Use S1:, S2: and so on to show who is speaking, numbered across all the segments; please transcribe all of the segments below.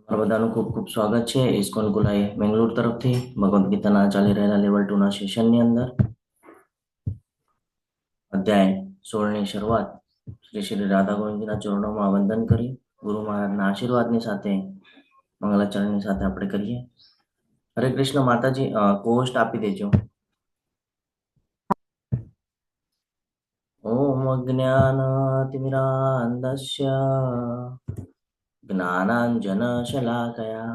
S1: બધાનું ખૂબ ખૂબ સ્વાગત છે ઇસ્કોન કુલાઈ બેંગ્લોર તરફથી ભગવદ્ ગીતાના ચાલી રહેલા લેવલ 2 ના સેશનની અંદર અધ્યાય 16 ની શરૂઆત શ્રી શ્રી રાધા ગોવિંદના ચરણોમાં વંદન કરી ગુરુ મહારાજના આશીર્વાદની સાથે મંગલાચરણની સાથે આપણે કરીએ. હરે કૃષ્ણ. માતાજી કોહોસ્ટ આપી દેજો. ઓમ અજ્ઞાનતિમિરાંધસ્ય જ્ઞાનાંજન શલાકયા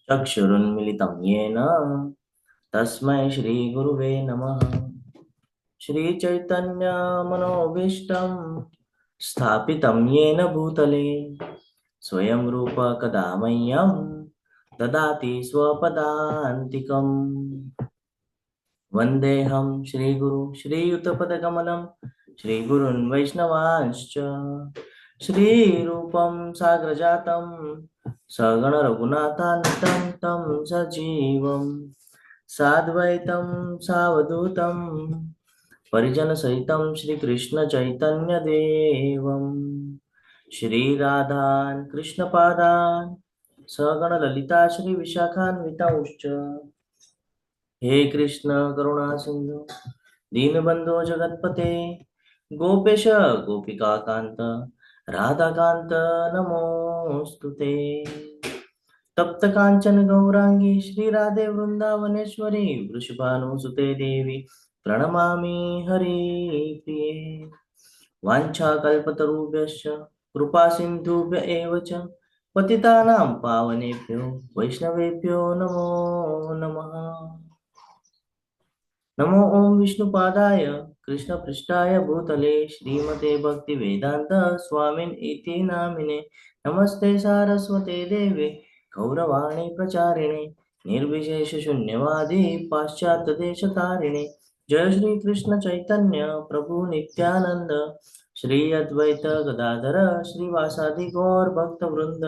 S1: ચક્ષુરુન્મિલિतं येन तस्मै श्री गुरुवे नमः. श्री चैतन्य मनोभीष्टं स्थापितं येन भूतले स्वयं रूप कदा मह्यं ददाति स्वपदान्तिकम्. वन्देऽहं श्रीगुरु श्रीयुतपदकमलं श्रीगुरुन् वैष्णवांश्च श्रीरूपं साग्रजातं सगणरघुनाथान्वितं तं सजीवं साद्वैतं सावधूतं परिजनसहितं श्रीकृष्णचैतन्यदेवं श्रीराधान् कृष्णपादान् सगणललिता श्रीविशाखान्वितांश्च. हे कृष्ण करुणा सिंधु दीनबंधो जगत्पते गोपेश गोपिकाकांत राधाकांत नमोस्तुते. तप्त कांचन गौरांगी श्री राधे वृंदावनेश्वरी वृषभानुसुते देवी प्रणमामि हरिप्रिये. वाञ्छाकल्पतरुभ्यश्च कृपा सिन्धुभ्य एव च पतितानां पावनेभ्यो वैष्णवेभ्यो नमो नमः. नमो ओम विष्णुपादाय कृष्णपृष्ठाय भूतले श्रीमते भक्तिवेदांत स्वामिन् इति नामिने नमस्ते सारस्वते देवे गौरवाणी प्रचारिणे निर्विशेष शून्यवादी पाश्चात्य देशतारिणे. जय श्री कृष्ण चैतन्य प्रभु नित्यानंद श्री अद्वैत गदाधर श्रीवासादि गौर भक्त वृंद.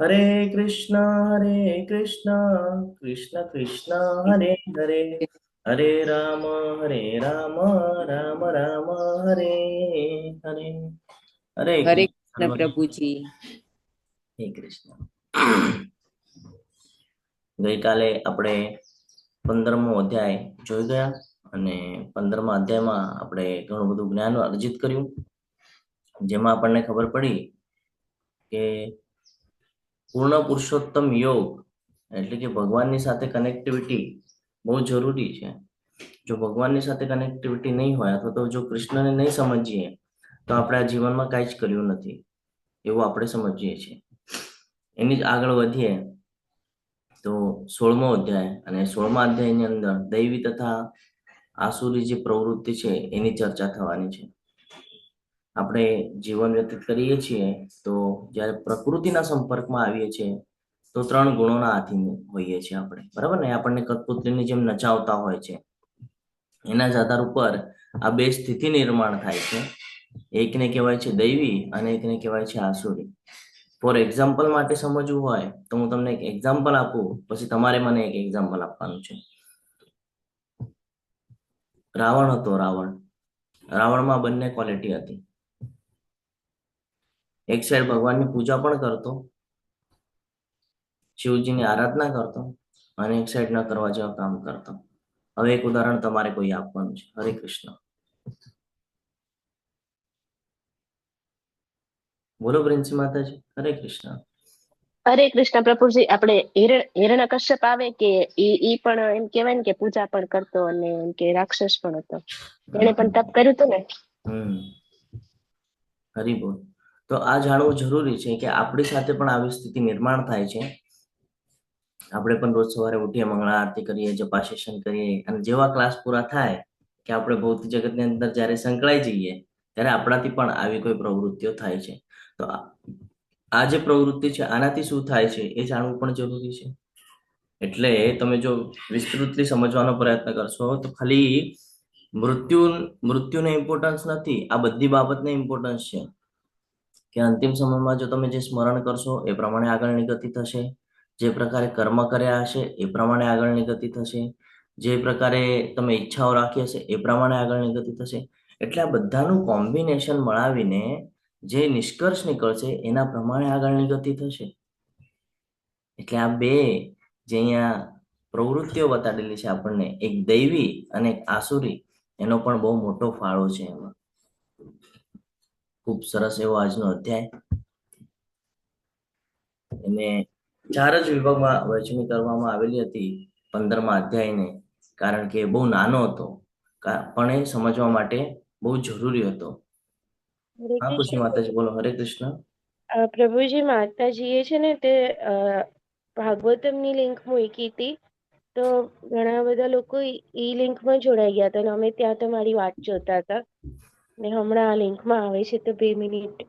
S1: हरे कृष्ण कृष्ण कृष्ण हरे हरे हरे राम राम राम हरे हरे. हरे
S2: હરે કૃષ્ણ
S1: કૃષ્ણ.
S2: પ્રભુજી.
S1: હરે કૃષ્ણ. ગઈકાલે આપણે 15મો અધ્યાય જોઈ ગયા અને 15મા અધ્યાયમાં આપણે ઘણું બધું જ્ઞાન અર્જિત કર્યું, જેમાં આપણને ખબર પડી કે પૂર્ણ પુરુષોત્તમ યોગ એટલે કે ભગવાનની સાથે કનેક્ટિવિટી બહુ જરૂરી છે. જો ભગવાનની સાથે કનેક્ટિવિટી નહીં હોય અથવા તો જો કૃષ્ણને નહીં સમજીએ તો આપણે આ જીવનમાં કાંઈ જ કર્યું નથી એવું આપણે સમજીએ છીએ. એની જ આગળ વધીએ તો 16મો અધ્યાય, અને 16મા અધ્યાયની અંદર દૈવી તથા આસુરી જે પ્રવૃત્તિ છે એની ચર્ચા થવાની છે. આપણે જીવન વ્યતીત કરીએ છીએ તો જ્યારે પ્રકૃતિના સંપર્કમાં આવીએ છીએ તો 3 ગુણોના આધીન હોઈએ છીએ આપણે, બરાબર ને. આપણને કઠપુતળીની જેમ નચાવતા હોય છે. એના જ આધાર ઉપર આ બે સ્થિતિ નિર્માણ થાય છે. એકને કહેવાય છે દૈવી અને એકને કહેવાય છે આસુરી. ફોર એક્ઝામ્પલ માટે સમજવું હોય તો હું તમને એક એક્ઝામ્પલ આપું, પછી તમારે મને એક એક્ઝામ્પલ આપવાનું છે. રાવણ હતો. રાવણમાં બંને ક્વોલિટી હતી. એક સાઈડ ભગવાનની પૂજા પણ કરતો, શિવજીની આરાધના કરતો, અને એક સાઈડ ન કરવા જેવા કામ કરતો. હવે એક ઉદાહરણ તમારે કોઈ આપવાનું છે. હરે કૃષ્ણ. બોલો પ્રિન્સી માતાજી. હરે કૃષ્ણ.
S3: હરે કૃષ્ણ પ્રભુજી. આપણે હિરણ્યકશ્યપ આવે કે ઈ પણ એમ કહેવાય ને કે પૂજા પણ કરતો અને એમ કે રાક્ષસ પણ હતો. એને પણ તપ કર્યું હતું ને.
S1: હરી બોલ. તો આ જાણવું જરૂરી છે કે આપણી સાથે પણ આવી સ્થિતિ નિર્માણ થાય છે. આપણે પણ રોજ સવારે ઉઠીએ, મંગળા આરતી કરીએ, જપાસેશન કરીએ, અને જેવા ક્લાસ પૂરા થાય કે આપણે ભૌતિક જગતની અંદર જ્યારે સંકળાઈ જઈએ ત્યારે આપણાથી પણ આવી કોઈ પ્રવૃત્તિઓ થાય છે. તો આ જે પ્રવૃત્તિ છે આનાથી શું થાય છે એ જાણવું પણ જરૂરી છે. એટલે તમે જો વિસ્તૃતલી સમજવાનો પ્રયત્ન કરશો તો ખાલી મૃત્યુને ઇમ્પોર્ટન્સ નથી, આ બધી બાબતને ઇમ્પોર્ટન્સ છે. કે અંતિમ સમયમાં જો તમે જે સ્મરણ કરશો એ પ્રમાણે આગળની ગતિ થશે, જે પ્રકારે કર્મ કર્યા હશે એ પ્રમાણે આગળની ગતિ થશે, જે પ્રકારે તમે ઈચ્છાઓ રાખી હશે એ પ્રમાણે આગળની ગતિ થશે. એટલે આ બધાનું કોમ્બિનેશન મળાવીને જે નિષ્કર્ષ નીકળશે એના પ્રમાણે આગળની ગતિ થશે. એટલે આ બે જે અહીંયા પ્રવૃત્તિઓ બતાડેલી છે આપણને, એક દૈવી અને એક આસુરી, એનો પણ બહુ મોટો ફાળો છે એમાં. ખૂબ સરસ એવો આજનો અધ્યાય. એને 4 જ વિભાગમાં વહેંચણી કરવામાં આવેલી હતી 15મા અધ્યાયને, કારણ કે બહુ નાનો હતો, પણ એ સમજવા માટે બહુ જરૂરી હતો.
S3: હરે
S1: હા ખુશી
S3: કૃષ્ણ.
S1: માતાજી, બોલો. હરે કૃષ્ણ.
S3: પ્રભુજી, માતાજીએ છે ને તે ભાગવતમની લિંક મૂકી હતી, તો ઘણા બધા લોકો ઈ લિંકમાં જોડાઈ ગયા હતા અને અમે ત્યાં તમારી વાટ જોતા હતા, ને હમણાં આ લિંકમાં આવે છે તો 2 મિનિટ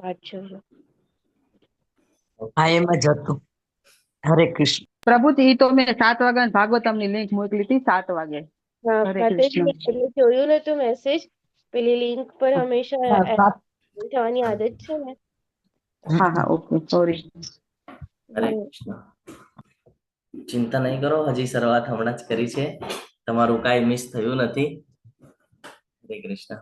S3: વાટ જોજો.
S2: હા, એમ જ હતું. હરે કૃષ્ણ.
S4: પ્રભુજી, ઈ તો મેં 7 વાગ્યા ભાગવતમની લિંક મોકલી હતી, 7 વાગે.
S3: હા
S4: હરે
S3: માતાજી,
S4: કૃષ્ણ.
S3: મેં જોયું નતું મેસેજ. પેલી લિંક પર હંમેશા
S4: હા,
S3: થવાની આદત છે ને.
S4: હા, ઓકે, સોરી.
S1: હરે કૃષ્ણ. ચિંતા નહીં કરો, હજી શરૂઆત હમણાં જ કરી છે, તમારું કાંઈ મિસ થયું નથી. હરે કૃષ્ણ.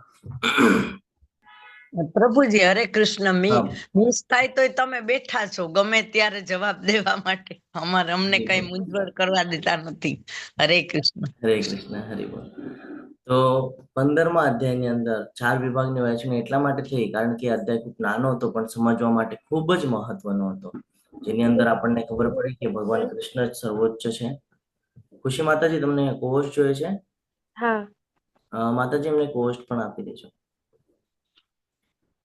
S2: પ્રભુજી, હરે કૃષ્ણ.
S1: હા.
S2: મિસ થાય તોય તમે બેઠા છો ગમે ત્યારે જવાબ દેવા માટે. અમને કઈ મૂંઝવણ કરવા દેતા નથી. હરે કૃષ્ણ.
S1: હરે કૃષ્ણ. હરે બોલ. તો 15મા અધ્યાયની અંદર 4 વિભાગની વહેંચણી એટલા માટે થઈ કારણ કે અધ્યાય ખૂબ નાનો હતો, પણ સમજવા માટે ખૂબ જ મહત્વનો હતો, જેની અંદર આપણને ખબર પડી કે ભગવાન કૃષ્ણ જ સર્વોચ્ચ છે. ખુશી માતાજી, તમને કોહોસ્ટ જોઈએ છે?
S3: હા.
S1: માતાજી, અમને કોહોસ્ટ પણ આપી દેજો.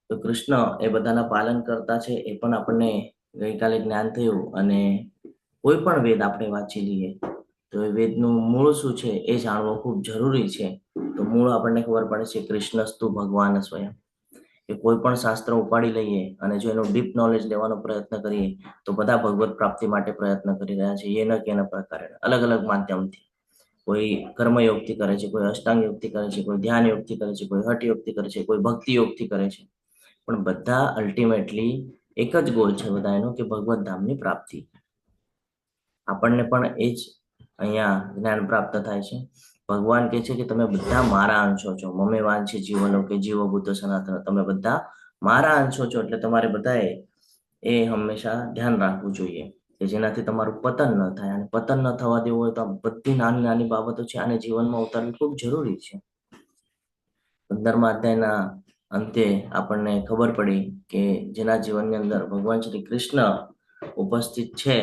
S1: તો કૃષ્ણ એ બધાના પાલન કરતા છે, એ પણ આપણને ગઈકાલે જ્ઞાન થયું. અને કોઈ પણ વેદ આપણે વાંચી લઈએ તો એ વેદનું મૂળ શું છે એ જાણવું ખૂબ જરૂરી છે. તો મૂળ આપણને ખબર પડે છે કૃષ્ણસ્તુ ભગવાન સ્વયં. કે કોઈ પણ શાસ્ત્ર ઉપાડી લઈએ અને જો એનું ડીપ નોલેજ લેવાનો પ્રયત્ન કરીએ તો બધા ભગવત પ્રાપ્તિ માટે પ્રયત્ન કરી રહ્યા છે, એના કે એના પ્રકારે અલગ અલગ માધ્યમથી. કોઈ કર્મયોગથી કરે છે, કોઈ અષ્ટાંગ યોગથી કરે છે, કોઈ ધ્યાન યોગથી કરે છે, કોઈ હઠ યોગથી કરે છે, કોઈ ભક્તિ યોગથી કરે છે. પણ બધા અલ્ટિમેટલી એક જ ગોલ છે બધા એનો, કે ભગવત ધામની પ્રાપ્તિ. આપણને પણ એ જ અહીંયા જ્ઞાન પ્રાપ્ત થાય છે. ભગવાન કહે છે કે તમે બધા મારા અંશો છો. મમે વાંછે જીવનો કે જીવભૂત સનાતન. તમે બધા મારા અંશો છો, એટલે તમારે બધાએ એ હંમેશા ધ્યાન રાખવું જોઈએ કે જેનાથી તમારું પતન ન થાય. અને પતન ન થવા દેવું હોય તો આ બધી નાની નાની બાબતો છે, આને જીવનમાં ઉતારવી ખૂબ જરૂરી છે. 15મા અધ્યાયના અંતે આપણને ખબર પડી કે જેના જીવનની અંદર ભગવાન શ્રી કૃષ્ણ ઉપસ્થિત છે.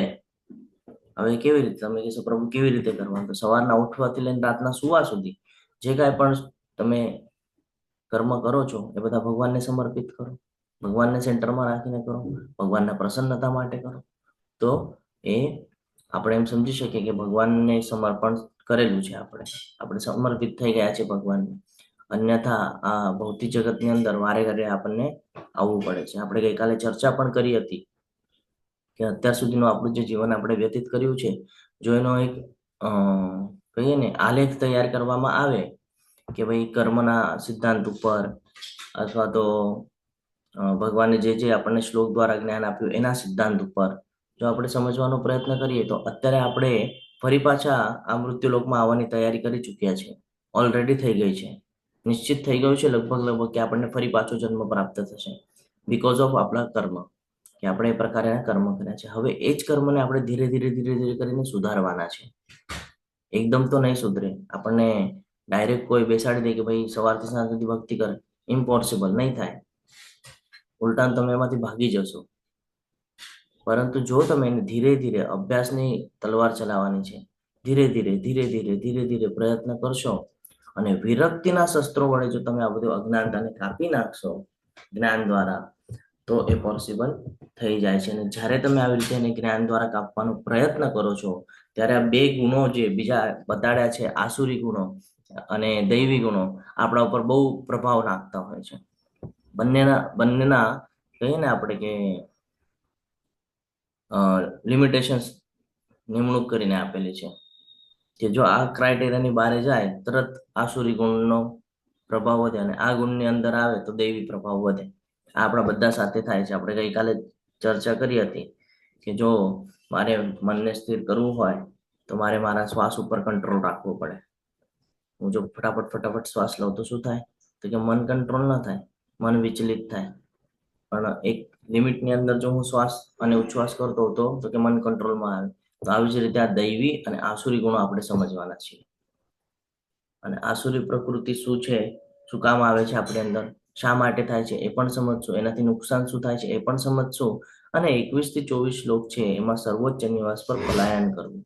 S1: હવે કેવી રીતે, તમે કહેશો પ્રભુ કેવી રીતે કરવાનું? તો સવારના ઉઠવાથી લઈને રાતના સુવા સુધી જે કાંઈ પણ તમે કર્મ કરો છો એ બધા ભગવાનને સમર્પિત કરો, ભગવાનને સેન્ટરમાં રાખીને કરો, ભગવાનના પ્રસન્નતા માટે કરો. તો એ આપણે એમ સમજી શકીએ કે ભગવાનને સમર્પણ કરેલું છે, આપણે સમર્પિત થઈ ગયા છે ભગવાનને. અન્યથા આ ભૌતિક જગતની અંદર વારે ઘરે આપણને આવવું પડે છે. આપણે ગઈકાલે ચર્ચા પણ કરી હતી કે અત્યાર સુધીનું આપણું જે જીવન આપણે વ્યતીત કર્યું છે, જો એનો એક કહીએ ને આલેખ તૈયાર કરવામાં આવે કે ભાઈ કર્મના સિદ્ધાંત ઉપર, અથવા તો ભગવાને જે જે આપણને શ્લોક દ્વારા જ્ઞાન આપ્યું એના સિદ્ધાંત ઉપર જો આપણે સમજવાનો પ્રયત્ન કરીએ તો અત્યારે આપણે ફરી પાછા આ મૃત્યુલોકમાં આવવાની તૈયારી કરી ચૂક્યા છે. ઓલરેડી થઈ ગઈ છે, નિશ્ચિત થઈ ગયું છે લગભગ કે આપણને ફરી પાછો જન્મ પ્રાપ્ત થશે, બીકોઝ ઓફ આપણા કર્મ, કે આપણે એ પ્રકારના કર્મ કર્યા છે. હવે એ જ કર્મને આપણે ધીરે ધીરે ધીરે ધીરે કરીને સુધારવાના છે. એકદમ તો નહીં સુધરે. આપણને ડાયરેક્ટ કોઈ બેસાડી દે કે ભાઈ સવારથી સાંજ સુધી ભક્તિ કર, ઇમ્પોસિબલ, નહીં થાય. ઉલટાન તમે એમાંથી ભાગી જશો. પરંતુ જો તમે એને ધીરે ધીરે અભ્યાસની તલવાર ચલાવવાની છે, ધીરે ધીરે ધીરે ધીરે ધીરે ધીરે પ્રયત્ન કરશો અને વિરક્તિના શસ્ત્રો વડે જો તમે આ બધું અજ્ઞાનતાને કાપી નાખશો જ્ઞાન દ્વારા, તો એ પોસિબલ થઈ જાય છે. અને જ્યારે તમે આવી રીતે એને જ્ઞાન દ્વારા કાપવાનો પ્રયત્ન કરો છો ત્યારે આ બે ગુણો જે બીજા બતાડ્યા છે, આસુરી ગુણો અને દૈવી ગુણો, આપણા ઉપર બહુ પ્રભાવ નાખતા હોય છે. બંનેના કહીએ ને આપણે કે લિમિટેશન્સ નિમણૂક કરીને આપેલી છે કે જો આ ક્રાઇટેરિયાની બહાર જાય તરત આસુરી ગુણનો પ્રભાવ વધે, અને આ ગુણની અંદર આવે તો દૈવી પ્રભાવ વધે. આ આપણા બધા સાથે થાય છે. આપણે ગઈકાલે ચર્ચા કરી હતી કે જો મારે મનને સ્થિર કરવું હોય તો મારે મારા શ્વાસ ઉપર કંટ્રોલ રાખવો પડે. હું જો ફટાફટ શ્વાસ લઉં તો શું થાય? તો કે મન કંટ્રોલ ન થાય, મન વિચલિત થાય. પણ એક લિમિટની અંદર જો હું શ્વાસ અને ઉચ્છ્વાસ કરતો હતો તો કે મન કંટ્રોલમાં આવે. તો આવી જ રીતે આ દૈવી અને આસુરી ગુણો આપણે સમજવાના છીએ. અને આસુરી પ્રકૃતિ શું છે, શું કામ આવે છે આપણી અંદર, શા માટે થાય છે એ પણ સમજશું, એનાથી નુકસાન શું થાય છે એ પણ સમજશું. અને 21 થી 24 શ્લોક છે એમાં સર્વોચ્ચ નિવાસ પર પલાયન કરવું.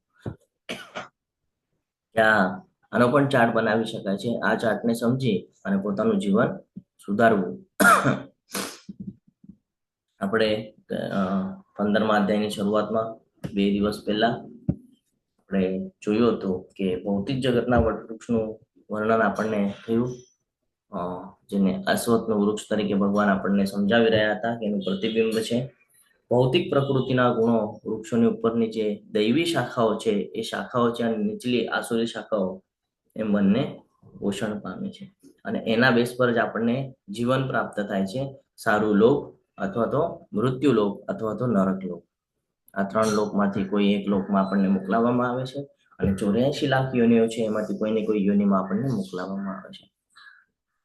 S1: ત્યાં આનો પણ ચાર્ટ બનાવી શકાય છે. આ ચાર્ટને સમજી અને પોતાનું જીવન સુધારવું. આપણે 15મા અધ્યાયની શરૂઆતમાં 2 દિવસ પહેલા આપણે જોયું હતું કે ભૌતિક જગતના વટવૃક્ષનું વર્ણન આપણને થયું, જેને અશ્વત્થનું વૃક્ષ તરીકે ભગવાન આપણને સમજાવી રહ્યા હતા કે એનું પ્રતિબિંબ છે. ભૌતિક પ્રકૃતિના ગુણો, વૃક્ષોની ઉપરની જે દૈવી શાખાઓ છે એ શાખાઓ છે અને નીચલી આસુરી શાખાઓ એમ બંને પોષણ પામે છે. અને એના બેસ પર જ આપણને જીવન પ્રાપ્ત થાય છે, સારું લોક અથવા તો મૃત્યુ લોક અથવા તો નરક લોક. આ 3 લોકમાંથી કોઈ એક લોકમાં આપણને મોકલાવવામાં આવે છે અને 84 લાખ યોનિઓ છે એમાંથી કોઈ ને કોઈ યોનિમાં આપણને મોકલાવવામાં આવે છે.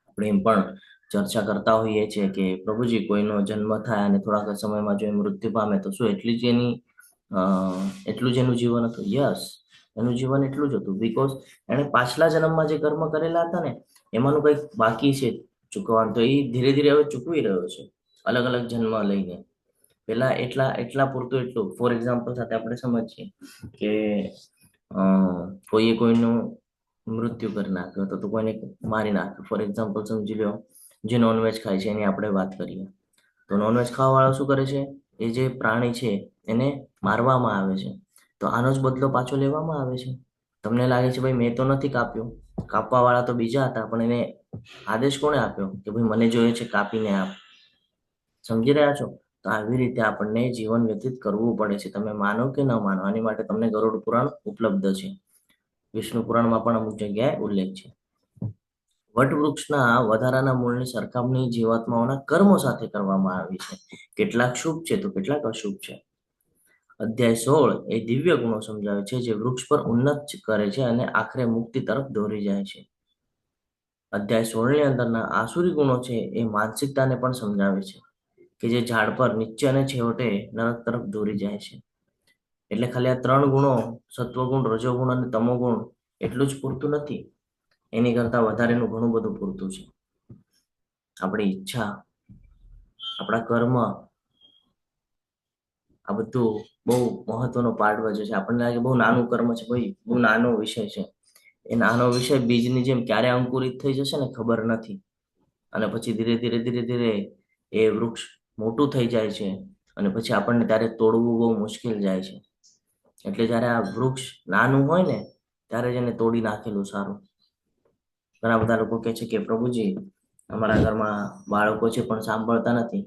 S1: આપણે એમ પણ ચર્ચા કરતા હોઈએ છીએ કે પ્રભુજી કોઈનો જન્મ થાય અને થોડાક સમયમાં જો એ મૃત્યુ પામે તો શું એટલું જ એનું જીવન હતું? યસ, એનું જીવન એટલું જ હતું, બીકોઝ એણે પાછલા જન્મમાં જે કર્મ કરેલા હતા ને એમાંનું કંઈક બાકી છે ચૂકવવાનું, તો એ ધીરે ધીરે હવે ચૂકવી રહ્યો છે અલગ અલગ જન્મ લઈને. પેલા એટલા પૂરતું એટલું. ફોર એક્ઝામ્પલ સાથે આપણે સમજીએ કે કોઈએ કોઈનું મૃત્યુ કરી નાખ્યો તો કોઈને મારી નાખ્યો. ફોર એક્ઝામ્પલ સમજી લો, જે નોનવેજ ખાય છે એની આપણે વાત કરીએ તો નોનવેજ ખાવાવાળો શું કરે છે, એ જે પ્રાણી છે એને મારવામાં આવે છે, તો આનો જ બદલો પાછો લેવામાં આવે છે. તમને લાગે છે ભાઈ મેં તો નથી કાપ્યો, કાપવા વાળા તો બીજા હતા, પણ એને આદેશ કોણે આપ્યો કે ભાઈ મને જોઈએ છે કાપીને આપ? સમજી રહ્યા છો? તો આવી રીતે આપણને જીવન વ્યતીત કરવું પડે છે. તમે માનો કે ન માનો, આની માટે તમને ગરુડ પુરાણ ઉપલબ્ધ છે. વિષ્ણુ પુરાણમાં પણ અમુક જગ્યાએ ઉલ્લેખ છે. વટવૃક્ષના વધારાના મૂળની સરખામણી જીવાત્માઓના કર્મો સાથે કરવામાં આવી છે. કેટલાક શુભ છે તો કેટલાક અશુભ છે. અધ્યાય 16 એ દિવ્ય ગુણો સમજાવે છે જે વૃક્ષ પર ઉન્નત કરે છે અને આખરે મુક્તિ તરફ દોરી જાય છે. અધ્યાય 16 ની અંદરના આસુરી ગુણો છે એ માનસિકતાને પણ સમજાવે છે કે જે ઝાડ પર નીચે અને છેવટે નરક તરફ દોરી જાય છે. એટલે ખાલી આ 3 ગુણો, સત્વગુણ, રજોગુણ અને તમોગુણ એટલું જ પૂરતું નથી, એની કરતા વધારેનું ઘણું બધું પૂરતું છે. આપણી ઈચ્છા, આપણા કર્મ, આ બધું બહુ મહત્વનો પાર્ટ ભજવે છે. આપણને લાગે બહુ નાનું કર્મ છે, ભાઈ બહુ નાનો વિષય છે. એ નાનો વિષય બીજની જેમ ક્યારે અંકુરિત થઈ જશે ને ખબર નથી. અને પછી ધીરે ધીરે ધીરે ધીરે એ વૃક્ષ મોટું થઈ જાય છે અને પછી આપણને ત્યારે તોડવું બહુ મુશ્કેલ જાય છે. એટલે જ્યારે આ વૃક્ષ નાનું હોય ને ત્યારે જ એને તોડી નાખેલું સારું. ઘણા બધા લોકો કહે છે કે પ્રભુજી અમારા ઘરમાં બાળકો છે પણ સાંભળતા નથી.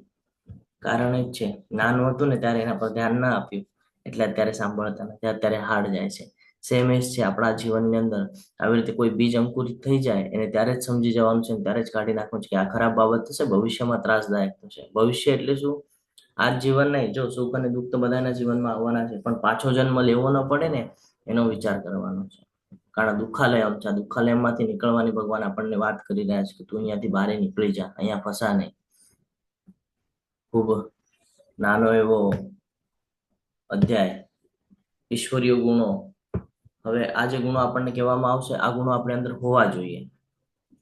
S1: કારણ જ છે, નાનું હતું ને ત્યારે એના પર ધ્યાન ના આપ્યું એટલે અત્યારે સાંભળતા નથી, અત્યારે હાડ જાય છે. સેમ એજ છે આપણા જીવનની અંદર. આવી રીતે કોઈ બીજ અંકુરિત થઈ જાય એને ત્યારે જ સમજી જવાનું છે, ત્યારે જ કાઢી નાખવાનું છે કે આ ખરાબ બાબત થશે, ભવિષ્યમાં ત્રાસદાયક થશે. ભવિષ્ય એટલે શું? આ જ જીવન નહીં, જો સુખ અને દુઃખ તો બધાના જીવનમાં આવવાના છે, પણ પાછો જન્મ લેવો ન પડે ને એનો વિચાર કરવાનો છે. કારણ દુઃખાલયમ છે, દુઃખાલયમાંથી નીકળવાની ભગવાન આપણને વાત કરી રહ્યા છે કે તું અહીંયાથી બહાર નીકળી જા, અહીંયા ફસા નહીં. ખૂબ નાનો એવો અધ્યાય, ઈશ્વરીય ગુણો. હવે આ જે ગુણો આપણને કહેવામાં આવશે, આ ગુણો આપણે અંદર હોવા જોઈએ.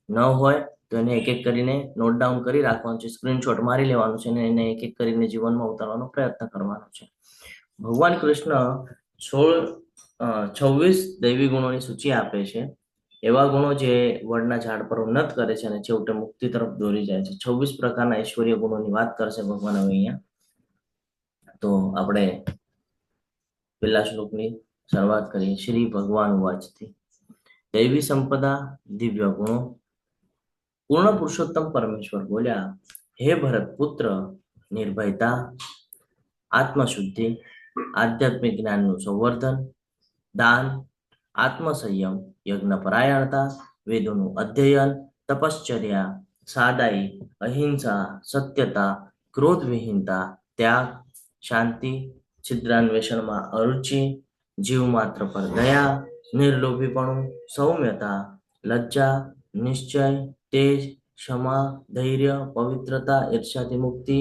S1: ન હોય તો એને એક એક કરીને નોટ ડાઉન કરી રાખવાનું છે, સ્ક્રીનશોટ મારી લેવાનું છે અને એને એક એક કરીને જીવનમાં ઉતારવાનો પ્રયત્ન કરવાનો છે. ભગવાન કૃષ્ણ 26 દૈવી ગુણોની સૂચિ આપે છે, એવા ગુણો જે વડના ઝાડ પર ઉન્નત કરે છે અને છેવટે મુક્તિ તરફ દોરી જાય છે. 26 પ્રકારના ઐશ્વર્ય ગુણોની વાત કરશે ભગવાન હવે અહીંયા. તો આપણે પહેલા શ્લોકની શરૂઆત કરીએ. શ્રી ભગવાન વાચથી દૈવી સંપદા, દિવ્ય ગુણો. પૂર્ણ પુરુષોત્તમ પરમેશ્વર બોલ્યા, હે ભરત પુત્ર, નિર્ભયતા, આત્મશુદ્ધિ, આધ્યાત્મિક જ્ઞાનનું સંવર્ધન, દાન, આત્મસંયમ, યજ્ઞ પરાયણતા, વેદોનું અધ્યયન, તપશ્ચર્યા, સાદાઈ, અહિંસા, સત્યતા, ક્રોધ વિહીનતા, ત્યાગ, શાંતિ, છિદ્રાન્વેષણમાં અરુચિ, જીવ માત્ર પર દયા, નિર્લોભીપણું, સૌમ્યતા, લજ્જા, નિશ્ચય, તેજ, ક્ષમા, ધૈર્ય, પવિત્રતા, ઈર્ષ્યાથી મુક્તિ,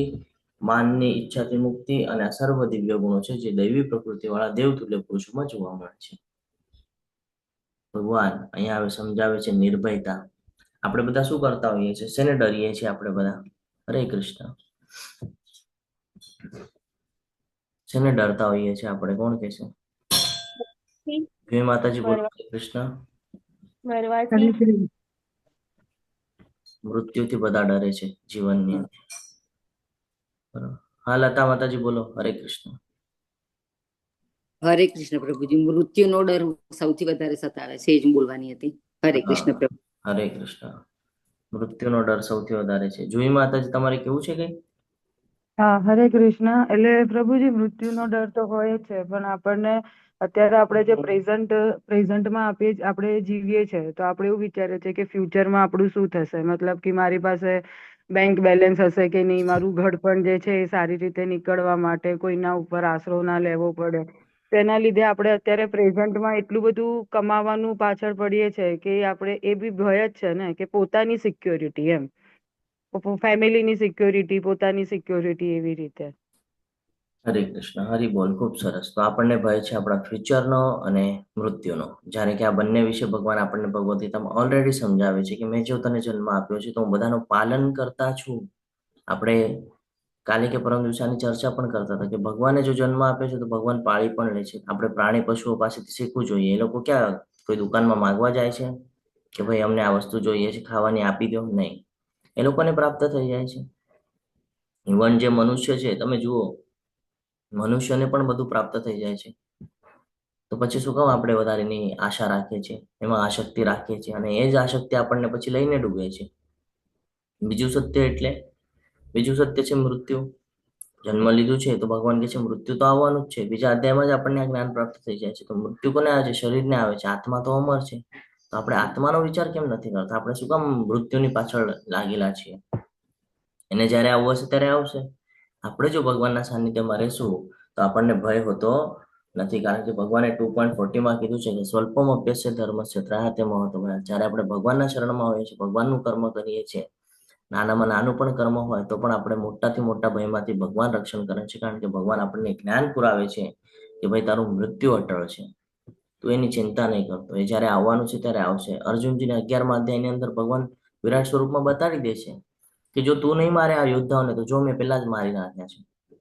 S1: માનની ઈચ્છાથી મુક્તિ અને આ સર્વ દિવ્ય ગુણો છે જે દૈવી પ્રકૃતિ વાળા દેવતુલ્ય પુરુષોમાં જોવા મળે છે. ભગવાન અહીંયા હવે સમજાવે છે નિર્ભયતા. આપણે બધા શું કરતા હોઈએ છીએ? શેને ડરીએ છીએ આપણે બધા? હરે કૃષ્ણ. શેને ડરતા હોઈએ છીએ આપણે? કોણ કે છે? જય માતાજી બોલો. હરે કૃષ્ણ.
S3: મરવાથી
S1: મૃત્યુથી બધા ડરે છે જીવનની અંદર. બરાબર. હા લતા માતાજી બોલો. હરે કૃષ્ણ.
S5: હરે કૃષ્ણ પ્રભુજી. મૃત્યુનો ડર સૌથી વધારે સતાવે છે, એ જ બોલવાની હતી. હરે કૃષ્ણ પ્રભુ.
S1: હરે કૃષ્ણ. મૃત્યુનો ડર સૌથી વધારે છે. જુઈ માતાજી તમારે કેવું છે કઈ?
S4: હા, હરે કૃષ્ણ. એટલે પ્રભુજી, મૃત્યુનો ડર તો હોય જ છે, પણ આપણને અત્યારે આપણે જે પ્રેઝન્ટમાં આપણે જીવીએ છીએ, તો આપણે એવું વિચારીએ છીએ કે ફ્યુચરમાં આપણું શું થશે. મતલબ કે મારી પાસે બેંક બેલેન્સ હશે કે નહીં, મારું ઘડપણ જે છે એ સારી રીતે નીકળવા માટે કોઈના ઉપર આશરો ના લેવો પડે. તેના લીધે આપણે અત્યારે પ્રેઝન્ટમાં એટલું બધું કમાવાનું પાછળ પડીએ છીએ કે આપણે એ બી ભય જ છે ને, કે પોતાની સિક્યોરિટી એમ, ફેમિલીની સિક્યોરિટી, પોતાની સિક્યોરિટી, એવી રીતે.
S1: હરે કૃષ્ણ. હરિ બોલ. ખૂબ સરસ. તો આપણને ભય છે આપણા ફ્યુચરનો અને મૃત્યુનો. જ્યારે કે આ બંને વિશે ભગવાન આપણને ભગવદ ગીતામાં ઓલરેડી સમજાવે છે કે મેં જો તને જન્મ આપ્યો છે તો હું બધાનું પાલન કરતા છું. આપણે કાલે કે પરમ દિવસે આની ચર્ચા પણ કરતા હતા કે ભગવાને જો જન્મ આપ્યો છે તો ભગવાન પાળી પણ લે છે. આપણે પ્રાણી પશુઓ પાસેથી શીખવું જોઈએ. એ લોકો ક્યાં કોઈ દુકાનમાં માંગવા જાય છે કે ભાઈ અમને આ વસ્તુ જોઈએ છે, ખાવાની આપી દો? નહીં, એ લોકોને પ્રાપ્ત થઈ જાય છે. ઇવન જે મનુષ્ય છે, તમે જુઓ, મનુષ્યને પણ બધું પ્રાપ્ત થઈ જાય છે. તો પછી શું કામ આપણે વધારેની આશા રાખીએ છીએ, એમાં આસક્તિ રાખીએ છીએ, અને એ જ આસક્તિ આપણને પછી લઈને ડૂબે છે. બીજું સત્ય છે મૃત્યુ. જન્મ લીધું છે તો ભગવાન કહે છે મૃત્યુ તો આવવાનું જ છે. બીજા અધ્યાયમાં જ આપણને આ જ્ઞાન પ્રાપ્ત થઈ જાય છે. તો મૃત્યુ કોને આવે છે? શરીરને આવે છે. આત્મા તો અમર છે. તો આપણે આત્માનો વિચાર કેમ નથી કરતા? આપણે શું કામ મૃત્યુની પાછળ લાગેલા છીએ? એને જ્યારે આવવું હશે ત્યારે આવશે. આપણે જો ભગવાનના સાનિધ્યમાં રહેશું તો આપણને ભય હોતો નથી. કારણ કે ભગવાને 2.40 કીધું છે કે સ્વલ્પમ અભ્યસ્ય ધર્મસ્ય ત્રાયતે મહત્વ. જ્યારે આપણે ભગવાનના શરણમાં હોઈએ છીએ, ભગવાનનું કર્મ કરીએ છીએ, નાનામાં નાનું પણ કર્મ હોય તો પણ આપણે મોટાથી મોટા ભયમાંથી ભગવાન રક્ષણ કરે છે. કારણ કે ભગવાન આપણને જ્ઞાન પુરાવે છે કે ભાઈ તારું મૃત્યુ અટળ છે, તું એની ચિંતા નહીં કરતો. એ જ્યારે આવવાનું છે ત્યારે આવશે. અર્જુનજીને 11મા અધ્યાયની અંદર ભગવાન વિરાટ સ્વરૂપમાં બતાવી દે છે કે જો તું નહીં મારે આ યોદ્ધાઓને તો જો મેં પેલા જ મારી નાખ્યા છે,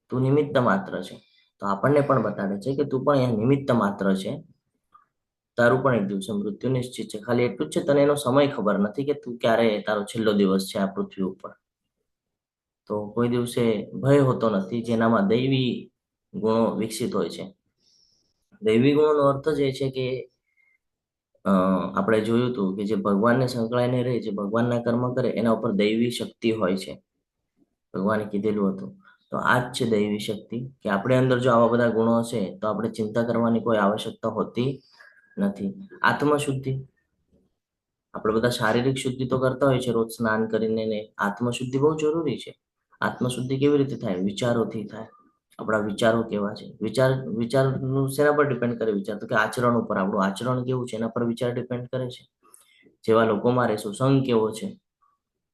S1: તું નિમિત્ત માત્ર છે. તો આપણને પણ બતાવે છે કે તું પણ અહીંયા નિમિત્ત માત્ર છે. તારું પણ એક દિવસે મૃત્યુ નિશ્ચિત છે. ખાલી એટલું જ છે તને એનો સમય ખબર નથી કે તું ક્યારે તારો છેલ્લો દિવસ છે આ પૃથ્વી ઉપર. તો કોઈ દિવસે ભય હોતો નથી જેનામાં દૈવી ગુણો વિકસિત હોય છે. દૈવી ગુણોનો અર્થ જ એ છે કે આપણે જોયું હતું કે જે ભગવાનને સંકળાઈને રહે, જે ભગવાનના કર્મ કરે, એના ઉપર દૈવી શક્તિ હોય છે. ભગવાને કીધેલું હતું. તો આ જ છે દૈવી શક્તિ, કે આપણે અંદર જો આવા બધા ગુણો હશે તો આપણે ચિંતા કરવાની કોઈ આવશ્યકતા હોતી નથી. આત્મશુદ્ધિ, આપણે બધા શારીરિક શુદ્ધિ તો કરતા હોય છે રોજ સ્નાન કરીને ને. આત્મશુદ્ધિ બહુ જરૂરી છે. આત્મશુદ્ધિ કેવી રીતે થાય? વિચારોથી થાય. આપણા વિચારો કેવા છે? વિચારનું શેના પર ડિપેન્ડ કરે વિચાર? તો કે આચરણ ઉપર. આપણું આચરણ કેવું છે એના પર વિચાર ડિપેન્ડ કરે છે. જેવા લોકોમાં રહેશું, સંગ કેવો છે,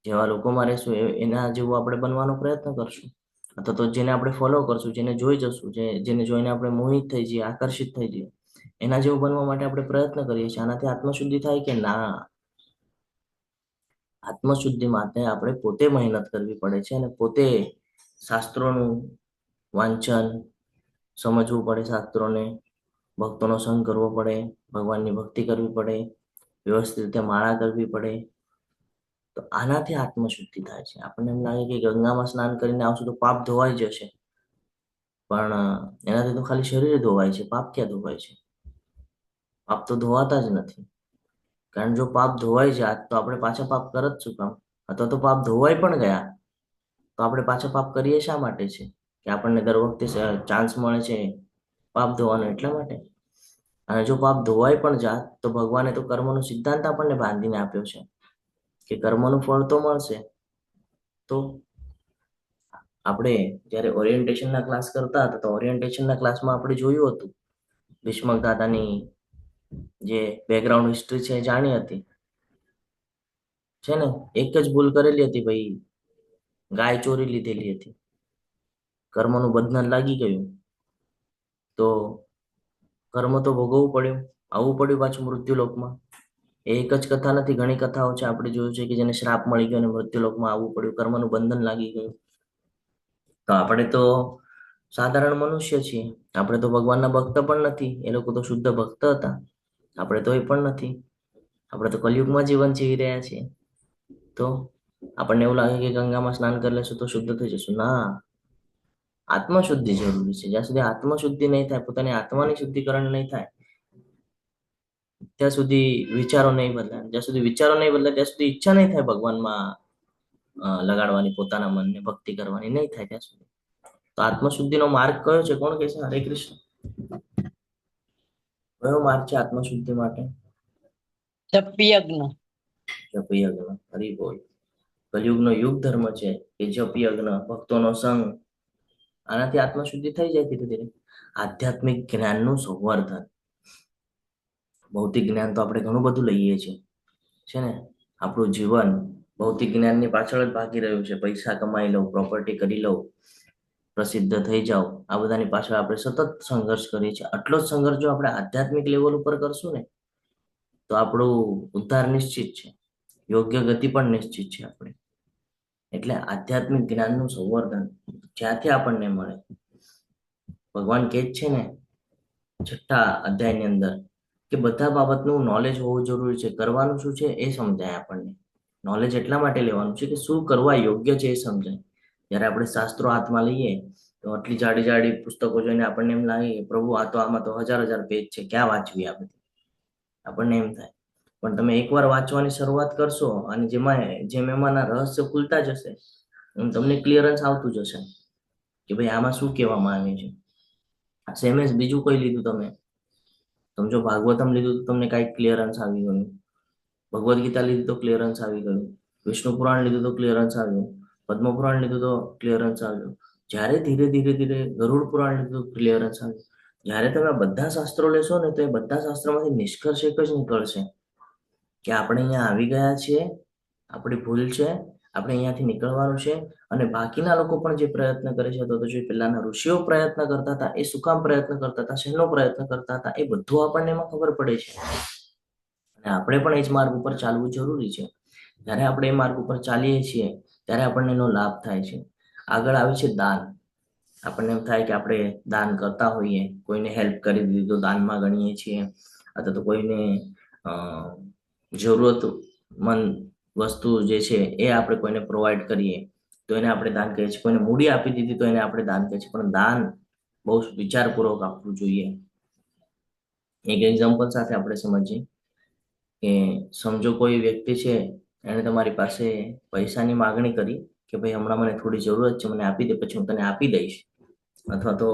S1: જેવા લોકોમાં રહેશું એના જેવું આપણે બનવાનો પ્રયત્ન કરશું. અથવા તો જેને આપણે ફોલો કરશું, જેને જોઈ જશું, જેને જોઈને આપણે મોહિત થઈ જઈએ, આકર્ષિત થઈ જઈએ, એના જેવું બનવા માટે આપણે પ્રયત્ન કરીએ છીએ. આનાથી આત્મશુદ્ધિ થાય કે ના? આત્મશુદ્ધિ માટે આપણે પોતે મહેનત કરવી પડે છે અને પોતે શાસ્ત્રોનું વાંચન સમજવું પડે, શાસ્ત્રોને, ભક્તોનો સંગ કરવો પડે, ભગવાનની ભક્તિ કરવી પડે, વ્યવસ્થિત રીતે માળા કરવી પડે. તો આનાથી આત્મશુદ્ધિ થાય છે. આપણને એમ લાગે કે ગંગામાં સ્નાન કરીને આવશું તો પાપ ધોવાઈ જશે, પણ એનાથી તો ખાલી શરીર ધોવાય છે, પાપ ક્યાં ધોવાય છે? પાપ તો ધોવાતા જ નથી. કારણ જો પાપ ધોવાઈ જાત તો આપણે પાછા પાપ કરત શું કામ? અથવા તો પાપ ધોવાઈ પણ ગયા તો આપણે પાછા પાપ કરીએ શા માટે છે? કે આપણને દર વખતે ચાન્સ મળે છે પાપ ધોવાનો એટલા માટે. અને જો પાપ ધોવાઈ પણ જાત તો ભગવાને તો કર્મનો સિદ્ધાંત આપણને બાંધીને આપ્યો છે કે કર્મનું ફળ તો મળશે. તો આપણે જ્યારે ઓરિએન્ટેશનના ક્લાસ કરતા હતા તો ઓરિએન્ટેશનના ક્લાસમાં આપણે જોયું હતું ભીષ્મક દાદાની જે બેકગ્રાઉન્ડ હિસ્ટ્રી છે એ જાણી હતી છે ને. એક જ ભૂલ કરેલી હતી ભાઈ, ગાય ચોરી લીધેલી હતી. કર્મનું બંધન લાગી ગયું તો કર્મ તો ભોગવવું પડ્યું, આવવું પડ્યું પાછું મૃત્યુલોકમાં. એ એક જ કથા નથી, ઘણી કથાઓ છે. આપણે જોયું છે કે જેને શ્રાપ મળી ગયો અને મૃત્યુલોકમાં આવવું પડ્યું, કર્મનું બંધન લાગી ગયું. તો આપણે તો સાધારણ મનુષ્ય છીએ, આપણે તો ભગવાનના ભક્ત પણ નથી. એ લોકો તો શુદ્ધ ભક્ત હતા, આપણે તો એ પણ નથી. આપણે તો કલયુગમાં જીવન જીવી રહ્યા છીએ. તો આપણને એવું લાગે કે ગંગામાં સ્નાન કરી લેશું તો શુદ્ધ થઈ જશું. ના, આત્મશુદ્ધિ જરૂરી છે. જ્યાં સુધી આત્મશુદ્ધિ નહીં થાય, પોતાની આત્માની શુદ્ધિકરણ નહીં થાય, ત્યાં સુધી વિચારો નહીં બદલાય. જ્યાં સુધી વિચારો નહીં બદલાય ત્યાં સુધી ઈચ્છા નહીં થાય ભગવાનમાં લગાડવાની, પોતાના મનને ભક્તિ કરવાની નહીં થાય ત્યાં સુધી. તો આત્મશુદ્ધિનો માર્ગ કયો છે? કોણ કહે છે? હરે કૃષ્ણ. કયો માર્ગ છે આત્મશુદ્ધિ માટે?
S2: જપ યજ્ઞ.
S1: જપ યજ્ઞ. હરિ બોલ. કલયુગનો યુગ ધર્મ છે કે જપ યજ્ઞ, ભક્તોનો સંગ. આનાથી આત્મશુદ્ધિ થઈ જાય ધીરે ધીરે. આધ્યાત્મિક જ્ઞાનનું સંવર્ધન. ભૌતિક જ્ઞાન તો આપણે ઘણું બધું લઈએ છીએ, છે ને. આપણું જીવન ભૌતિક જ્ઞાનની પાછળ જ ભાગી રહ્યું છે. પૈસા કમાઈ લઉં, પ્રોપર્ટી કરી લઉં, પ્રસિદ્ધ થઈ જાઉં, આ બધાની પાછળ આપણે સતત સંઘર્ષ કરીએ છીએ. આટલો જ સંઘર્ષ જો આપણે આધ્યાત્મિક લેવલ ઉપર કરશું ને તો આપણું ઉદ્ધાર નિશ્ચિત છે, યોગ્ય ગતિ પણ નિશ્ચિત છે આપણે. એટલે આધ્યાત્મિક જ્ઞાનનું સંવર્ધન જ્યાંથી આપણને મળે. ભગવાન કહે જ છે ને 6ઠા અધ્યાયની અંદર કે બધા બાબતનું નોલેજ હોવું જરૂરી છે. કરવાનું શું છે એ સમજાય આપણને. નોલેજ એટલા માટે લેવાનું છે કે શું કરવા યોગ્ય છે એ સમજાય. જ્યારે આપણે શાસ્ત્રો હાથમાં લઈએ તો આટલી જાડી જાડી પુસ્તકો જોઈને આપણને એમ લાગે કે પ્રભુ આ તો આમાં તો હજાર પેજ છે, ક્યાં વાંચવી આ બધી, આપણને એમ થાય. પણ તમે એકવાર વાંચવાની શરૂઆત કરશો અને જેમ એમાંના રહસ્ય ખુલતા જશે એમ તમને ક્લિયરન્સ આવતું જશે કે ભાઈ આમાં શું કહેવામાં આવે છે. સેમ એજ બીજું કોઈ લીધું, તમે સમજો ભાગવતમ લીધું તો તમને કાંઈક ક્લિયરન્સ આવી ગયું, ભગવદ્ ગીતા લીધું તો ક્લિયરન્સ આવી ગયું, વિષ્ણુ પુરાણ લીધું તો ક્લિયરન્સ આવ્યું, પદ્મ પુરાણ લીધું તો ક્લિયરન્સ આવ્યું. જ્યારે ધીરે ધીરે ગરુડ પુરાણ લીધું તો ક્લિયરન્સ આવ્યું. જ્યારે તમે આ બધા શાસ્ત્રો લેશો ને તો એ બધા શાસ્ત્રોમાંથી નિષ્કર્ષ એક જ નીકળશે કે આપણે અહીંયા આવી ગયા છીએ, આપણી ભૂલ છે, આપણે અહીંયાથી નીકળવાનું છે. અને બાકીના લોકો પણ જે પ્રયત્ન કરે છે, તો જે પહેલાના ઋષિઓ પ્રયત્ન કરતા હતા એ શું કામ પ્રયત્ન કરતા હતા, શેનો પ્રયત્ન કરતા હતા, એ બધું આપણને એમાં ખબર પડે છે. અને આપણે પણ એ જ માર્ગ ઉપર ચાલવું જરૂરી છે. જ્યારે આપણે એ માર્ગ ઉપર ચાલીએ છીએ ત્યારે આપણને એનો લાભ થાય છે. આગળ આવે છે દાન. આપણને એમ થાય કે આપણે દાન કરતા હોઈએ, કોઈને હેલ્પ કરી દીધી તો દાનમાં ગણીએ છીએ, અથવા તો કોઈને જરૂરતમંદ વસ્તુ જે છે એ આપણે કોઈને પ્રોવાઈડ કરીએ તો એને આપણે દાન કહીએ છીએ. કોઈને મૂડી આપી દીધી તો એને આપણે દાન કહીએ છીએ. પણ દાન બહુ વિચારપૂર્વક આપવું જોઈએ. એક એક્ઝામ્પલ સાથે આપણે સમજીએ કે સમજો કોઈ વ્યક્તિ છે, એને તમારી પાસે પૈસાની માગણી કરી કે ભાઈ હમણાં મને થોડી જરૂરત છે, મને આપી દે, પછી હું તને આપી દઈશ. અથવા તો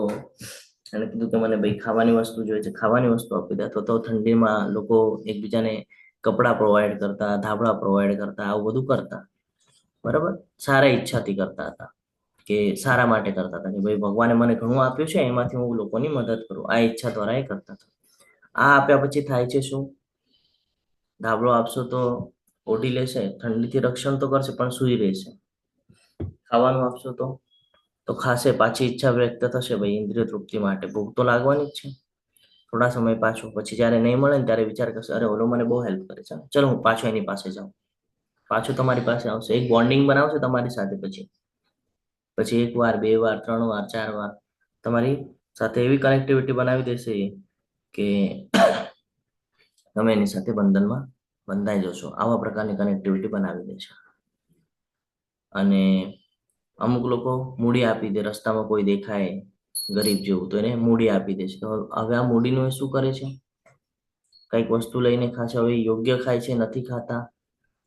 S1: એને કીધું કે મને ભાઈ ખાવાની વસ્તુ જોઈએ છે, ખાવાની વસ્તુ આપી દે. અથવા તો ઠંડીમાં લોકો એકબીજાને કપડાં પ્રોવાઈડ કરતા, ધાબળા પ્રોવાઈડ કરતા, આવું બધું કરતા, બરાબર, સારા ઈચ્છાથી કરતા હતા કે સારા માટે કરતા હતા કે ભાઈ ભગવાને મને ઘણું આપ્યું છે, એમાંથી હું લોકોની મદદ કરું, આ ઈચ્છા દ્વારા એ કરતા હતા. આ આપ્યા પછી થાય છે શું? ધાબળો આપશો તો ઓઢી લેશે, ઠંડીથી રક્ષણ તો કરશે પણ સૂઈ રહેશે. ખાવાનું આપશો તો ખાશે, પાછી ઈચ્છા વ્યક્ત થશે, ભાઈ ઇન્દ્રિય તૃપ્તિ માટે ભૂખ તો લાગવાની જ છે. થોડા સમય પાછું, પછી જ્યારે નહીં મળે ને ત્યારે વિચાર કરશે, અરે ઓલો મને બહુ હેલ્પ કરે છે, ચલો હું પાછો એની પાસે જાઉં. પાછું તમારી પાસે આવશે, એક બોન્ડિંગ બનાવશે તમારી સાથે. પછી 1 વાર 2 વાર 3 વાર 4 વાર તમારી સાથે એવી કનેક્ટિવિટી બનાવી દેશે કે તમે એની સાથે બંધનમાં બંધાઈ જશો. આવા પ્રકારની કનેક્ટિવિટી બનાવી દેશે. અને અમુક લોકો મૂડી આપી દે, રસ્તામાં કોઈ દેખાય ગરીબ જેવું તો એને મૂડી આપી દે છે. તો હવે આ મૂડીનું એ શું કરે છે? કંઈક વસ્તુ લઈને ખાશે. હવે યોગ્ય ખાય છે, નથી ખાતા,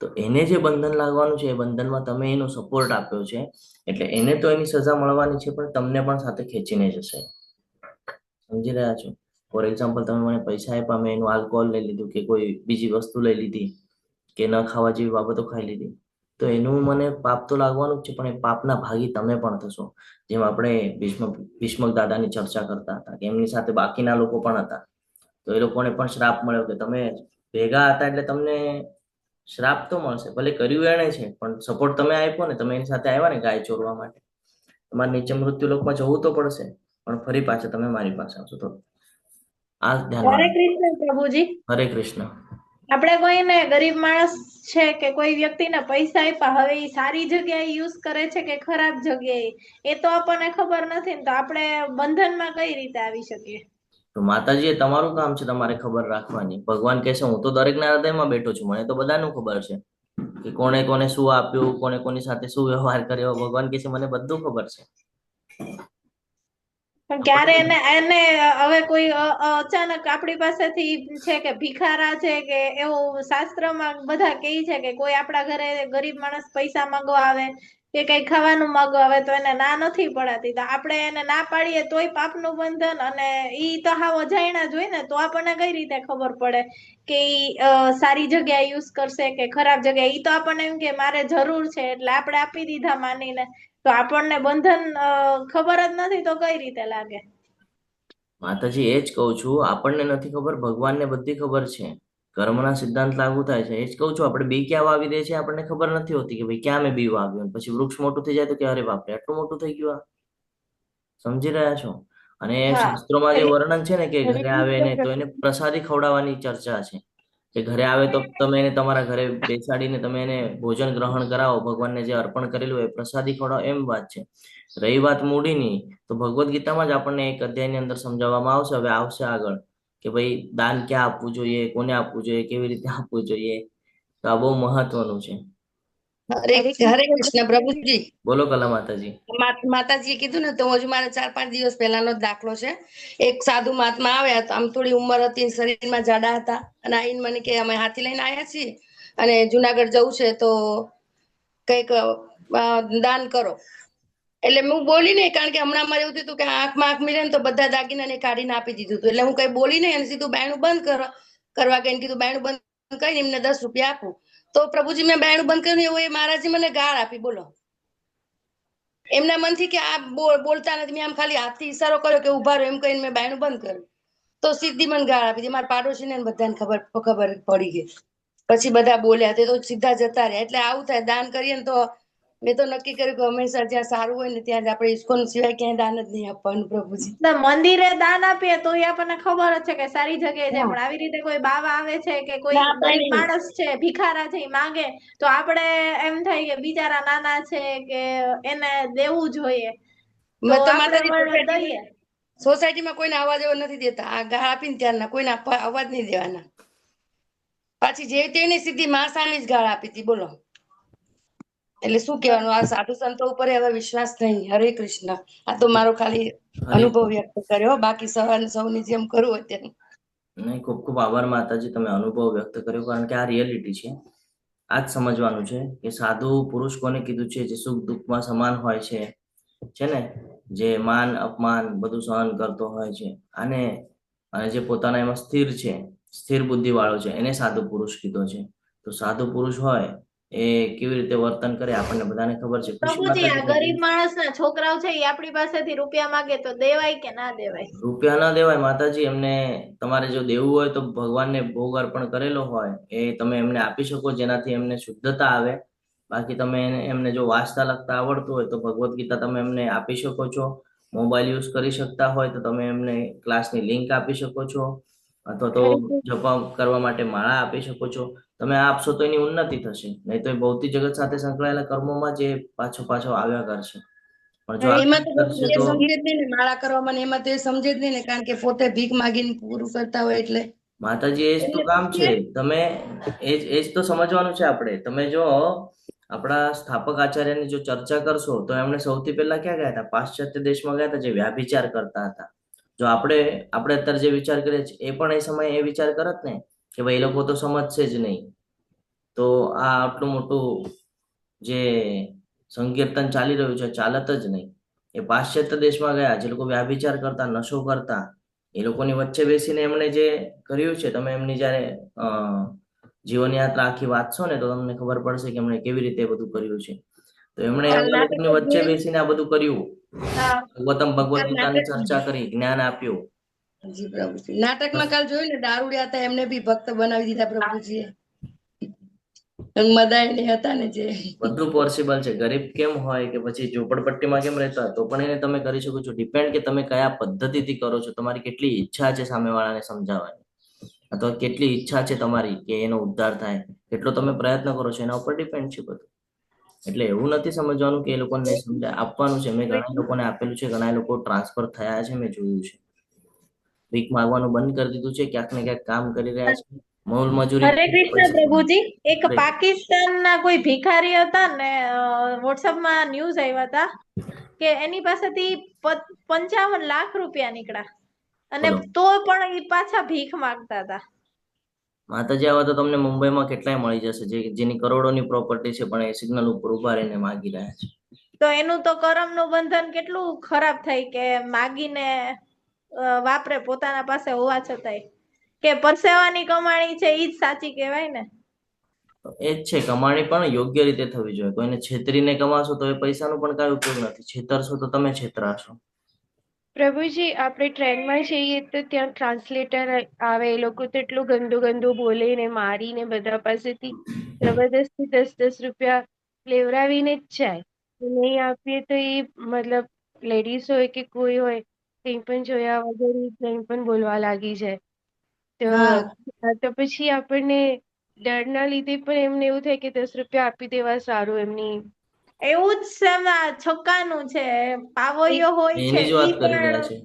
S1: તો એને જે બંધન લાગવાનું છે એ બંધનમાં તમે એનો સપોર્ટ આપ્યો છે, એટલે એને તો એની સજા મળવાની છે, પણ તમને પણ સાથે ખેંચીને જશે. સમજી રહ્યા છો? ફોર એક્ઝામ્પલ, તમે મને પૈસા આપ્યા, મેં એનું આલ્કોહોલ લઈ લીધું કે કોઈ બીજી વસ્તુ લઈ લીધી કે ન ખાવા જેવી બાબતો ખાઈ લીધી, તો એનું મને પાપ તો લાગવાનું જ છે, પણ એ પાપના ભાગી તમે પણ થશો. જેમ આપણે ભીષ્મક દાદાની ચર્ચા કરતા હતા કે એમની સાથે બાકીના લોકો પણ હતા, તો એ લોકોને પણ શ્રાપ મળ્યો કે તમે ભેગા હતા એટલે તમને શ્રાપ તો મળશે. ભલે કર્યું એણે છે પણ સપોર્ટ તમે આપ્યો ને, તમે એની સાથે આવ્યા ને ગાય ચોરવા માટે, તમારે નીચે મૃત્યુલોકમાં જવું તો પડશે, પણ ફરી પાછા તમે મારી પાસે આવશો. તો આ
S6: હરે
S1: ધ્યાનમાં
S6: કૃષ્ણ પ્રભુજી.
S1: હરે કૃષ્ણ.
S6: આપણે કોઈને ગરીબ માણસ છે કે કોઈ વ્યક્તિને પૈસા આપ્યા, હવે એ સારી જગ્યાએ યુઝ કરે છે કે ખરાબ જગ્યાએ, એ તો આપણને ખબર નથી ને, તો આપણે બંધનમાં કઈ રીતે આવી શકીએ?
S1: તો માતાજી, એ તમારું કામ છે તમારે ખબર રાખવાની. ભગવાન કહેશે હું તો દરેકના હૃદયમાં બેઠો છું, મને તો બધાનું ખબર છે કે કોને કોને શું આપ્યું, કોને કોની સાથે શું વ્યવહાર કર્યો. ભગવાન કહે છે મને બધું ખબર છે.
S6: પણ ક્યારે એને એને હવે કોઈ અચાનક આપણી પાસેથી છે કે ભિખારા છે કે એવું શાસ્ત્રમાં બધા કહે છે કે કોઈ આપણા ઘરે ગરીબ માણસ પૈસા માંગવા આવે કે કઈ ખાવાનું માંગવા આવે તો એને ના નથી પડાતી, તો આપણે એને ના પાડીએ તોય પાપનું બંધન, અને ઈ તો હાવ અજાણ્યા જ હોય ને, તો આપણને કઈ રીતે ખબર પડે કે ઈ સારી જગ્યાએ યુઝ કરશે કે ખરાબ જગ્યાએ? ઈ તો આપણને એમ કે મારે જરૂર છે એટલે આપણે આપી દીધા માનીને, તો આપણને બંધન ખબર જ નથી તો કઈ રીતે લાગે?
S1: માતાજી, એ જ કહું છું, આપણને નથી ખબર, ભગવાનને બધી ખબર છે. કર્મના સિદ્ધાંત લાગુ થાય છે. એ જ કહું છું, આપણે બી ક્યાં વાવી દે છે આપણને ખબર નથી હોતી કે ભાઈ ક્યાં મેં બી વાવ્યું. પછી વૃક્ષ મોટું થઈ જાય તો કે અરે બાપરે આટલું મોટું થઈ ગયું. સમજી રહ્યા છો? અને
S6: હા.
S1: શાસ્ત્રોમાં જે વર્ણન છે ને કે
S4: હરે
S1: ઘરે આવે ને તો
S4: કૃષ્ણ.
S1: એને પ્રસાદી ખવડાવવાની ચર્ચા છે કે ઘરે આવે તો તમે એને તમારા ઘરે બેસાડીને તમે એને ભોજન ગ્રહણ કરાવો, ભગવાનને જે અર્પણ કરેલું હોય પ્રસાદી ખવડાવો, એમ વાત છે. રહી વાત મૂડીની, તો ભગવદ્ ગીતામાં જ આપણને એક અધ્યાયની અંદર સમજાવવામાં આવશે, હવે આવશે આગળ, કે ભાઈ દાન ક્યાં આપવું જોઈએ, કોને આપવું જોઈએ, કેવી રીતે આપવું જોઈએ. તો આ બહુ મહત્વનું છે.
S5: હરે કૃષ્ણ પ્રભુજી.
S1: બોલો કલા માતાજી.
S5: માતાજીએ કીધું ને તો હજુ મારે 4-5 દિવસ પહેલાનો જ દાખલો છે. એક સાધુ મહાત્મા આવ્યા, તો આમ થોડી ઉંમર હતી, શરીરમાં જાડા હતા, અને આઈને મને કે અમે હાથી લઈને આવ્યા છીએ અને જુનાગઢ જવું છે તો કઈક દાન કરો. એટલે હું બોલી નહીં, કારણ કે હમણાં મારે એવું થયું હતું કે આંખમાં આંખ મિલે ને તો બધા દાગીનાને કાઢીને આપી દીધું હતું. એટલે હું કઈ બોલી નહીં, અને સીધું બાયણું બંધ કરવા ગઈને કીધું બાયણું બંધ કરીને એમને 10 રૂપિયા આપું. તો પ્રભુજી મેં બાયણું બંધ કર્યું એવું એ મહારાજે મને ગાળ આપી. બોલો, એમના મનથી કે આ બોલતા નથી, મેં આમ ખાલી હાથથી ઈશારો કર્યો કે ઉભા રહો એમ કહીને મેં બાયણું બંધ કર્યું, તો સીધી મને ગાળ આપી. મારા પાડોશીને બધાને ખબર પડી ગઈ. પછી બધા બોલ્યા, તે તો સીધા જતા રહ્યા. એટલે આવું થાય, દાન કરીએ ને તો મેં તો નક્કી કર્યું કે હંમેશા જ્યાં સારું હોય ને ત્યાં જ આપણે ઇસ્કોન સિવાય ક્યાંય દાન જ નહીં આપવાનું પ્રભુજી.
S6: મંદિરે દાન આપીએ તો એ આપણને ખબર જ છે કે સારી જગ્યાએ છે, પણ આવી રીતે કોઈ બાવા આવે છે કે કોઈ
S5: ના, આપણે
S6: ગરીબ
S5: નહીં.
S6: માણસ છે, ભિખારા છે, ઈ માંગે તો આપણે એમ થાય કે બિચારા નાના છે કે એને દેવું જોઈએ, તો
S5: મેં તો
S6: આપણે
S5: માતાજી
S6: દઈએ.
S5: સોસાયટીમાં કોઈને અવાજ નથી દેતા. આ ગાળ આપીને ત્યારના કોઈને અવાજ નહીં દેવાના. પાછી જે તેને સીધી માસાની જ ગાળ આપી હતી. બોલો, એટલે શું કહેવાનું, આ સાધુ સંતો ઉપર હવે વિશ્વાસ નહીં. હરે કૃષ્ણ. આ તો મારો ખાલી અનુભવ વ્યક્ત કર્યો, બાકી સૌની જેમ કરવું હોય તેમ.
S1: નહીં, ખૂબ ખૂબ આભાર માતાજી, તમે અનુભવ વ્યક્ત કર્યો, કારણ કે આ રિયાલિટી છે. આ જ સમજવાનું છે કે સાધુ પુરુષ કોને કીધું છે, જે સુખ દુઃખમાં સમાન હોય છે ને, જે માન અપમાન બધું સહન કરતો હોય છે, અને જે પોતાના એમાં સ્થિર છે, સ્થિર બુદ્ધિ વાળો છે, એને સાધુ પુરુષ કીધો છે. તો સાધુ પુરુષ હોય એ કેવી રીતે વર્તન કરે આપણને બધાને ખબર છે.
S6: પ્રભુજી, આ ગરીબ માણસના છોકરાઓ છે, એ આપણી પાસેથી રૂપિયા માંગે તો દેવાય કે ના દેવાય?
S1: રૂપિયા ના દેવાય માતાજી. એમને તમારે જો દેવું હોય તો ભગવાનને ભોગ અર્પણ કરેલો હોય એ તમે એમને આપી શકો, જેનાથી એમને શુદ્ધતા આવે. બાકી તમે એમને જો વાંચતા લખતા આવડતું હોય તો ભગવદ્ ગીતા તમે એમને આપી શકો છો. મોબાઈલ યુઝ કરી શકતા હોય તો તમે એમને ક્લાસની લિંક આપી શકો છો, અથવા તો જપ કરવા માટે માળા આપી શકો છો. તમે આપશો તો એની ઉન્નતિ થશે, નહીં તો એ ભૌતિક જગત સાથે સંકળાયેલા કર્મોમાં જે પાછો આવ્યા કરશે. પણ જો
S5: એમાં તો
S1: કરશે
S5: એ
S1: તો
S5: સમજે જ નહીં ને, માળા કરવામાં એમાં તો એ સમજે જ નહીં ને, કારણ કે પોતે ભીખ માગીને પૂરું કરતા હોય. એટલે
S1: માતાજી, એ જ તો કામ છે. તમે એ જ તો સમજવાનું છે આપણે. તમે જો આપણા સ્થાપક આચાર્યની જો ચર્ચા કરશો તો એમણે સૌથી પહેલા ક્યાં ગયા હતા? પાશ્ચાત્ય દેશમાં ગયા હતા, જે વ્યાભિચાર કરતા હતા. જો આપણે અત્યારે જે વિચાર કરીએ છીએ એ પણ એ સમયે એ વિચાર કરત ને કે ભાઈ એ લોકો તો સમજશે જ નહીં, તો આ આટલું મોટું જે સંકીર્તન ચાલી રહ્યું છે ચાલત જ નહીં. એ પાશ્ચાત્ય દેશમાં ગયા, જે લોકો વ્યાભિચાર કરતા, નશો કરતા, એ લોકોની વચ્ચે બેસીને એમણે જે કર્યું છે, તમે એમની જયારે જીવનયાત્રા આખી વાંચશો ને તો તમને ખબર પડશે કે એમણે કેવી રીતે બધું કર્યું છે. તો એમણે લોકોની વચ્ચે બેસીને આ બધું કર્યું. ભગવદ ગીતાની ચર્ચા કરી, જ્ઞાન આપ્યું.
S5: જી પ્રભુજી, નાટકમાં કાલ જોયું ને, દારૂડિયા હતા એમને બી ભક્ત બનાવી દીધા પ્રભુજીએ. મદાય ને હતા ને જે
S1: બધું પોસિબલ છે. ગરીબ કેમ હોય કે પછી ઝોપડપટ્ટીમાં કેમ રહેતા હોય તો પણ એને તમે કરી શકો છો. ડિપેન્ડ કે તમે કયા પદ્ધતિથી કરો છો, તમારી કેટલી ઈચ્છા છે સામેવાળાને સમજાવવાની, અથવા કેટલી ઈચ્છા છે તમારી કે એનો ઉદ્ધાર થાય, કેટલો તમે પ્રયત્ન કરો છો એના ઉપર ડિપેન્ડ છે બધું. એટલે એવું નથી સમજવાનું કે એ લોકોને સમજાય, આપવાનું છે. મેં ઘણા લોકોને આપેલું છે, ઘણા લોકો ટ્રાન્સફર થયા છે, મેં જોયું છે. ભીખ માંગવાનું બંધ કરી દીધું છે, ક્યાંક ને ક્યાંક કામ કરી રહ્યા છે, મોલ મજૂરી
S6: હરે કૃષ્ણ પ્રભુજી, એક
S1: Right.
S6: પાકિસ્તાનના કોઈ ભિખારી હતા ને વોટ્સઅપમાં ન્યૂઝ આવ્યા હતા કે એની પાસેથી 55 લાખ રૂપિયા નીકળ્યા અને
S1: બોલો.
S6: તો પણ એ પાછા ભીખ માંગતા હતા.
S1: માતાજી આવા તો તમને મુંબઈમાં કેટલાય મળી જશે, જેની કરોડોની પ્રોપર્ટી છે પણ એ સિગ્નલ ઉપર ઉભા રહીને માગી રહ્યા છે.
S6: તો એનું તો કરમનું બંધન કેટલું ખરાબ થાય કે માગીને વાપરે પોતાના પાસે હોવા છતાંય, કે પરસેવાની કમાણી છે ઈ જ સાચી કહેવાય ને.
S1: એ જ છે, કમાણી પણ યોગ્ય રીતે થવી જોઈએ. કોઈને છેતરીને કમાશો તો એ પૈસાનો પણ કાંઈ ઉપયોગ નથી, છેતરશો તો તમે છેતરાશો.
S3: પ્રભુજી, આપણે ટ્રેનમાં જઈએ તો ત્યાં ટ્રાન્સલેટર આવે, એ લોકો તો એટલું ગંદુ ગંદુ બોલે ને મારીને બધા પાસેથી જબરદસ્તી 10-10 રૂપિયા લેવડાવીને જ જાય. નહીં આપીએ તો એ મતલબ લેડીઝ હોય કે કોઈ હોય, કંઈ પણ જોયા વગર કંઈ પણ બોલવા લાગી જાય. તો પછી આપણને ડરના લીધે પણ એમને એવું થાય કે 10 રૂપિયા આપી દેવા સારું. એમની
S6: એવું જ છે એમાં છક્કાનું છે, પાવૈયો હોય છે
S1: એની જ વાત
S6: ઈ
S1: કરી રહ્યા છે.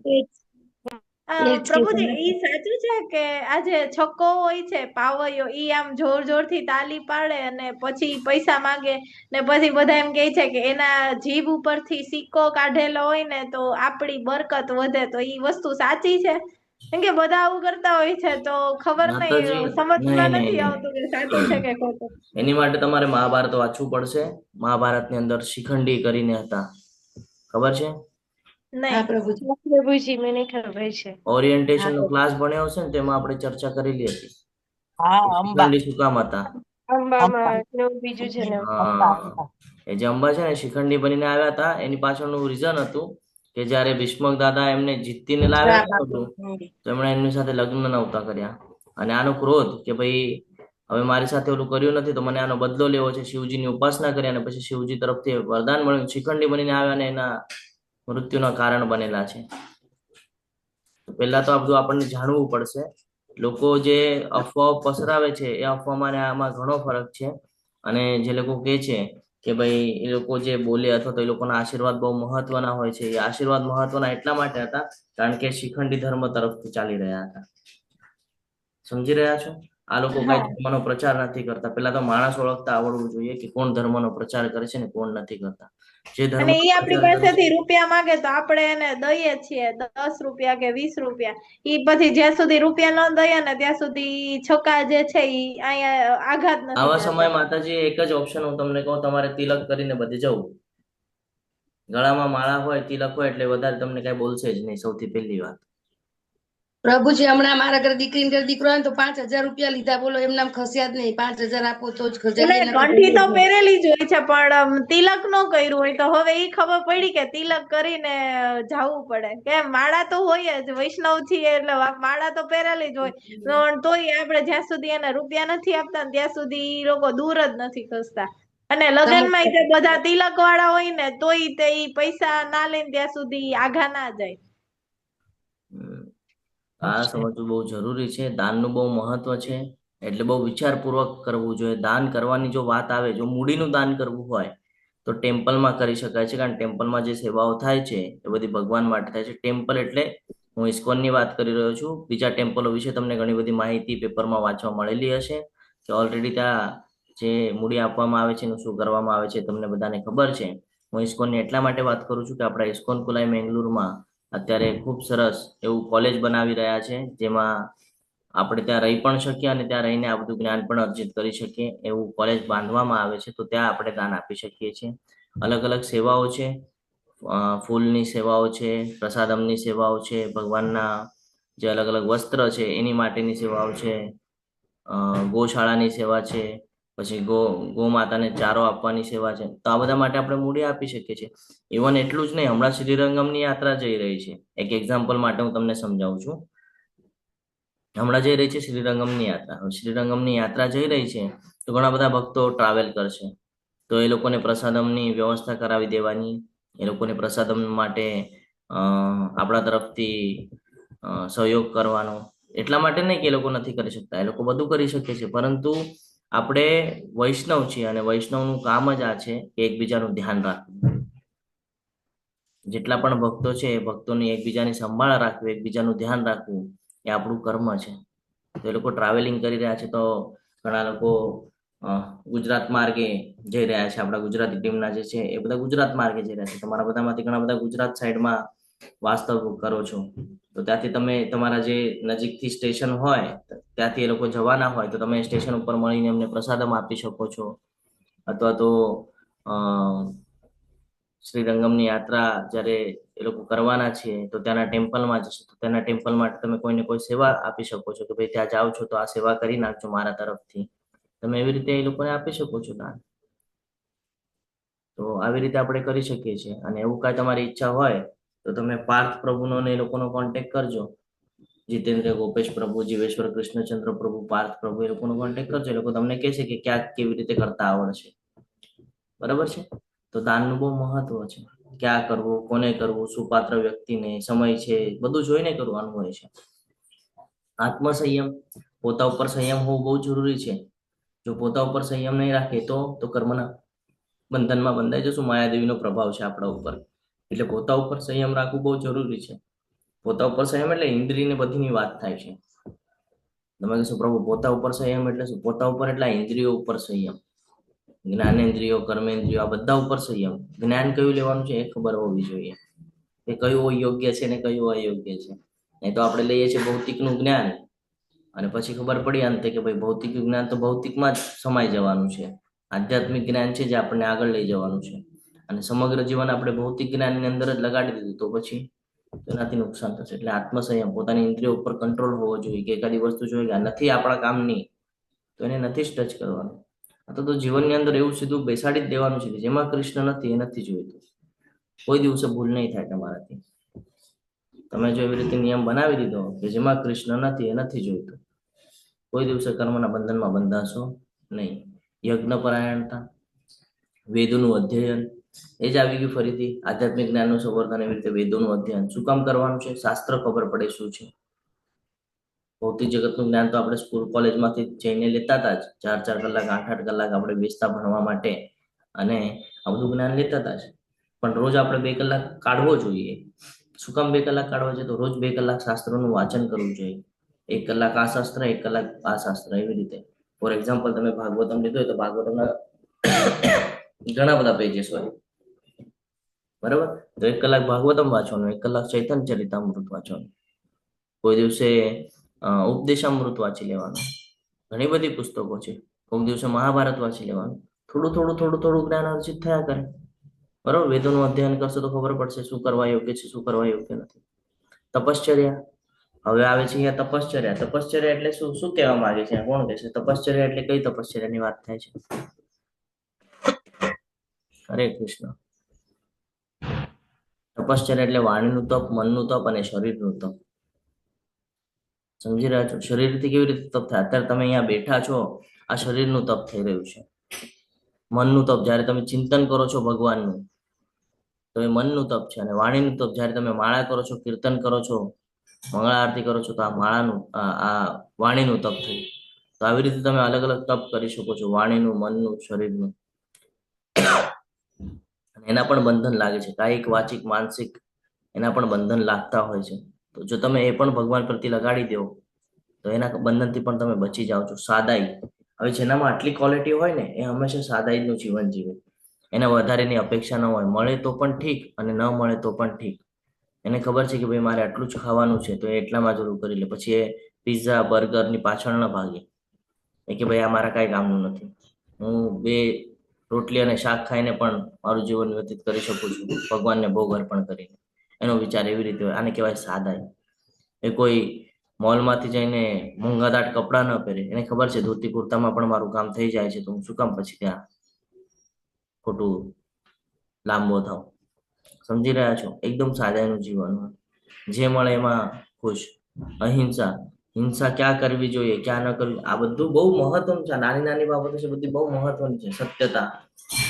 S6: પણ પ્રભુજી ઈ સાચું છે કે આ જે છક્કો હોય છે પાવૈયો, ઈ આમ જોર જોરથી તાલી પાડે અને પછી પૈસા માંગે ને પછી બધા એમ કહે છે કે એના જીભ ઉપરથી સિક્કો કાઢેલો હોય ને તો આપણી બરકત વધે, તો ઈ વસ્તુ સાચી છે? કેમ કે બધા આવું કરતા હોય છે તો ખબર
S1: માતાજી,
S6: નહીં, સમજમાં
S1: નહીં,
S6: નથી
S1: નહીં.
S6: આવતું કે સાચું છે કે ખોટું.
S1: એની માટે તમારે મહાભારત વાંચવું પડશે. મહાભારતની અંદર શિખંડી કરીને હતા, ખબર છે?
S6: નહીં
S3: પ્રભુજી મને ખબર છે.
S1: ઓરિએન્ટેશન નો ક્લાસ ભણ્યો હશે ને તેમાં આપણે ચર્ચા કરેલી હતી.
S2: હા, અંબા.
S1: શિખંડી શું કામ હતા?
S3: અંબામાં બીજું છે ને.
S1: હા, એ જે અંબા છે ને શિખંડી બનીને આવ્યા હતા, એની પાછળનું રીઝન હતું કે જ્યારે ભીષ્મક દાદા એમને જીતીને લાવ્યા હતા બધું, તો એમણે એમની સાથે લગ્ન નહોતા કર્યા. અને આનો ક્રોધ કે ભાઈ હવે મારી સાથે ઓલું કર્યું નથી તો મને આનો બદલો લેવો છે, શિવજીની ઉપાસના કરી અને પછી શિવજી તરફથી વરદાન મળ્યું, શિખંડી બનીને આવ્યા અને એના મૃત્યુના કારણ બનેલા છે. પહેલા તો આ બધું આપણને જાણવું પડશે. લોકો જે અફવાઓ પસરાવે છે એ અફવામાં ને આમાં ઘણો ફરક છે. અને જે લોકો કહે છે કે ભાઈ એ લોકો જે બોલે અથવા તો એ લોકોના આશીર્વાદ બહુ મહત્વના હોય છે, એ આશીર્વાદ મહત્વના એટલા માટે હતા કારણ કે શિખંડી ધર્મ તરફથી ચાલી રહ્યા હતા. સમજી રહ્યા છો? આ લોકો કઈ ધર્મનો પ્રચાર નથી કરતા. પેલા તો માણસ ઓળખતા આવડવું જોઈએ કે કોણ ધર્મનો પ્રચાર કરે છે ને કોણ નથી કરતા. જે ધર્મ
S6: અને ઈ આપણી પાસેથી રૂપિયા માંગે તો આપણે એને દઈએ છીએ 10 રૂપિયા કે 20 રૂપિયા. ઈ પછી જ્યાં સુધી રૂપિયા ન દઈએ ને ત્યાં સુધી છક્કા જે છે ઈ અહીંયા આઘાત નથી
S1: આવા
S6: કરતા.
S1: સમય માતાજી એક જ ઓપ્શન હું તમને કહું, તમારે તિલક કરીને બધે જવું. ગળામાં માળા હોય, તિલક હોય એટલે વધારે તમને કઈ બોલશે જ નહીં. સૌથી પહેલી વાત
S5: પ્રભુજી, હમણાં મારા ઘરે દીકરીને ઘરે દીકરો હોય તો 5,000 રૂપિયા લીધા, બોલો એમ નામ ખસ્યા જ નહીં. 5,000 આપો તો જ ખજાઈએ.
S6: કંઠી તો પહેરેલી જ હોય છે પણ તિલક નો કર્યું હોય તો હવે ઈ ખબર પડી કે તિલક કરીને જાવું પડે. કેમ માળા તો હોય જ, વૈષ્ણવ છીએ એટલે માળા તો પહેરેલી જ હોય, તોય આપણે જ્યાં સુધી એને રૂપિયા નથી આપતા ને ત્યાં સુધી ઈ લોકો દૂર જ નથી ખસતા. અને લગ્નમાં તે બધા તિલક વાળા હોય ને તોય તે ઈ પૈસા ના લઈને ત્યાં સુધી આઘા ના જાય.
S1: આ સમજવું બહુ જરૂરી છે. દાનનું બહુ મહત્વ છે, એટલે બહુ વિચારપૂર્વક કરવું જોઈએ. દાન કરવાની જો વાત આવે, જો મૂડીનું દાન કરવું હોય તો ટેમ્પલમાં કરી શકાય છે, કારણ ટેમ્પલમાં જે સેવાઓ થાય છે એ બધી ભગવાન માટે થાય છે. ટેમ્પલ એટલે હું ઇસ્કોનની વાત કરી રહ્યો છું. બીજા ટેમ્પલો વિશે તમને ઘણી બધી માહિતી પેપરમાં વાંચવા મળેલી હશે કે ઓલરેડી ત્યાં જે મૂડી આપવામાં આવે છે એનું શું કરવામાં આવે છે તમને બધાને ખબર છે. હું ઇસ્કોનની એટલા માટે વાત કરું છું કે આપણા ઇસ્કોન કુલાઈ મેંગલુરમાં અત્યારે ખૂબ સરસ એવું કોલેજ બનાવી રહ્યા છે, જેમાં આપણે ત્યાં રહી પણ શકીએ અને ત્યાં રહીને આ બધું જ્ઞાન પણ અર્જિત કરી શકીએ એવું કોલેજ બાંધવામાં આવે છે. તો ત્યાં આપણે દાન આપી શકીએ છીએ. અલગ અલગ સેવાઓ છે, ફૂલની સેવાઓ છે, પ્રસાદમની સેવાઓ છે, ભગવાનના જે અલગ અલગ વસ્ત્ર છે એની માટેની સેવાઓ છે, ગોશાળાની સેવા છે, પછી ગો માતાને ચારો આપવાની સેવા છે. તો આ બધા માટે આપણે મૂડી આપી શકીએ છીએ. ઇવન એટલું જ નહીં, હમણાં શ્રીરંગમની યાત્રા જઈ રહી છે. એક એક્ઝામ્પલ માટે હું તમને સમજાવું છું. હમણાં જઈ રહી છે શ્રીરંગમની યાત્રા. હવે શ્રીરંગમની યાત્રા જઈ રહી છે તો ઘણા બધા ભક્તો ટ્રાવેલ કરશે, તો એ લોકોને પ્રસાદમની વ્યવસ્થા કરાવી દેવાની. એ લોકોને પ્રસાદમ માટે આપણા તરફથી સહયોગ કરવાનો. એટલા માટે નહીં કે એ લોકો નથી કરી શકતા, એ લોકો બધું કરી શકે છે, પરંતુ આપણે વૈષ્ણવ છીએ અને વૈષ્ણવનું કામ જ આ છે કે એકબીજાનું ધ્યાન રાખવું. જેટલા પણ ભક્તો છે એ ભક્તોની એકબીજાની સંભાળ રાખવી, એકબીજાનું ધ્યાન રાખવું એ આપણું કર્મ છે. તો એ લોકો ટ્રાવેલિંગ કરી રહ્યા છે, તો ઘણા લોકો ગુજરાત માર્ગે જઈ રહ્યા છે. આપણા ગુજરાતી ટીમના જે છે એ બધા ગુજરાત માર્ગે જઈ રહ્યા છે. તમારા બધામાંથી ઘણા બધા ગુજરાત સાઈડમાં વાસ્તવ કરો છો, તો ત્યાંથી તમે તમારા જે નજીકથી સ્ટેશન હોય ત્યાંથી એ લોકો જવાના હોય તો તમે સ્ટેશન ઉપર મળીને એમને પ્રસાદમ આપી શકો છો. અથવા તો શ્રીરંગમની યાત્રા જ્યારે એ લોકો કરવાના છે તો ત્યાંના ટેમ્પલમાં જશે, તો ત્યાંના ટેમ્પલ માટે તમે કોઈને કોઈ સેવા આપી શકો છો કે ભાઈ ત્યાં જાઓ છો તો આ સેવા કરી નાખજો મારા તરફથી. તમે એવી રીતે એ લોકોને આપી શકો છો દાન. તો આવી રીતે આપણે કરી શકીએ છીએ. અને એવું કાંઈ તમારી ઈચ્છા હોય તો તમે પાર્થ પ્રભુનો ને એ લોકોનો કોન્ટેક્ટ કરજો. જીતેન્દ્ર, ગોપેશ પ્રભુ, જીવેશ્વર, કૃષ્ણચંદ્ર પ્રભુ, પાર્થ પ્રભુ, એ લોકોનો કોન્ટેક્ટ કરજો. એ લોકો તમને કહેશે કે ક્યાં કેવી રીતે કરતા આવડશે. બરાબર છે? તો દાનનું બહુ મહત્વ છે. ક્યાં કરવું, કોને કરવું, સુપાત્ર વ્યક્તિને, સમય છે, બધું જોઈને કરવાનું હોય છે. આત્મસંયમ, પોતા ઉપર સંયમ હોવું બહુ જરૂરી છે. જો પોતા ઉપર સંયમ નહીં રાખીએ તો કર્મના બંધનમાં બંધાઈ જશું. માયાદેવીનો પ્રભાવ છે આપણા ઉપર, એટલે પોતા ઉપર સંયમ રાખવું બહુ જરૂરી છે. પોતા ઉપર સંયમ એટલે ઇન્દ્રિયને બધીની વાત થાય છે. તમે કહેશો પ્રભુ પોતા ઉપર સંયમ એટલે શું? પોતા ઉપર એટલે ઇન્દ્રિયો ઉપર સંયમ, જ્ઞાનેન્દ્રિયો, કર્મેન્દ્રિયો, આ બધા ઉપર સંયમ. જ્ઞાન કયું લેવાનું છે એ ખબર હોવી જોઈએ કે કયું યોગ્ય છે ને કયું અયોગ્ય છે. નહીં તો આપણે લઈએ છીએ ભૌતિકનું જ્ઞાન અને પછી ખબર પડી અંતે કે ભાઈ ભૌતિક જ્ઞાન તો ભૌતિકમાં જ સમાઈ જવાનું છે. આધ્યાત્મિક જ્ઞાન છે જે આપણને આગળ લઈ જવાનું છે. અને સમગ્ર જીવન આપણે ભૌતિક જ્ઞાનની અંદર જ લગાડી દીધું તો પછી તેનાથી નુકસાન થશે. એટલે આત્મસંયમ, પોતાની ઇન્દ્રિયો ઉપર કંટ્રોલ હોવો જોઈએ કે એકાદી વસ્તુ જોઈએ કે નથી આપણા કામની તો એને નથી જ ટચ કરવાનું. તો જીવનની અંદર એવું સીધું બેસાડી જ દેવાનું છે કે જેમાં કૃષ્ણ નથી એ નથી જોઈતું. કોઈ દિવસે ભૂલ નહીં થાય તમારાથી. તમે જો એવી રીતે નિયમ બનાવી દીધો કે જેમાં કૃષ્ણ નથી એ નથી જોઈતું, કોઈ દિવસે કર્મના બંધનમાં બંધાશો નહીં. યજ્ઞપરાયણતા, વેદોનું અધ્યયન, એ જ આવી ગયું ફરીથી. આધ્યાત્મિક જ્ઞાનનું સંવર્ધન એવી રીતે વેદોનું અધ્યયન શું કામ કરવાનું છે? શાસ્ત્ર ખબર પડે શું છે. ભૌતિક જગતનું જ્ઞાન તો આપણે સ્કૂલ કોલેજમાંથી જઈને લેતા હતા જ, 4-4 કલાક 8-8 કલાક આપણે બેસતા ભણવા માટે અને આ બધું જ્ઞાન લેતા હતા જ. પણ રોજ આપણે 2 કલાક કાઢવો જોઈએ. શું કામ 2 કલાક કાઢવા છે? તો રોજ 2 કલાક શાસ્ત્રોનું વાંચન કરવું જોઈએ. 1 કલાક આ શાસ્ત્ર, 1 કલાક આ શાસ્ત્ર, એવી રીતે. ફોર એક્ઝામ્પલ તમે ભાગવતમ લીધું હોય તો ભાગવતમના ઘણા બધા પેજીસ હોય, બરાબર? તો 1 કલાક ભાગવતમ વાંચવાનું, 1 કલાક ચૈતન્ય ચરિતામૃત વાંચવાનું, કોઈ દિવસે ઉપદેશામૃત વાંચી લેવાનું. ઘણી બધી પુસ્તકો છે. કોઈ દિવસે મહાભારત વાંચી લેવાનું. થોડું જ્ઞાન અર્જિત થયા કરે. બરાબર? વેદોનું અધ્યયન કરશો તો ખબર પડશે શું કરવા યોગ્ય છે, શું કરવા યોગ્ય નથી. તપશ્ચર્યા, હવે આવે છે અહીંયા તપશ્ચર્યા. તપશ્ચર્યા એટલે શું? શું કહેવા માંગે છે? કોણ કહે છે? તપશ્ચર્યા એટલે કઈ તપશ્ચર્યાની વાત થાય છે? હરે કૃષ્ણ. તપશ્ચર્યા એટલે વાણીનું તપ, મનનું તપ અને શરીરનું તપ. સમજી રહ્યા છો? શરીરથી કેવી રીતે તપ થાય? અત્યારે તમે અહીંયા બેઠા છો, આ શરીરનું તપ થઈ રહ્યું છે. મનનું તપ જ્યારે તમે ચિંતન કરો છો ભગવાનનું તો એ મનનું તપ છે. અને વાણીનું તપ જ્યારે તમે માળા કરો છો, કીર્તન કરો છો, મંગળા આરતી કરો છો તો આ વાણીનું તપ થયું. તો આવી રીતે તમે અલગ અલગ તપ કરી શકો છો, વાણીનું, મનનું, શરીરનું. એના પણ બંધન લાગે છે, કાયિક, વાચિક, માનસિક, એના પણ બંધન લાગતા હોય છે. તો જો તમે એ પણ ભગવાન પ્રત્યે લગાડી દો તો એના બંધનથી પણ તમે બચી જાઓ છો. સાદાઈ, હવે જેનામાં આટલી ક્વોલિટી હોય ને એ હંમેશા સાદાઈનું જીવન જીવે. એને વધારેની અપેક્ષા ન હોય, મળે તો પણ ઠીક અને ન મળે તો પણ ઠીક. એને ખબર છે કે ભાઈ મારે આટલું જ ખાવાનું છે તો એ એટલામાં જરૂર કરી લે. પછી એ પિઝા બર્ગરની પાછળ ન ભાગે એ કે ભાઈ આ મારા કાંઈ કામનું નથી, હું 2 રોટલી અને શાક ખાઈને પણ મારું જીવન વ્યતીત કરી શકું છું ભગવાનને ભોગ અર્પણ કરીને. એનો વિચાર એવી રીતે હોય. આને કહેવાય સાદાઈ. એ કોઈ મોલમાંથી જઈને મોંઘાદાટ કપડાં ન પહેરે. એને ખબર છે ધોતી કુર્તામાં પણ મારું કામ થઈ જાય છે તો હું શું કામ પછી ત્યાં ખોટું લાંબો થાવ. સમજી રહ્યા છો? એકદમ સાદાઈનું જીવન હોય. જે મળે એમાં ખુશ. અહિંસા, હિંસા ક્યાં કરવી જોઈએ, ક્યાં ન કરવી, આ બધું બહુ મહત્વનું છે. નાની નાની બાબતો છે, બધી બહુ મહત્વની છે. સત્યતા,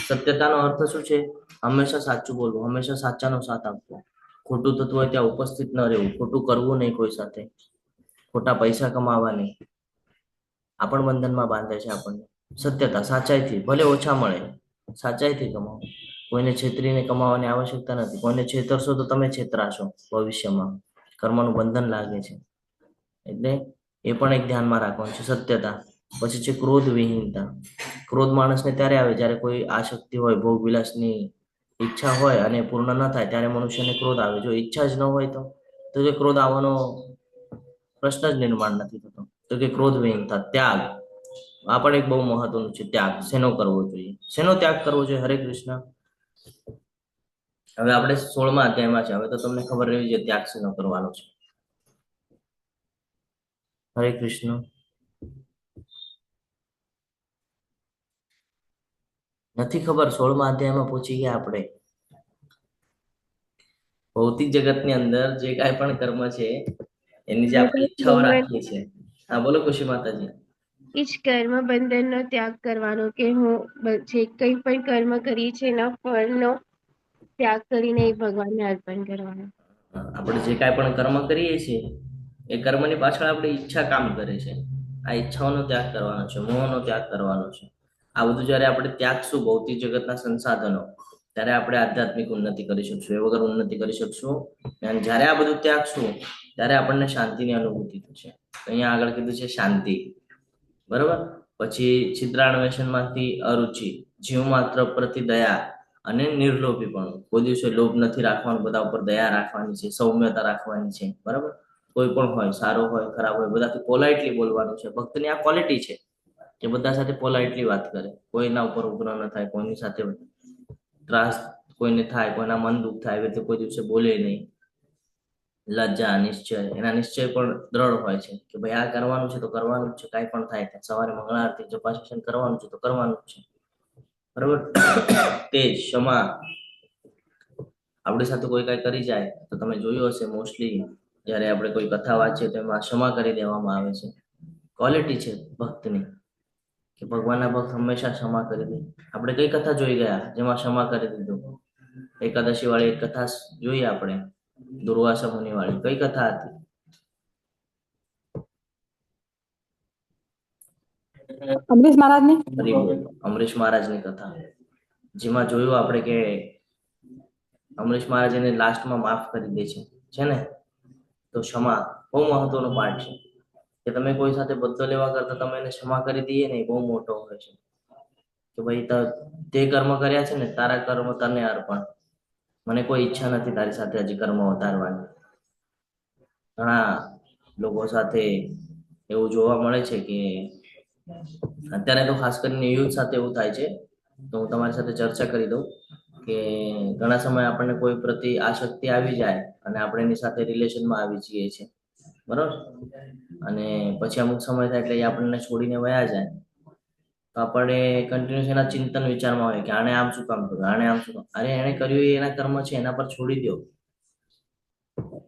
S1: સત્યતાનો અર્થ શું છે? હંમેશા સાચું બોલવું, હંમેશા સાચાનો સાથ આપવો, ખોટું થતું હોય ત્યાં ઉપસ્થિત ન રહેવું, ખોટું કરવું નહીં કોઈ સાથે, ખોટા પૈસા કમાવા નહીં. આ પણ બંધનમાં બાંધે છે આપણને. સત્યતા, સાચાઈથી, ભલે ઓછા મળે, સાચાઈથી કમાવો. કોઈને છેતરીને કમાવાની આવશ્યકતા નથી. કોઈને છેતરશો તો તમે છેતરાશો ભવિષ્યમાં, કર્મનું બંધન લાગે છે. એટલે એ પણ એક ધ્યાનમાં રાખવાનું છે. સત્યતા. પછી છે ક્રોધ વિહીનતા. ક્રોધ માણસને ત્યારે આવે જ્યારે કોઈ આસક્તિ હોય, ભોગ વિલાસની ઈચ્છા હોય અને પૂર્ણ ન થાય ત્યારે મનુષ્યને ક્રોધ આવે. જો ઈચ્છા જ ન હોય તો જે ક્રોધ આવવાનો પ્રશ્ન જ નિર્માણ નથી થતો. તો કે ક્રોધ વિહીનતા. ત્યાગ, આ પણ એક બહુ મહત્વનું છે. ત્યાગ શેનો કરવો જોઈએ, શેનો ત્યાગ કરવો જોઈએ? હરે કૃષ્ણ. હવે આપણે 16મા અધ્યાયમાં છે. હવે તો તમને ખબર રહેવી જોઈએ ત્યાગ શેનો કરવાનો છે. હરે કૃષ્ણ. નથી ખબર? 16મા અધ્યાયમાં પહોંચી ગયા આપણે. ભૌતિક જગતની અંદર જે કાંઈ પણ કર્મ છે એની જે આપણે ઈચ્છાઓ રાખીએ છીએ. હા બોલો ખુશી માતાજી.
S3: એ જ કર્મ બંધનનો ત્યાગ કરવાનો, કે હું જે કંઈ પણ કર્મ કરી છે એના ફળનો ત્યાગ કરીને એ ભગવાનને અર્પણ કરવાનો.
S1: આપણે જે કાંઈ પણ કર્મ કરીએ છીએ એ કર્મની પાછળ આપણી ઈચ્છા કામ કરે છે. આ ઈચ્છાઓનો ત્યાગ કરવાનો છે, મોહનો ત્યાગ કરવાનો છે. આ બધું જ્યારે આપણે ત્યાગશું ભૌતિક જગતના સંસાધનો, ત્યારે આપણે આધ્યાત્મિક ઉન્નતિ કરી શકશું. એ વગર ઉન્નતિ કરી શકશું. અને જ્યારે આ બધું ત્યાગશું ત્યારે આપણને શાંતિની અનુભૂતિ થશે. અહીંયા આગળ કીધું છે શાંતિ, બરોબર. પછી છિદ્રાન્વેષણમાંથી અરુચિ, જીવ માત્ર પ્રતિ દયા અને નિર્લોભી પણ. કોઈ દિવસે લોભ નથી રાખવાનો, બધા ઉપર દયા રાખવાની છે, સૌમ્યતા રાખવાની છે, બરાબર. કોઈ પણ હોય, સારો હોય ખરાબ હોય, બધાથી પોલાઇટલી બોલવાનું છે. ભક્તની આ ક્વોલિટી છે કે બધા સાથે પોલાઇટલી વાત કરે, કોઈના ઉપર ઉગ્ર ન થાય, કોઈની સાથે ત્રાસ કોઈને થાય, કોઈના મન દુઃખ થાય એટલે કોઈ દિવસે બોલે નહીં. લજ્જા, નિશ્ચય, એના નિશ્ચય પણ દ્રઢ હોય છે કે ભાઈ આ કરવાનું છે તો કરવાનું જ છે, કાંઈ પણ થાય. સવારે મંગળા આરતી જપાશીશન કરવાનું છે તો કરવાનું જ છે, બરાબર. તેજ, ક્ષમા. આપણી સાથે કોઈ કાંઈ કરી જાય તો તમે જોયું હશે મોસ્ટલી જ્યારે આપણે કોઈ કથા વાંચીએ તો એમાં ક્ષમા કરી દેવામાં આવે છે. ક્વોલિટી છે ભક્તની કે ભગવાનના ભક્ત હંમેશા ક્ષમા કરી દે. આપણે કઈ કથા જોઈ ગયા જેમાં ક્ષમા કરી દીધું? એકાદશી વાળી એક કથા જોઈએ આપણે, દુર્વાસા મુનિ વાળી. કઈ કથા હતી?
S4: અમરીશ મહારાજની.
S1: અમરીશ મહારાજની કથા, જેમાં જોયું આપણે કે અમરીશ મહારાજ એને લાસ્ટમાં માફ કરી દે છે ને. તો ક્ષમા બહુ મહત્વનો પાર્ટ છે કે તમે કોઈ સાથે બદલો લેવા કરતા તમે એને ક્ષમા કરી દઈએ ને, એ બહુ મોટો હોય છે. કે ભાઈ તે કર્મ કર્યા છે ને, તારા કર્મ તને અર્પણ, મને કોઈ ઈચ્છા નથી તારી સાથે હજી કર્મ વધારવાની. ઘણા લોકો સાથે એવું જોવા મળે છે કે અત્યારે તો ખાસ કરીને યુથ સાથે એવું થાય છે. તો હું તમારી સાથે ચર્ચા કરી દઉં કે ઘણા સમય આપણને કોઈ પ્રતિ આસક્તિ આવી જાય અને આપણે એની સાથે રિલેશનમાં આવી જઈએ છીએ, બરોબર. અને પછી અમુક સમય થાય એટલે એ આપણને છોડીને વયા જાય તો આપણે કન્ટિન્યુઅસ એના ચિંતન વિચારમાં હોય કે આણે આમ શું કામ કર્યું, આણે આમ શું કામ. અરે એને કર્યું એ એના કર્મ છે, એના પર છોડી દો.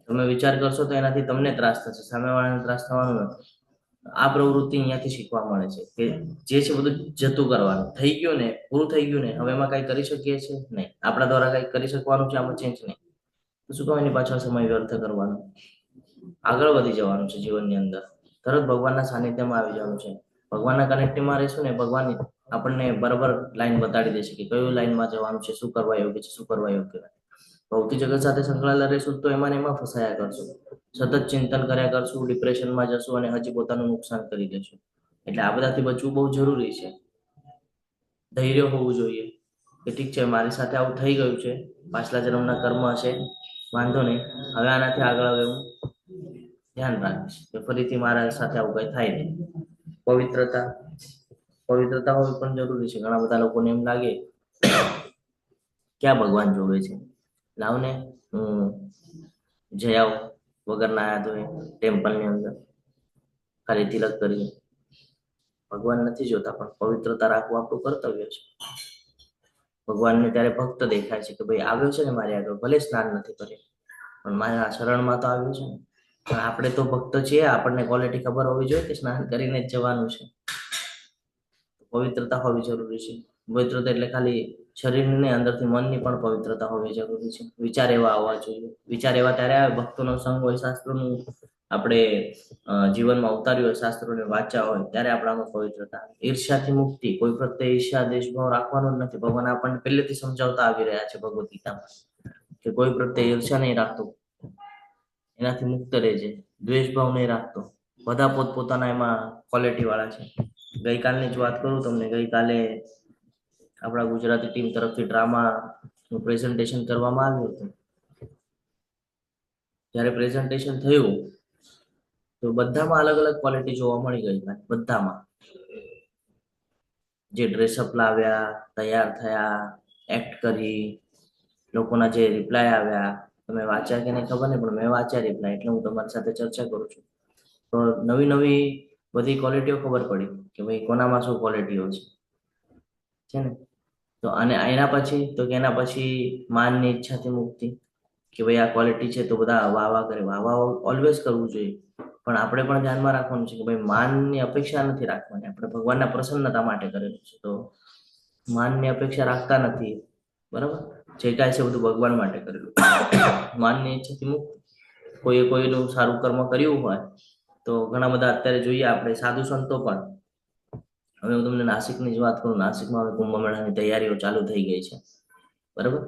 S1: તમે વિચાર કરશો તો એનાથી તમને ત્રાસ થશે, સામેવાળાને ત્રાસ થવાનો નથી. આ પ્રવૃત્તિ અહીંયાથી શીખવા મળે છે કે જે છે બધું જતું કરવાનું. થઈ ગયું ને, પૂરું થઈ ગયું ને, હવે એમાં કઈ કરી શકીએ છીએ નહીં. આપણા દ્વારા કઈ કરી શકવાનું છે આમાં ચેન્જ નહીં. તો શું કહો એની પાછળ સમય વ્યર્થ કરવાનો? આગળ વધી જવાનું છે જીવનની અંદર. તરત ભગવાનના સાનિધ્યમાં આવી જવાનું છે. ભગવાનના કનેક્ટિવમાં રહીશું ને, ભગવાન આપણને બરાબર લાઈન બતાડી દેશે કે કયું લાઈનમાં જવાનું છે, શું કરવા યોગ્ય છે, શું કરવા યોગ્ય નથી. ભૌતિક જગત સાથે સંકળાયેલા રહીશું તો એમાં એમાં ફસાયા કરશું, સતત ચિંતન કર્યા કરશું, ડિપ્રેશનમાં જશું અને હજી પોતાનું નુકસાન કરી દેશું. એટલે આ બધાથી બચવું બહુ જરૂરી છે. ધૈર્ય હોવું જોઈએ કે ઠીક છે, મારી સાથે આવું થઈ ગયું છે, પાછલા જન્મના કર્મ હશે, વાંધો નહીં, હવે આનાથી આગળ હવે હું ધ્યાન રાખીશ કે ફરીથી મારા સાથે આવું કઈ થાય નહીં. પવિત્રતા હોવી પણ જરૂરી છે. ઘણા બધા લોકોને એમ લાગે ક્યાં ભગવાન જોવે છે, લાવને હું જઈ આવું વગર નાયા ધોયે ટેમ્પલની અંદર, ખાલી તિલક કરી. ભગવાન નથી જોતા, પણ પવિત્રતા રાખવું આપણું કર્તવ્ય છે. ભગવાનને ત્યારે ભક્ત દેખાય છે કે ભાઈ આવ્યો છે ને મારી આગળ, ભલે સ્નાન નથી કર્યું પણ મારા શરણમાં તો આવ્યું છે ને. પણ આપણે તો ભક્ત છીએ, આપણને ક્વોલિટી ખબર હોવી જોઈએ કે સ્નાન કરીને જ જવાનું છે. પવિત્રતા હોવી જરૂરી છે. પવિત્રતા એટલે ખાલી શરીરની અંદરથી મનની પણ પવિત્રતા હોવી જરૂરી છે. વિચાર એવા આવવા જોઈએ. વિચાર એવા ત્યારે આવે, ભક્તોનો સંગ હોય, શાસ્ત્રોનું આપણે જીવનમાં ઉતાર્યું હોય, શાસ્ત્રોને વાંચ્યા હોય, ત્યારે આપણામાં પવિત્રતા આવે. ઈર્ષ્યાથી મુક્તિ, કોઈ પ્રત્યે ઈર્ષ્યા દેશભાવ રાખવાનો જ નથી. ભગવાન આપણને પહેલેથી સમજાવતા આવી રહ્યા છે ભગવદ ગીતામાં કે કોઈ પ્રત્યે ઈર્ષ્યા નહીં રાખતો, એનાથી મુક્ત રહેજે. દ્વેષભાવ નહીં રાખતો. બધા પોતપોતાના એમાં ક્વોલિટી વાળા છે. ગઈકાલની જ વાત કરું તમને, ગઈકાલે આપણા ગુજરાતી ટીમ તરફથી ડ્રામાનું પ્રેઝન્ટેશન કરવામાં આવ્યું હતું. જ્યારે પ્રેઝન્ટેશન થયું તો બધામાં અલગ અલગ ક્વોલિટી જોવા મળી ગઈ. બધામાં જે ડ્રેસઅપ લાવ્યા, તૈયાર થયા, એક્ટ કરી, લોકોના જે રિપ્લાય આવ્યા, તમે વાંચ્યા કે નહીં ખબર નહીં, પણ મેં વાંચ્યા રિપ્લાય, એટલે હું તમારી સાથે ચર્ચા કરું છું. તો નવી નવી બધી ક્વોલિટીઓ ખબર પડી કે ભાઈ કોનામાં શું ક્વોલિટીઓ છે ને. તો અને એના પછી માનની ઈચ્છાથી મુક્તિ, કે ભાઈ આ ક્વોલિટી છે તો બધા વાહ વાહ કરે. વાહ વાહ ઓલવેઝ કરવું જોઈએ, પણ આપણે પણ ધ્યાનમાં રાખવાનું છે કે ભાઈ માનની અપેક્ષા નથી રાખવાની. આપણે ભગવાનના પ્રસન્નતા માટે કરેલું છે, તો માનની અપેક્ષા રાખતા નથી. બરાબર, જે કાંઈ છે બધું ભગવાન માટે કરેલું. માનની ઈચ્છાથી મુક્ત, કોઈનું સારું કર્મ કર્યું હોય તો ઘણા બધા અત્યારે જોઈએ આપણે સાધુ સંતો પણ. હવે હું તમને નાસિકની જ વાત કરું. નાસિકમાં હવે કુંભ મેળાની તૈયારીઓ ચાલુ થઈ ગઈ છે. બરાબર,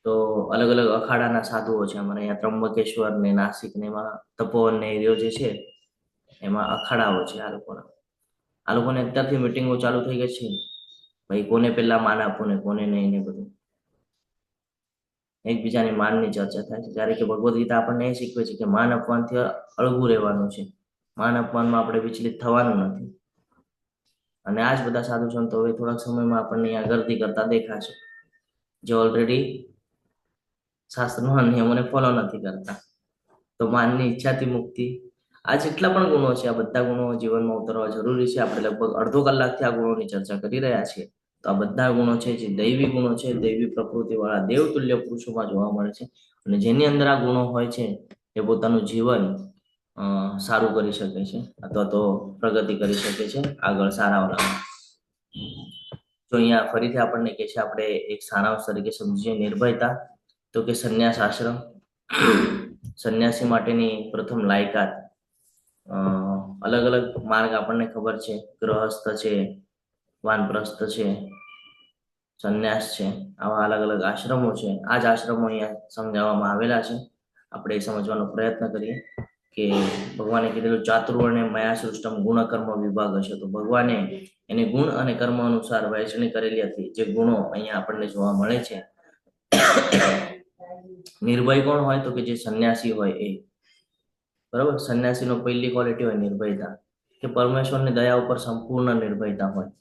S1: તો અલગ અલગ અખાડાના સાધુઓ છે અમારે અહીંયા ત્રંબકેશ્વર ને નાસિક ને એમાં તપોવન ને એરિયો જે છે એમાં અખાડાઓ છે. આ લોકોને અત્યારથી મિટિંગો ચાલુ થઈ ગઈ છે. ભાઈ કોને પેલા માન આપવું ને કોને નહીં ને બધું એકબીજાની માનની ચર્ચા થાય છે. જ્યારે કે ભગવદ ગીતા આપણને એ શીખવે છે કે માન અપમાનથી અળગું રહેવાનું છે. માન અપમાનમાં આપણે વિચલિત થવાનું નથી. અને આ જ બધા સાધુ સંતો હવે થોડાક સમયમાં આપણને અહીંયા ગરદી કરતા દેખાશે, જે ઓલરેડી શાસ્ત્રના નિયમોને ફોલો નથી કરતા. તો માનની ઈચ્છાથી મુક્તિ, આ જેટલા પણ ગુણો છે આ બધા ગુણો જીવનમાં ઉતરવા જરૂરી છે. આપણે લગભગ અડધો કલાકથી આ ગુણોની ચર્ચા કરી રહ્યા છીએ. તો આ બધા ગુણો છે જે દૈવી ગુણો છે, દૈવી પ્રકૃતિ વાળા દેવતુલ્ય પુરુષોમાં જોવા મળે છે. અને જેની અંદર આ ગુણો હોય છે એ પોતાનું જીવન સારું કરી શકે છે, અથવા તો પ્રગતિ કરી શકે છે આગળ સારા ઓલામાં. તો અહીંયા ફરીથી આપણને કે છે, આપણે એક સારાંશ તરીકે સમજીએ નિર્ભયતા, તો કે સંન્યાસ આશ્રમ. સંન્યાસી માટેની પ્રથમ લાયકાત, અલગ અલગ માર્ગ આપણને ખબર છે. ગૃહસ્થ છે, વાનપ્રસ્થ છે, સંન્યાસ છે, આવા અલગ અલગ આશ્રમો છે. આ જ આશ્રમો અહીંયા સમજાવવામાં આવેલા છે. આપણે એ સમજવાનો પ્રયત્ન કરીએ કે ભગવાને કીધેલું ચાતુર્વર્ણે મયા સૃષ્ટમ ગુણ કર્મ વિભાગ હશે. તો ભગવાને એને ગુણ અને કર્મ અનુસાર વહેંચણી કરેલી હતી. જે ગુણો અહીંયા આપણને જોવા મળે છે. નિર્ભય કોણ હોય? તો કે જે સંન્યાસી હોય એ. બરાબર, સંન્યાસીનો પહેલી ક્વોલિટી હોય નિર્ભયતા, કે પરમેશ્વરની દયા ઉપર સંપૂર્ણ નિર્ભયતા હોય.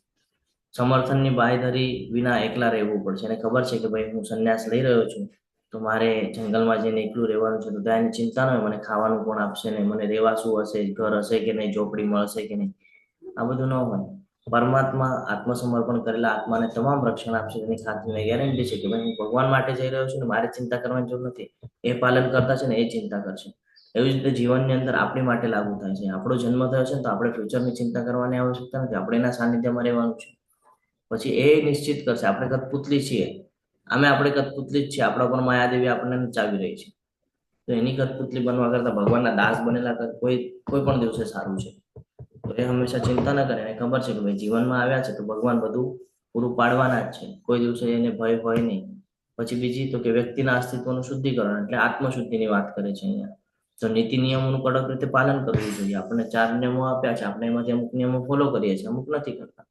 S1: સમર્થનની બાંયધરી વિના એકલા રહેવું પડશે. એને ખબર છે કે ભાઈ હું સંન્યાસ લઈ રહ્યો છું તો મારે જંગલમાં જઈને એકલું રહેવાનું છે. તો ત્યાં એની ચિંતા ન હોય મને ખાવાનું કોણ આપશે ને મને રહેવા શું હશે, ઘર હશે કે નહીં, ઝોપડી મળશે કે નહીં, આ બધું ન હોય. પરમાત્મા આત્મસમર્પણ કરેલા આત્માને તમામ રક્ષણ આપશે. એની ખાતરી ગેરંટી છે કે ભાઈ હું ભગવાન માટે જઈ રહ્યો છું ને મારે ચિંતા કરવાની જરૂર નથી. એ પાલન કરતા છે ને એ ચિંતા કરશે. એવી જ રીતે જીવનની અંદર આપણી માટે લાગુ થાય છે. આપણો જન્મ થયો છે ને તો આપણે ફ્યુચરની ચિંતા કરવાની આવશ્યકતા નથી. આપણે એના સાનિધ્યમાં રહેવાનું છે. પછી એ નિશ્ચિત કરશે. આપણે કઠપુતલી છીએ, આપણે કઠપુતલી જ છીએ. આપણા પર માયાદેવી આપણને નચાવી રહી છે. તો એની કઠપુતલી બનવા કરતા ભગવાનના દાસ બનેલા કોઈ પણ દિવસે સારું છે. તો એ હંમેશા ચિંતા ન કરે. એને ખબર છે કે ભાઈ જીવનમાં આવ્યા છે તો ભગવાન બધું પૂરું પાડવાના જ છે. કોઈ દિવસે એને ભય હોય નહીં. પછી બીજી તો કે વ્યક્તિના અસ્તિત્વનું શુદ્ધિકરણ, એટલે આત્મશુદ્ધિની વાત કરે છે અહીંયા. તો નીતિ નિયમોનું કડક રીતે પાલન કરવું જોઈએ. આપણને 4 નિયમો આપ્યા છે, આપણે એમાંથી અમુક નિયમો ફોલો કરીએ છીએ, અમુક નથી કરતા.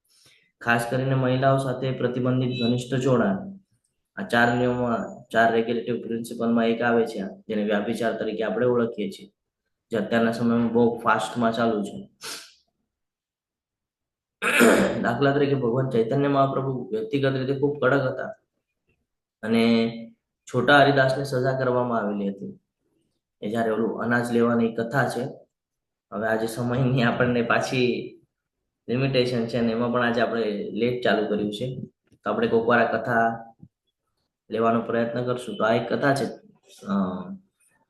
S1: ખાસ કરીને મહિલાઓ સાથે પ્રતિબંધિત ઘનિષ્ઠ જોડાણ. આ 4 નિયમોમાં 4 રેગ્યુલેટિવ પ્રિન્સિપલમાં એક આવે છે જેને વ્યાભિચાર તરીકે આપણે ઓળખીએ છીએ, જે અત્યારના સમયમાં બહુ ફાસ્ટમાં ચાલુ છે. દાખલા તરીકે ભગવાન ચૈતન્ય મહાપ્રભુ વ્યક્તિગત રીતે ખૂબ કડક હતા અને છોટા હરિદાસને સજા કરવામાં આવેલી હતી. એ જયારે ઓલું અનાજ લેવાની કથા છે, હવે આજે સમયની આપણને પાછી લિમિટેશન છે ને એમાં પણ આજે આપણે લેટ ચાલુ કર્યું છે, તો આપણે કોઈક વાર આ કથા લેવાનો પ્રયત્ન કરશું. તો આ એક કથા છે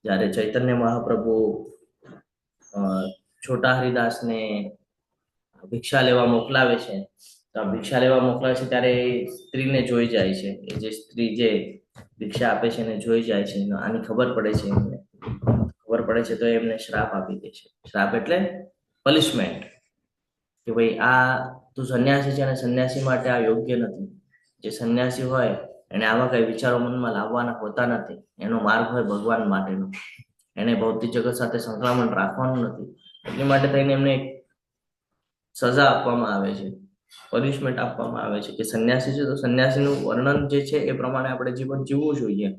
S1: જ્યારે ચૈતન્ય મહાપ્રભુ છોટા હરિદાસને ભિક્ષા લેવા મોકલાવે છે, તો આ ભિક્ષા લેવા મોકલાવે છે ત્યારે સ્ત્રીને જોઈ જાય છે. એ જે સ્ત્રી જે ભિક્ષા આપે છે એને જોઈ જાય છે, આની ખબર પડે છે એમને. ખબર પડે છે તો એમને શ્રાપ આપી દે છે. શ્રાપ એટલે પનિશમેન્ટ, કે ભાઈ આ તું સંન્યાસી છે અને સંન્યાસી માટે આ યોગ્ય નથી. જે સંન્યાસી હોય એને આવા કઈ વિચારો મનમાં લાવવાના હોતા નથી. એનો માર્ગ હોય ભગવાન માટેનો, એને ભૌતિક જગત સાથે સંકળામણ રાખવાનું નથી. એટલી માટે થઈને એમને સજા આપવામાં આવે છે, પનિશમેન્ટ આપવામાં આવે છે કે સંન્યાસી છે તો સંન્યાસીનું વર્ણન જે છે એ પ્રમાણે આપણે જીવન જીવવું જોઈએ.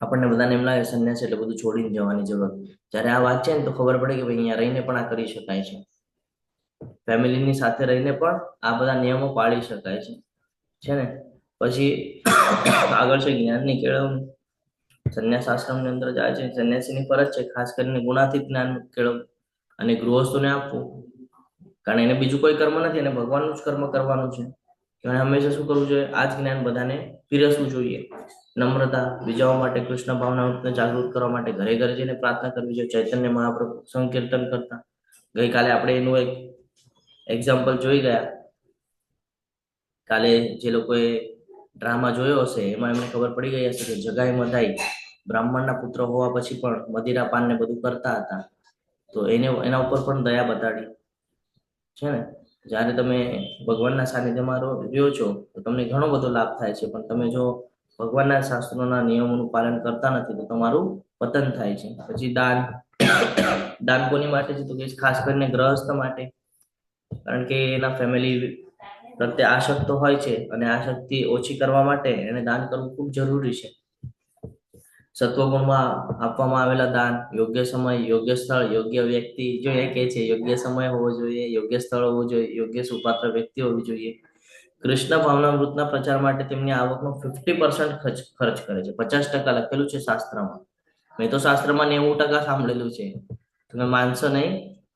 S1: આપણને બધાને એમ લાગે સંન્યાસી એટલે બધું છોડીને જવાની જરૂર. જ્યારે આ વાત છે ને તો ખબર પડે કે ભાઈ અહીંયા રહીને પણ આ કરી શકાય છે. ફેમિલીની સાથે રહીને પણ આ બધા નિયમો પાળી શકાય છે ને. પછી આગળ છે જ્ઞાનની કેળવણી. સંન્યાસ આશ્રમની અંદર જાય છે, સંન્યાસીની ફરજ છે ખાસ કરીને ગુણાતીત જ્ઞાન કેળવવું અને ગૃહસ્થોને આપવું. કારણ એને બીજું કોઈ કર્મ નથી, એને ભગવાનનું જ કર્મ કરવાનું છે. એને હંમેશા શું કરવું જોઈએ? આ જ જ્ઞાન બધાને પીરસવું જોઈએ. નમ્રતા, બીજાઓ માટે કૃષ્ણ ભાવનાને જાગૃત કરવા માટે ઘરે ઘરે જઈને પ્રાર્થના કરવી જોઈએ. ચૈતન્ય મહાપ્રભુ સંકીર્તન કરતા. ગઈકાલે આપણે એનું એક એક્ઝામ્પલ જોઈ ગયા. કાલે જે લોકોએ ડ્રામા જોયો હશે એમાં એમને ખબર પડી ગઈ હશે કે જગાઈ મધાઈ બ્રાહ્મણના પુત્ર હોવા પછી પણ મદિરા પાન ને બધું કરતા હતા. તો એના ઉપર પણ દયા બતાડી છે ને. જ્યારે તમે ભગવાનના સાનિધ્યમાં રહ્યો છો તો તમને ઘણો બધો લાભ થાય છે, પણ તમે જો ભગવાનના શાસ્ત્રોના નિયમોનું પાલન કરતા નથી તો તમારું પતન થાય છે. પછી દાન કોની માટે છે તો કે ખાસ કરીને ગ્રહસ્થ માટે, કારણ કે એના ફેમિલી પ્રત્યે આસક્ત હોય છે અને આ શક્તિ ઓછી કરવા માટે એને દાન કરવું ખૂબ જરૂરી છે. સત્વગુણમાં આપવામાં આવેલા દાન, યોગ્ય સમય, યોગ્ય સ્થળ, યોગ્ય વ્યક્તિ. જો એ કહે છે યોગ્ય સમય હોવો જોઈએ, યોગ્ય સ્થળ હોવું જોઈએ, યોગ્ય સુપાત્ર વ્યક્તિ હોવી જોઈએ. કૃષ્ણ ભાવનામૃતના પ્રચાર માટે તેમની આવકનો 50% ખર્ચ કરે છે. 50% લખેલું છે શાસ્ત્રમાં. મેં તો શાસ્ત્રમાં 90% સાંભળેલું છે. તમે માનશો નહીં,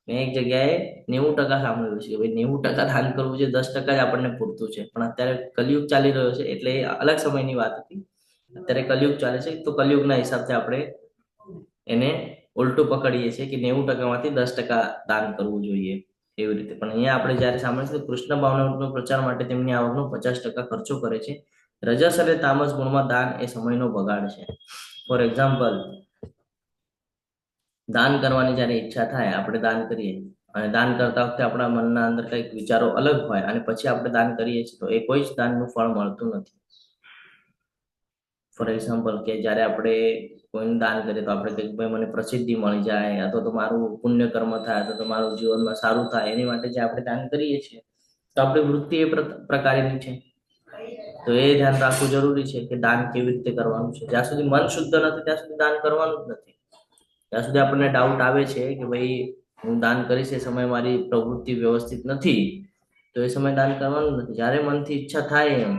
S1: મેં એક જગ્યાએ 90% સાંભળેલું છે કે ભાઈ 90% દાન કરવું છે, 10% જ આપણને પૂરતું છે. પણ અત્યારે કલયુગ ચાલી રહ્યો છે એટલે એ અલગ સમયની વાત હતી. અત્યારે કલયુગ ચાલે છે તો કલયુગના હિસાબથી આપણે એને ઉલટું પકડીએ છીએ કે 90% માંથી 10% દાન કરવું જોઈએ એવી રીતે. પણ અહીંયા આપણે જયારે સાંભળીશું કૃષ્ણ ભાવનાનો પ્રચાર માટે તેમની આવકનો 50% ખર્ચો કરે છે. રજસ અને તામસ ગુણમાં દાન એ સમયનો બગાડ છે. ફોર એક્ઝામ્પલ, દાન કરવાની જયારે ઈચ્છા થાય આપણે દાન કરીએ અને દાન કરતા વખતે આપણા મનના અંદર કંઈક વિચારો અલગ હોય અને પછી આપણે દાન કરીએ છીએ તો એ કોઈ જ દાનનું ફળ મળતું નથી. ફોર એક્ઝામ્પલ કે જ્યારે આપણે કોઈને દાન કરીએ તો આપણે કંઈક ભાઈ મને પ્રસિદ્ધિ મળી જાય અથવા તો મારું પુણ્ય કર્મ થાય અથવા તો મારું જીવનમાં સારું થાય એની માટે જે આપણે દાન કરીએ છીએ તો આપણી વૃત્તિ એ પ્રકારની છે. તો એ ધ્યાન રાખવું જરૂરી છે કે દાન કેવી રીતે કરવાનું છે. જ્યાં સુધી મન શુદ્ધ નથી ત્યાં સુધી દાન કરવાનું જ નથી. ત્યાં સુધી આપણને ડાઉટ આવે છે કે ભાઈ હું દાન કરીશ એ સમય મારી પ્રવૃત્તિ વ્યવસ્થિત નથી તો એ સમય દાન કરવાનું નથી. જ્યારે મનથી ઈચ્છા થાય એમ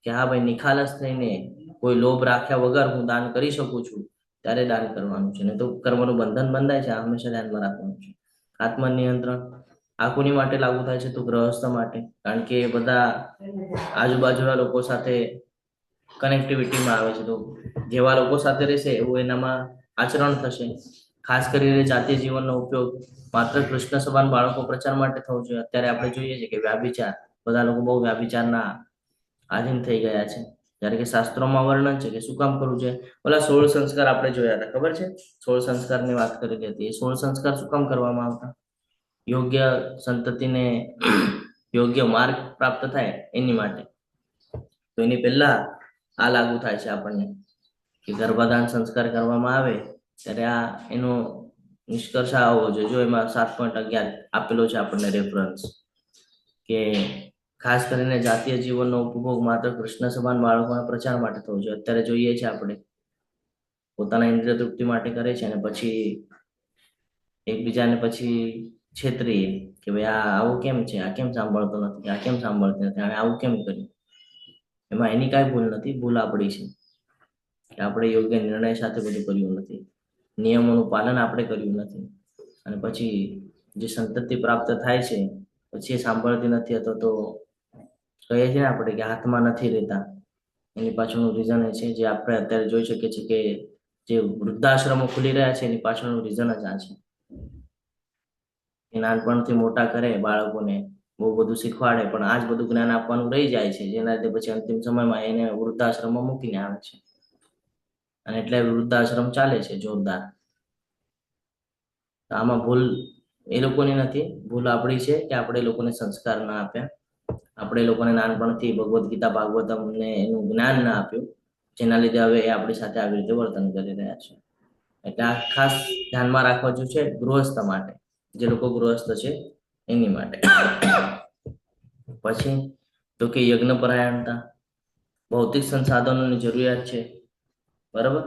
S1: કે હા ભાઈ નિખાલસ થઈને કોઈ લોભ રાખ્યા વગર હું દાન કરી શકું છું ત્યારે દાન કરવાનું છે. ને તો કર્મનું બંધન બંધાય છે. આ હંમેશા ધ્યાનમાં રાખવાનું છે. આત્મનિયંત્રણ આ કોની માટે લાગુ થાય છે તો ગૃહસ્થ માટે, કારણ કે બધા આજુબાજુના લોકો સાથે કનેક્ટિવિટીમાં આવે છે. તો જેવા લોકો સાથે રહેશે એવું એનામાં આચરણ થશે. ખાસ કરીને જાતીય જીવનનો ઉપયોગ માત્ર કૃષ્ણ સભાન બાળકો પ્રચાર માટે થવો જોઈએ. અત્યારે આપણે જોઈએ છીએ કે વ્યાભિચાર, બધા લોકો બહુ વ્યાભિચારના આધીન થઈ ગયા છે. જ્યારે કે શાસ્ત્રોમાં વર્ણન છે કે શું કામ કરવું છે. ઓલા 16 સંસ્કાર આપણે જોયા હતા, ખબર છે? 16 સંસ્કારની વાત કરેલી હતી. એ 16 સંસ્કાર શું કામ કરવામાં આવતા? યોગ્ય સંતતિને યોગ્ય માર્ગ પ્રાપ્ત થાય એની માટે. તો એની પહેલા આ લાગુ થાય છે આપણને કે ગર્ભાધાન સંસ્કાર કરવામાં આવે ત્યારે આ એનો નિષ્કર્ષ આવવો જોઈએ. જો એમાં 7.11 આપેલો છે આપણને રેફરન્સ કે ખાસ કરીને જાતીય જીવનનો ઉપભોગ માત્ર કૃષ્ણ સભાન બાળકોના પ્રચાર માટે થવો જોઈએ. અત્યારે જોઈએ છે આપણે પોતાના ઇન્દ્રિય તૃપ્તિ માટે કરે છે અને પછી એકબીજાને પછી છેતરીએ કે ભાઈ આ આવું કેમ છે, આ કેમ સાંભળતો નથી, આ કેમ સાંભળતી નથી, આને આવું કેમ કર્યું. એમાં એની કાંઈ ભૂલ નથી, ભૂલ આપણી છે કે આપણે યોગ્ય નિર્ણય સાથે બધું કર્યું નથી, નિયમોનું પાલન આપણે કર્યું નથી. અને પછી જે સંતતિ પ્રાપ્ત થાય છે પછી એ સાંભળતી નથી અથવા તો કહીએ છીએ ને આપણે કે હાથમાં નથી રહેતા. એની પાછળનું રીઝન એ છે જે આપણે અત્યારે જોઈ શકીએ છીએ કે જે વૃદ્ધાશ્રમો ખુલી રહ્યા છે એની પાછળનું રીઝન જ આ છે. એ નાનપણથી મોટા કરે બાળકોને, બહુ બધું શીખવાડે, પણ આ જ બધું જ્ઞાન આપવાનું રહી જાય છે, જેના લીધે પછી અંતિમ સમયમાં એને વૃદ્ધાશ્રમમાં મૂકીને આવે છે. અને એટલે વૃદ્ધાશ્રમ ચાલે છે જોરદાર. આમાં ભૂલ એ લોકોની નથી, ભૂલ આપણી છે કે આપણે એ લોકોને સંસ્કાર ના આપ્યા. આપણે એ લોકોને નાનપણથી ભગવદ્ ગીતા ભાગવતમ ને એનું જ્ઞાન ના આપ્યું, જેના લીધે હવે એ આપણી સાથે આવી રીતે વર્તન કરી રહ્યા છે. એટલે આ ખાસ ધ્યાનમાં રાખવા જેવું છે ગૃહસ્થ માટે, જે લોકો ગૃહસ્થ છે એની માટે. પછી તો કે યજ્ઞ પરાયણતા, ભૌતિક સંસાધનોની જરૂરિયાત છે, બરાબર.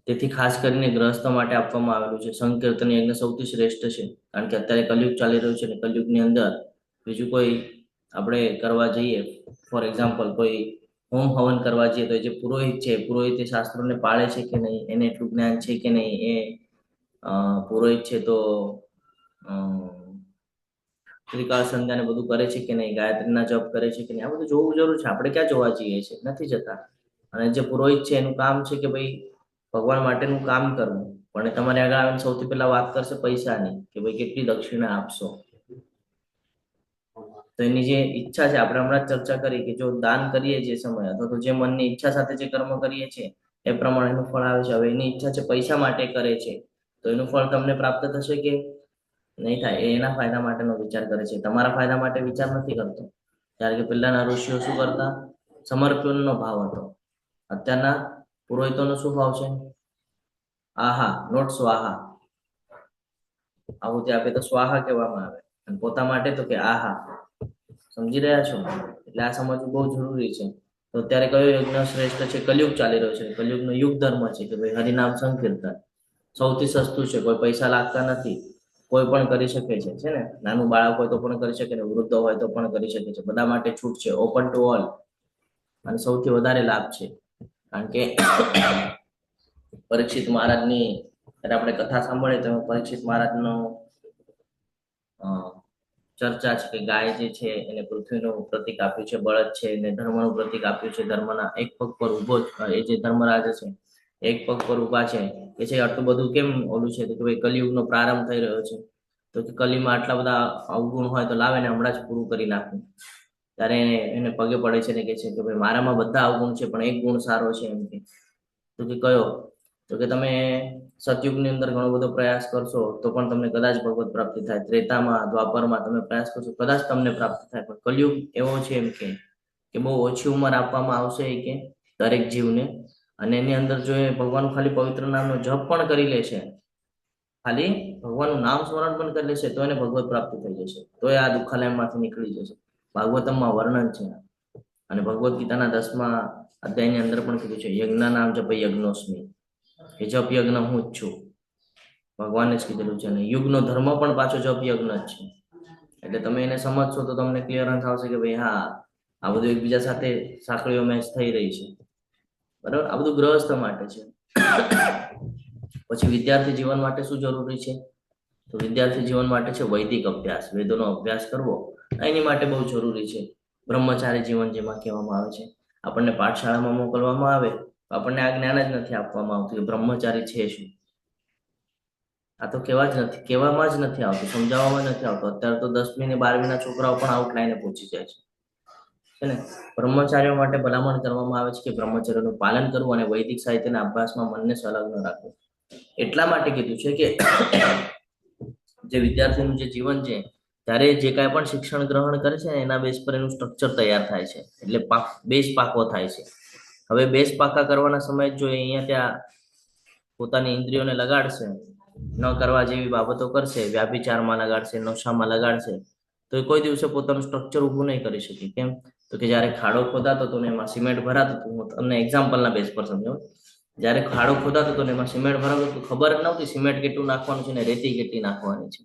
S1: તેથી ખાસ કરીને ગ્રહસ્થ માટે આપવામાં આવેલું છે. સંકીર્તન યજ્ઞ સૌથી શ્રેષ્ઠ છે, કારણ કે અત્યારે કલયુગ ચાલી રહ્યું છે અને કલયુગની અંદર બીજું કોઈ આપણે કરવા જઈએ, ફોર એક્ઝામ્પલ કોઈ હોમ હવન કરવા જઈએ તો જે પુરોહિત છે, પુરોહિત એ શાસ્ત્રોને પાળે છે કે નહીં, એને એટલું જ્ઞાન છે કે નહીં, એ પુરોહિત છે તો ત્રિકાળ સંધ્યાને બધું કરે છે કે નહીં, ગાયત્રીના જપ કરે છે કે નહીં, આ બધું જોવું જરૂર છે. આપણે ક્યાં જોવા જઈએ છીએ? નથી જતા. અને જે પુરોહિત છે એનું કામ છે કે ભાઈ ભગવાન માટેનું કામ કરવું, પણ એ તમારે આગળ આવીને સૌથી પહેલા વાત કરશે પૈસાની, કે ભાઈ કેટલી દક્ષિણા આપશો. તો એની જે ઈચ્છા છે, આપણે હમણાં જ ચર્ચા કરી કે જો દાન કરીએ જે સમય, અથવા તો જે મનની ઈચ્છા સાથે જે કર્મ કરીએ છીએ એ પ્રમાણેનું ફળ આવે છે. હવે એની ઈચ્છા છે પૈસા માટે કરે છે, તો એનું ફળ તમને પ્રાપ્ત થશે કે નહીં થાય? એ એના ફાયદા માટેનો વિચાર કરે છે, તમારા ફાયદા માટે વિચાર નથી કરતો. ત્યારે કે પહેલાના ઋષિઓ શું કરતા? સમર્પણનો ભાવ હતો. અત્યારના પુરોહિતોનો શું ભાવ છે? આહા, નોટ સ્વાહા. આહુતિ આપે તો સ્વાહા કહેવામાં આવે, અને પોતા માટે તો કે આહા. સમજી રહ્યા છો? એટલે આ સમજવું બહુ જરૂરી છે. તો અત્યારે કયો યજ્ઞ શ્રેષ્ઠ છે? કલયુગ ચાલી રહ્યો છે, કલયુગનો યુગ ધર્મ છે કે ભાઈ હરિનામ સંકીર્તન સૌથી સસ્તું છે, કોઈ પૈસા લાગતા નથી, કોઈ પણ કરી શકે છે ને. નાનું બાળક હોય તો પણ કરી શકે ને, વૃદ્ધ હોય તો પણ કરી શકે છે, બધા માટે છૂટ છે, ઓપન ટુ ઓલ. અને સૌથી વધારે લાભ છે, કારણ કે પરીક્ષિત મહારાજની આપણે કથા સાંભળીએ તો પરીક્ષિત મહારાજનો ચર્ચા છે કે ગાય જે છે એને પૃથ્વીનું પ્રતીક આપ્યું છે, બળદ છે એને ધર્મનું પ્રતીક આપ્યું છે, ધર્મના એક પગ પર ઉભો, એ જે ધર્મરાજ છે એક પગ પર ઉભા છે, કે છે આટલું બધું કેમ ઓલું છે? તો કે ભાઈ કલિયુગનો પ્રારંભ થઈ રહ્યો છે, તો કે કલીમાં આટલા બધા અવગુણ હોય તો લાવે ને હમણાં જ પૂરું કરી નાખું. ત્યારે એને પગે પડે છે ને કે છે કે ભાઈ મારામાં બધા અવગુણ છે પણ એક ગુણ સારો છે. એમ કે તો કે કયો? તો કે તમે સતયુગની અંદર ઘણો બધો પ્રયાસ કરશો તો પણ તમને કદાચ ભગવત પ્રાપ્તિ થાય. ત્રેતામાં, દ્વાપરમાં તમે પ્રયાસ કરશો કદાચ તમને પ્રાપ્તિ થાય, પણ કલયુગ એવો છે એમ કે બહુ ઓછી ઉંમર આપવામાં આવશે એ કે દરેક જીવને, અને એની અંદર જો એ ભગવાન ખાલી પવિત્ર નામનો જપ પણ કરી લે છે, ખાલી ભગવાનનું નામ સ્મરણ પણ કરી લેશે તો એને ભગવત પ્રાપ્તિ થઈ જશે, તો એ આ દુઃખાલયમાંથી નીકળી જશે. ભાગવતમમાં વર્ણન છે. અને ભગવદ્ ગીતાના 10મા અધ્યાયની અંદર પણ કીધું છે યજ્ઞ નામ જપ યજ્ઞોસ્મી, કે જપ યજ્ઞ હું જ છું. ભગવાને જ કીધેલું છે. અને યુગનો ધર્મ પણ પાછો જપ યજ્ઞ જ છે. એટલે તમે એને સમજશો તો તમને ક્લિયરન્સ આવશે કે ભાઈ હા, આ બધું એકબીજા સાથે સાંકળીઓ મેચ થઈ રહી છે, બરાબર. આ બધું ગ્રહસ્થ માટે છે. પછી વિદ્યાર્થી જીવન માટે શું જરૂરી છે? તો વિદ્યાર્થી જીવન માટે છે વૈદિક અભ્યાસ, વેદોનો અભ્યાસ કરવો એની માટે બહુ જરૂરી છે. બ્રહ્મચારી જીવન જેમાં કહેવામાં આવે છે, આપણને પાઠશાળામાં મોકલવામાં આવે તો આપણને આ જ્ઞાન જ નથી આપવામાં આવતું કે બ્રહ્મચારી છે શું. આ તો કહેવામાં જ નથી આવતું, સમજાવવામાં નથી આવતું. અત્યારે તો 10મી ને 12મીના છોકરાઓ પણ આઉટલાઈને પહોંચી જાય છે ને. બ્રહ્મચારીઓ માટે ભલામણ કરવામાં આવે છે કે બ્રહ્મચર્યનું પાલન કરવું અને વૈદિક સાહિત્યના અભ્યાસમાં મનને સંલગ્ન રાખવું. એટલા માટે કીધું છે કે જે વિદ્યાર્થીનું જે જીવન છે ત્યારે જે કાંઈ પણ શિક્ષણ ગ્રહણ કરે છે ને એના બેઝ પર એનું સ્ટ્રક્ચર તૈયાર થાય છે, એટલે બેઝ પાકો થાય છે. હવે બેઝ પાકા કરવાના સમયે જો અહીંયા ત્યાં પોતાની ઇન્દ્રિયોને લગાડશે, ન કરવા જેવી બાબતો કરશે, વ્યાભિચારમાં લગાડશે, નશામાં લગાડશે, તો એ કોઈ દિવસે પોતાનું સ્ટ્રક્ચર ઊભું નહીં કરી શકે. કેમ? તો કે જ્યારે ખાડો ખોદાતો હતો ને એમાં સિમેન્ટ ભરાતું હતું, હું તમને એક્ઝામ્પલના બેઝ પર સમજાવું. જ્યારે ખાડો ખોદાતો હતો ને એમાં સિમેન્ટ ભરાતું હતું, ખબર જ નહોતી સિમેન્ટ કેટલું નાખવાનું છે ને રેતી કેટલી નાખવાની છે.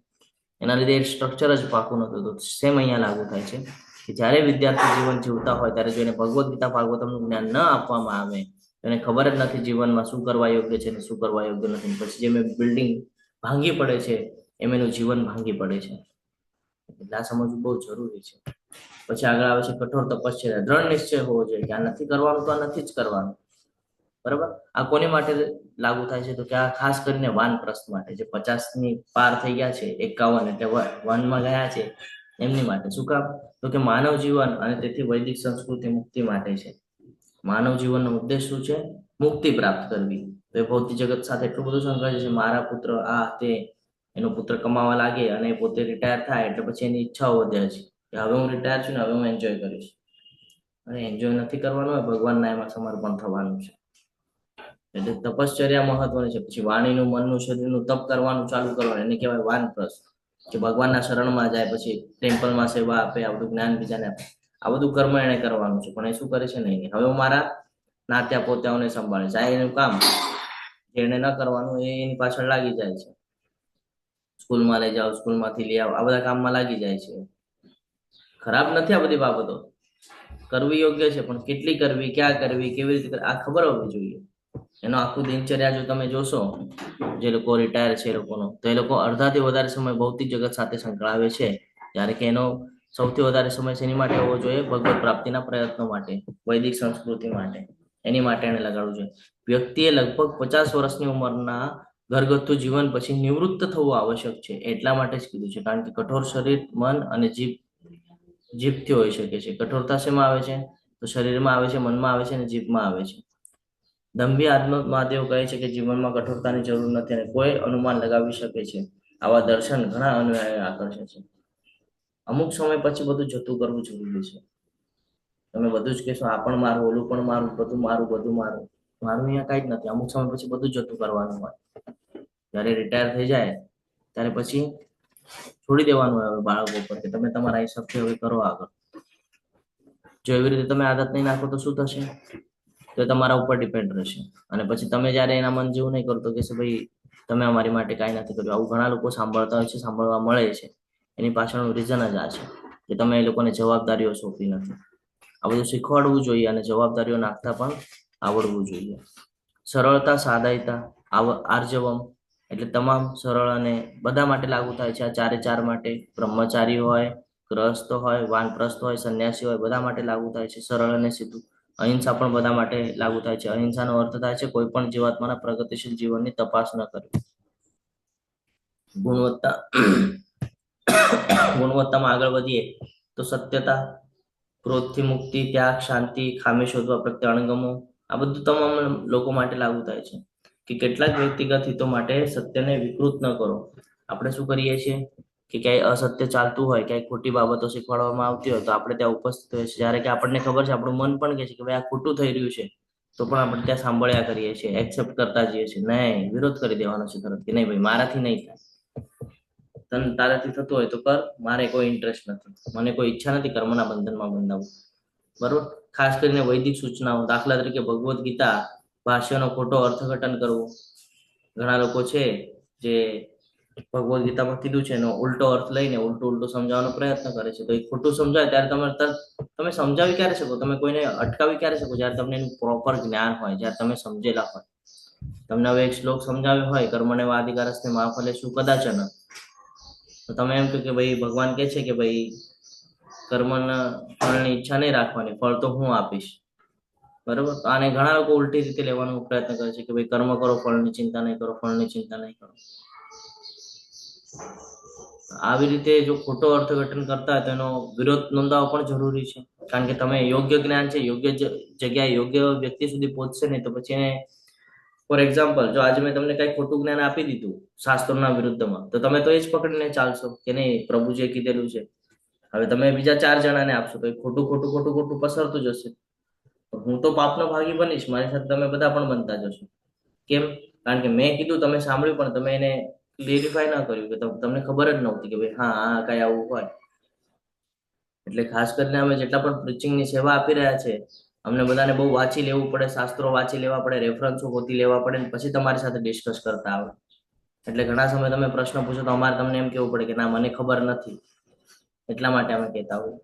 S1: એના લીધે સ્ટ્રક્ચર જ પાકું નહોતું. તો સેમ અહીંયા લાગુ થાય છે કે જ્યારે વિદ્યાર્થી જીવન જીવતા હોય ત્યારે જો એને ભગવદ્ ગીતા ભાગવતમનું જ્ઞાન ન આપવામાં આવે, એને ખબર જ નથી જીવનમાં શું કરવા યોગ્ય છે ને શું કરવા યોગ્ય નથી, પછી જેમ બિલ્ડિંગ ભાંગી પડે છે એમ એનું જીવન ભાંગી પડે છે. એટલે આ સમજવું બહુ જરૂરી છે. પછી આગળ આવે છે કઠોર તપશ્ચર્યા, દ્રઢ નિશ્ચય હોવો જોઈએ કે આ નથી કરવાનું તો આ નથી જ કરવાનું, બરાબર. આ કોની માટે લાગુ થાય છે? તો કે આ ખાસ કરીને વાનપ્રસ્થ માટે, જે 50ની પાર થઈ ગયા છે, 51 એટલે વનમાં ગયા છે, એમની માટે. શું કામ? તો કે માનવ જીવન અને તેથી વૈદિક સંસ્કૃતિ મુક્તિ માટે છે. માનવ જીવનનો ઉદ્દેશ શું છે? મુક્તિ પ્રાપ્ત કરવી. તો એ ભૌતિક જગત સાથે એટલું બધું સંકળાય છે, મારા પુત્ર આ તે, એનો પુત્ર કમાવા લાગે અને પોતે રિટાયર થાય એટલે પછી એની ઈચ્છાઓ વધે છે કે હવે હું રિટાયર છું ને હવે હું એન્જોય કરીશ. અને એન્જોય નથી કરવાનું હોય, ભગવાનના એમાં સમર્પણ થવાનું છે. એટલે તપશ્ચર્યા મહત્વની છે. પછી વાણીનું, મનનું, શરીરનું તપ કરવાનું ચાલુ કરવાનું, એને કહેવાય વાનપ્રસ્થ. કે ભગવાનના શરણમાં જાય, પછી ટેમ્પલમાં સેવા આપે, આ બધું જ્ઞાન બીજાને આપે, આ બધું કર્મ એને કરવાનું છે. પણ એ શું કરે છે? નહીં, હવે હું મારા નાત્યા પોતાઓને સંભાળે છે. આ એનું કામ. એને ન કરવાનું એ એની પાછળ લાગી જાય છે. સ્કૂલમાં લઈ જાઓ, સ્કૂલમાંથી લઈ આવો, આ બધા કામમાં લાગી જાય છે. ખરાબ નથી આ બધી બાબતો, કરવી યોગ્ય છે, પણ કેટલી કરવી, ક્યાં કરવી, કેવી રીતે આ ખબર હોવી જોઈએ. એનો આખું દિનચર્યા જો તમે જોશો, જે લોકો રિટાયર છે એ લોકોનો, તો એ લોકો અડધાથી વધારે સમય ભૌતિક જગત સાથે સંકળાવે છે, જ્યારે કે એનો સૌથી વધારે સમય શેની માટે હોવો જોઈએ? ભગવત પ્રાપ્તિના પ્રયત્નો માટે, વૈદિક સંસ્કૃતિ માટે, એની માટે એને લગાડવું જોઈએ. વ્યક્તિએ લગભગ 50 વર્ષની ઉંમરના ઘરગથ્થુ જીવન પછી નિવૃત્ત થવું આવશ્યક છે. એટલા માટે જ કીધું છે, કારણ કે કઠોર શરીર, મન અને જીભથી હોઈ શકે છે. કઠોરતા શેમાં આવે છે? તો શરીરમાં આવે છે, મનમાં આવે છે અને જીભમાં આવે છે. દંભી મહાદેવ કહે છે કે જીવનમાં કઠોરતાની જરૂર નથી અને કોઈ અનુમાન લગાવી શકે છે. આવા દર્શન ઘણા અનુયાયીઓ આકર્ષે છે. અમુક સમય પછી બધું જતું કરવું જરૂરી છે. તમે બધું જ કહેશો, આ પણ મારું, ઓલું પણ મારું, બધું મારું, બધું મારું. મારું અહીંયા કઈ જ નથી. અમુક સમય પછી બધું જતું કરવાનું હોય. જ્યારે રિટાયર થઈ જાય ત્યારે પછી છોડી દેવાનું હોય બાળકો પર, કે તમે તમારા હિસાબથી હવે કરો આગળ. જો એવી રીતે તમે આદત નહીં નાખો તો શું થશે? તો તમારા ઉપર ડિપેન્ડ રહેશે. અને પછી તમે જ્યારે એના મન જેવું નહીં કરો તો કહેશે ભાઈ તમે અમારી માટે કાંઈ નથી કર્યું. આવું ઘણા લોકો સાંભળતા હોય છે, સાંભળવા મળે છે. એની પાછળનું રીઝન જ આ છે કે તમે એ લોકોને જવાબદારીઓ સોંપી નથી. આ બધું શીખવાડવું જોઈએ અને જવાબદારીઓ નાખતા પણ આવડવું જોઈએ. સરળતા, સાદાઈતા, આર્જવમ એટલે તમામ સરળ અને બધા માટે લાગુ થાય છે. આ ચારે ચાર માટે, બ્રહ્મચારી હોય, ગ્રસ્ત હોય, વાનપ્રસ્થ હોય, સંન્યાસી હોય, બધા માટે લાગુ થાય છે. સરળ અને સીધું. અહિંસા પણ બધા માટે લાગુ થાય છે. અહિંસાનો અર્થ થાય છે કોઈ પણ જીવાત્માના પ્રગતિશીલ જીવનની તપાસ ન કરવી. ગુણવત્તામાં આગળ વધીએ તો સત્યતા, ક્રોધથી મુક્તિ, ત્યાગ, શાંતિ, ખામી શોધવા પ્રત્યે અણગમો, આ બધું તમામ લોકો માટે લાગુ થાય છે. કે કેટલાક વ્યક્તિગત હિતો માટે સત્યને વિકૃત ન કરો. આપણે શું કરીએ છીએ કે ક્યાંય અસત્ય ચાલતું હોય, ક્યાંય ખોટી બાબતો શીખવાડવામાં આવતી હોય તો આપણે ત્યાં ઉપસ્થિત હોય છે. જ્યારે કે આપણને ખબર છે, આપણું મન પણ કહે છે કે ભાઈ આ ખોટું થઈ રહ્યું છે, તો પણ આપણે ત્યાં સાંભળ્યા કરીએ છીએ, એક્સેપ્ટ કરતા જઈએ છીએ. નહીં, વિરોધ કરી દેવાનો છે તરત કે નહીં ભાઈ મારાથી નહીં થાય. તને તારાથી થતું હોય તો કર, મારે કોઈ ઇન્ટરેસ્ટ નથી, મને કોઈ ઈચ્છા નથી કર્મના બંધનમાં બંધાવવું. બરોબર. ખાસ કરીને વૈદિક સૂચનાઓ, દાખલા તરીકે ભગવદ્ ગીતા ભાષ્યનો ખોટો અર્થઘટન કરવું. ઘણા લોકો છે જે ભગવદ્ ગીતામાં કીધું છે એનો ઉલટો અર્થ લઈને ઉલટું સમજાવવાનો પ્રયત્ન કરે છે. તો એ ખોટું સમજાય ત્યારે તમે સમજાવી ક્યારે શકો? તમે કોઈને અટકાવી ક્યારે શકો? જ્યારે તમને એનું પ્રોપર જ્ઞાન હોય, જ્યારે તમે સમજેલા હોય. તમને હવે એક શ્લોક સમજાવ્યો હોય, કર્મને વાધિકારસ્તે મા ફલે શું કદાચન, તો તમે એમ કહો કે ભાઈ ભગવાન કહે છે કે ભાઈ કર્મના ફળની ઈચ્છા નહીં રાખવાની, ફળ તો હું આપીશ. બરોબર. તો આને ઘણા લોકો ઉલટી રીતે લેવાનો પ્રયત્ન કરે છે કે ભાઈ કર્મ કરો, ફળની ચિંતા નહીં કરો, ફળની ચિંતા નહીં કરો. આવી રીતે જો ખોટો અર્થઘટન કરતા હોય તો એનો વિરોધ નોંધાવવો પણ જરૂરી છે. કારણ કે તમે યોગ્ય જ્ઞાન છે, યોગ્ય જગ્યાએ યોગ્ય વ્યક્તિ સુધી પહોંચશે નહીં તો પછી એને, ફોર એક્ઝામ્પલ, જો આજે મેં તમને કઈ ખોટું જ્ઞાન આપી દીધું શાસ્ત્રોના વિરુદ્ધમાં, તો તમે તો એ જ પકડીને ચાલશો કે નહીં પ્રભુજીએ કીધેલું છે. હવે તમે બીજા 4 જણાને આપશો તો એ ખોટું પસરતું જશે. હું તો પાપનો ભાગી બનીશ, મારી સાથે તમે બધા પણ બનતા જશો. કેમ? કારણ કે મેં કીધું, તમે સાંભળ્યું, પણ તમે એને ક્લેરિફાય ના કર્યું, કે તમને ખબર જ નહોતી કે ભાઈ હા આ કઈ આવું હોય. એટલે ખાસ કરીને અમે જેટલા પણ પ્રીચિંગની સેવા આપી રહ્યા છે, અમને બધાને બહુ વાંચી લેવું પડે, શાસ્ત્રો વાંચી લેવા પડે, રેફરન્સો ગોતી લેવા પડે, પછી તમારી સાથે ડિસ્કસ કરતા આવે. એટલે ઘણા સમય તમે પ્રશ્ન પૂછો તો અમારે તમને એમ કેવું પડે કે ના મને ખબર નથી. એટલા માટે અમે કહેતા હોઈએ,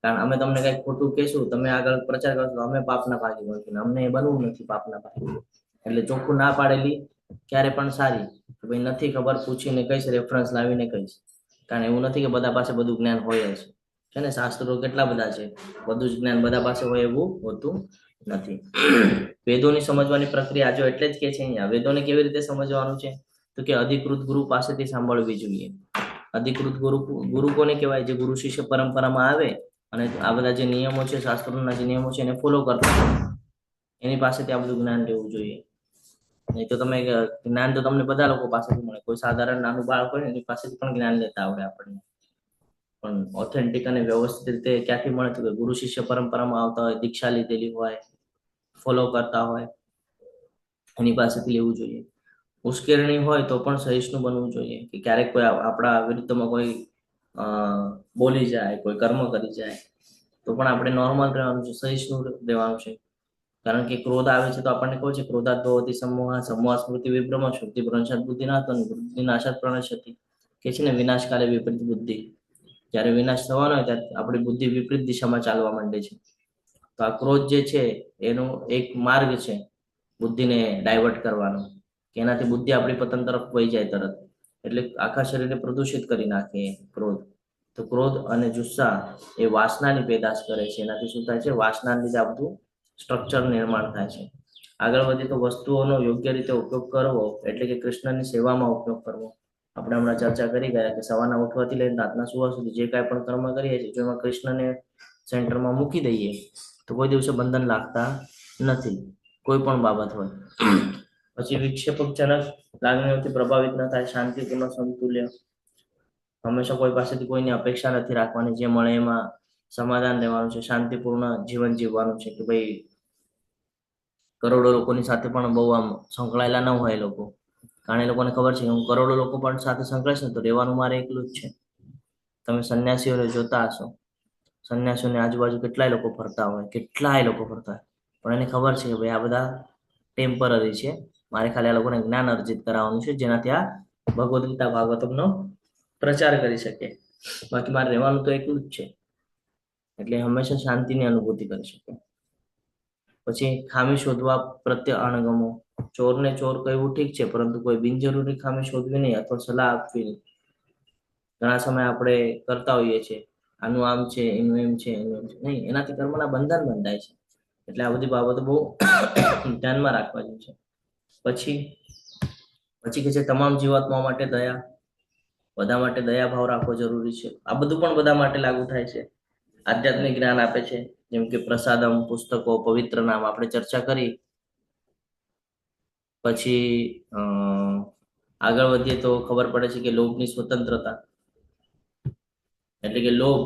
S1: કારણ અમે તમને કઈ ખોટું કહેશું, તમે આગળ પ્રચાર કરશો, અમે પાપના ભાગી બનશું, અમને એ બનવું નથી પાપના ભાગી. એટલે ચોખ્ખું ના પાડેલી ક્યારે પણ સારી, કે ભાઈ નથી ખબર, પૂછીને કહીશ, રેફરન્સ લાવીને કહીશ. કારણ એવું નથી કે બધા પાસે બધું જ્ઞાન હોય છે ને, શાસ્ત્રો કેટલા બધા છે, બધું જ જ્ઞાન બધા પાસે હોય એવું હોતું નથી. વેદોની સમજવાની પ્રક્રિયા જો એટલે જ કે છે અહીંયા, વેદોને કેવી રીતે સમજવાનું છે તો કે અધિકૃત ગુરુ પાસેથી સાંભળવી જોઈએ. અધિકૃત ગુરુ કોને કહેવાય? જે ગુરુ શિષ્ય પરંપરામાં આવે અને આ બધા જે નિયમો છે, શાસ્ત્રોના જે નિયમો છે એને ફોલો કરતા હોય, એની પાસેથી આ બધું જ્ઞાન લેવું જોઈએ. નહીં તો તમે જ્ઞાન તો તમને બધા લોકો પાસેથી મળે, કોઈ સાધારણ નાનું બાળક હોય ને એની પાસેથી પણ જ્ઞાન લેતા આવડે આપણને, પણ ઓથેન્ટિક અને વ્યવસ્થિત રીતે ક્યાંથી મળે તો ગુરુ શિષ્ય પરંપરામાં આવતા હોય, દીક્ષા લીધેલી હોય, ફોલો કરતા હોય, એની પાસેથી લેવું જોઈએ. ઉશ્કેરણી હોય તો પણ સહિષ્ણુ બનવું જોઈએ, કે ક્યારેક કોઈ આપણા વિરુદ્ધમાં કોઈ બોલી જાય, કોઈ કર્મ કરી જાય તો પણ આપણે નોર્મલ રહેવાનું છે, સહિષ્ણુ રહેવાનું છે. કારણ કે ક્રોધ આવે છે તો આપણને કહું છે ક્રોધાત ભવતિ સમોહ સમોહ સ્મૃતિ વિભ્રમ શ્રુતિ ભ્રંશાત બુદ્ધિ નાશ બુદ્ધિ નાશાત પ્રણશ્યતિ, કે છે ને વિનાશકાલે વિપરીત બુદ્ધિ. જ્યારે વિનાશ થવાનો હોય ત્યારે આપણી બુદ્ધિ વિપરીત દિશામાં ચાલવા માંડે છે. તો આ ક્રોધ જે છે એનો એક માર્ગ છે બુદ્ધિને ડાયવર્ટ કરવાનો, કે એનાથી બુદ્ધિ આપણી પતન તરફ વહી જાય તરત, એટલે આખા શરીરને પ્રદૂષિત કરી નાખે ક્રોધ. તો ક્રોધ અને જુસ્સા એ વાસનાની પેદાશ કરે છે. એનાથી શું થાય છે? વાસનાને લીધે આ બધું સ્ટ્રક્ચર નિર્માણ થાય છે. આગળ વધીએ તો વસ્તુઓનો યોગ્ય રીતે ઉપયોગ કરવો એટલે કે કૃષ્ણની સેવામાં ઉપયોગ કરવો. આપણે હમણાં ચર્ચા કરી ગયા કે સવારના ઉઠવાથી લઈને રાતના સુવા સુધી જે કાંઈ પણ કર્મ કરીએ છીએ, જો એમાં કૃષ્ણને સેન્ટરમાં મૂકી દઈએ તો કોઈ દિવસે બંધન લાગતા નથી, કોઈ પણ બાબત હોય. પછી વિક્ષેપજનક લાગણીઓથી પ્રભાવિત ન થાય, શાંતિપૂર્ણ સમતુલ્ય, હંમેશા કોઈ પાસેથી કોઈની અપેક્ષા નથી રાખવાની, જે મળે એમાં સમાધાન લેવાનું છે, શાંતિપૂર્ણ જીવન જીવવાનું છે. કે ભાઈ કરોડો લોકોની સાથે પણ બહુ આમ સંકળાયેલા ન હોય લોકો, કારણ એ લોકોને ખબર છે કે હું કરોડો લોકો પણ સાથે સંકળાઈશ ને તો રહેવાનું મારે એકલું જ છે. તમે સંન્યાસીઓને જોતા હશો, સંન્યાસીઓની આજુબાજુ કેટલાય લોકો ફરતા હોય, પણ એને ખબર છે કે ભાઈ આ બધા ટેમ્પરરી છે, મારે ખાલી આ લોકોને જ્ઞાન અર્જિત કરાવવાનું છે, જેનાથી આ ભગવદ્ ગીતા ભાગવતમનો પ્રચાર કરી શકે, બાકી મારે રહેવાનું તો એકલું જ છે. એટલે હંમેશા શાંતિની અનુભૂતિ કરી શકે. પછી ખામી શોધવા પ્રત્યે અણગમો, ચોરને ચોર કહેવું ઠીક છે, પરંતુ કોઈ બિનજરૂરી ખામી શોધવી નહીં અથવા સલાહ આપવી નહીં. ઘણા સમય આપણે કરતા હોઈએ છીએ, આનું આમ છે, એનું એમ છે, એનું એમ છે, નહીં, એનાથી કર્મના બંધન બંધાય છે. એટલે આ બધી બાબતો બહુ ધ્યાનમાં રાખવા જેવી છે. પછી કે છે તમામ જીવાત્માઓ માટે દયા, બધા માટે દયા ભાવ રાખવો જરૂરી છે. આ બધું પણ બધા માટે લાગુ થાય છે. આધ્યાત્મિક જ્ઞાન આપે છે, જેમ કે પ્રસાદમ, પુસ્તકો, પવિત્ર નામ આપણે ચર્ચા કરી. પછી આગળ વધીએ તો ખબર પડે છે કે લોભની સ્વતંત્રતા, એટલે કે લોભ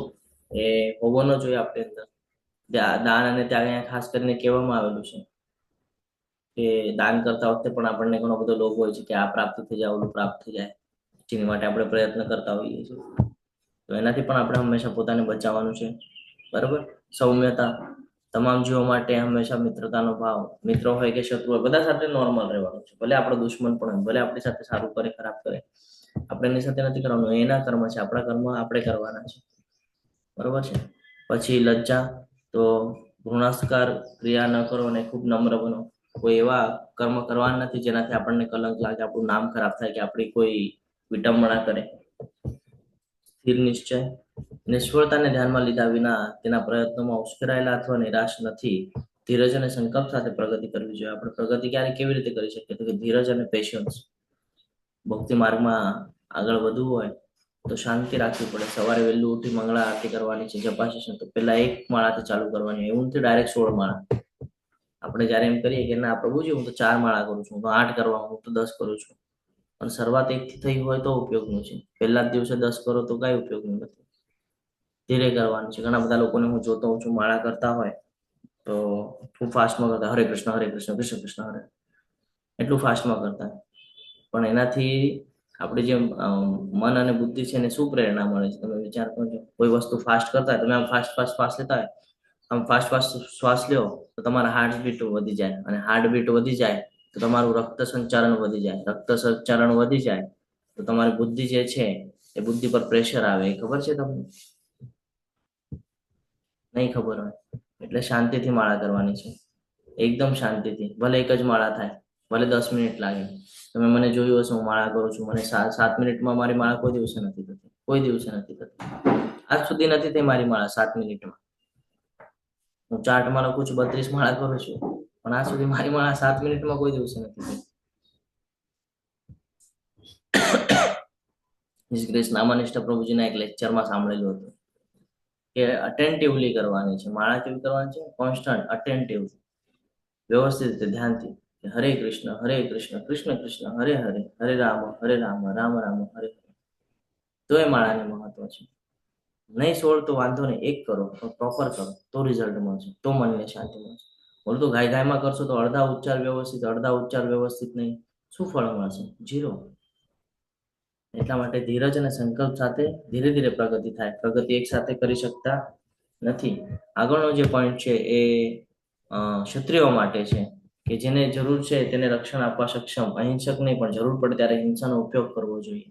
S1: એ હોવો ન જોઈએ આપણી અંદર. દાન અને ત્યાગ અહીંયા ખાસ કરીને કહેવામાં આવેલું છે કે દાન કરતા વખતે પણ આપણને ઘણો બધો લોભ હોય છે કે આ પ્રાપ્ત થઈ જાય, ઓલું પ્રાપ્ત થઈ જાય, જેની માટે આપણે પ્રયત્ન કરતા હોઈએ છીએ. તો એનાથી પણ આપણે હંમેશા પોતાને બચાવવાનું છે. બરાબર. સૌમ્યતા, તમામ જીવો માટે હંમેશા મિત્રતાનો ભાવ, મિત્રો હોય કે શત્રુ હોય, બધા સાથે નોર્મલ રહેવાનું છે. ભલે આપણો દુશ્મન પણ હોય, ભલે આપણી સાથે સારું કરે ખરાબ કરે, આપણે એની સાથે નથી કરવાનું, એના કર્મ છે, આપણા કર્મ આપણે કરવાના છે. બરોબર છે. પછી લજ્જા, તો ઘૃણાસ્કાર ક્રિયા ન કરો અને ખૂબ નમ્ર બનો. કોઈ એવા કર્મ કરવાના નથી જેનાથી આપણને કલંક લાગે, આપણું નામ ખરાબ થાય, કે આપણી કોઈ વિટંબણા કરે. સ્થિર નિશ્ચય, નિષ્ફળતાને ધ્યાનમાં લીધા વિના તેના પ્રયત્નોમાં ઉશ્કેરાયેલા અથવા નિરાશ નથી, ધીરજ અને સંકલ્પ સાથે પ્રગતિ કરવી જોઈએ. આપણે પ્રગતિ ક્યારે કેવી રીતે કરી શકીએ? તો કે ધીરજ અને પેશન્સ. ભક્તિ માર્ગમાં આગળ વધવું હોય તો શાંતિ રાખવી પડે. સવારે વહેલું ઉઠી મંગળા આરતી કરવાની છે, જપાશીષ, તો પેલા 1 માળાથી ચાલુ કરવાની, એવું નથી ડાયરેક્ટ 16 માળા. આપણે જયારે એમ કરીએ કે ના પ્રભુજી હું તો 4 માળા કરું છું, હું તો 8 કરવા, હું તો 10 કરું છું, પણ શરૂઆત 1 થી થઈ હોય તો ઉપયોગનું છે. પહેલા જ દિવસે 10 કરો તો કઈ ઉપયોગનું નથી. ધીરે કરવાનું છે. ઘણા બધા લોકોને હું જોતો હોઉં છું, માળા કરતા હોય તો ખૂબ ફાસ્ટમાં કરતા, હરે કૃષ્ણ કૃષ્ણ કૃષ્ણ હરે, એટલું ફાસ્ટમાં કરતા, પણ એનાથી આપણે જે મન અને બુદ્ધિ છે એને શું પ્રેરણા મળે છે? તમે વિચાર કરજો. કોઈ વસ્તુ ફાસ્ટ કરતા હોય, તમે આમ ફાસ્ટ લેતા હોય, આમ ફાસ્ટ શ્વાસ લ્યો તો તમારા હાર્ટબીટ વધી જાય, અને હાર્ટબીટ વધી જાય તો તમારું રક્ત સંચારણ વધી જાય, રક્ત સંચારણ વધી જાય તો તમારી બુદ્ધિ જે છે એ બુદ્ધિ પર પ્રેશર આવે. એ ખબર છે તમને? નહીં ખબર હોય એટલે શાંતિથી માળા કરવાની છે, એકદમ શાંતિથી. ભલે 1 જ માળા થાય, ભલે 10 મિનિટ લાગે. તમે મને જોયું હશે, હું માળા કરું છું, મને 7 મિનિટમાં મારી માળા કોઈ દિવસે નથી થતી, કોઈ દિવસે નથી થતી. આજ સુધી નથી થઈ મારી માળા 7 મિનિટમાં. હું ચાર્ટમાં લખું છું 32 માળા કરું છું, પણ આ સુધી મારી માળા 7 મિનિટમાં કોઈ દિવસે નથી થઈ. ગ્રેસ નામાનિષ્ઠ પ્રભુજીના એક લેક્ચરમાં સાંભળેલું હતું કે અટેન્ટિવલી કરવાની છે માળા. કેવી કરવાની છે? કોન્સ્ટન્ટ, અટેન્ટિવ, વ્યવસ્થિત રીતે ધ્યાનથી. હરે કૃષ્ણ કૃષ્ણ કૃષ્ણ હરે હરે, હરે રામ રામ રામ હરે હરે. તો એ માળાને મહત્વ છે. નહીં 16 તો વાંધો નહીં, એક કરો તો પ્રોપર કરો તો રિઝલ્ટ મળશે, તો મનને શાંતિ મળશે. બોલું તો ગાયમાં કરશો તો અડધા ઉચ્ચાર વ્યવસ્થિત નહીં, શું ફળ મળશે? 0. એટલા માટે ધીરજ અને સંકલ્પ સાથે ધીરે ધીરે પ્રગતિ થાય. પ્રગતિ એક સાથે કરી શકતા નથી. આગળનો જે પોઈન્ટ છે એ ક્ષત્રિયો માટે છે કે જેને જરૂર છે તેને રક્ષણ આપવા સક્ષમ, અહિંસક નહીં, પણ જરૂર પડે ત્યારે હિંસાનો ઉપયોગ કરવો જોઈએ.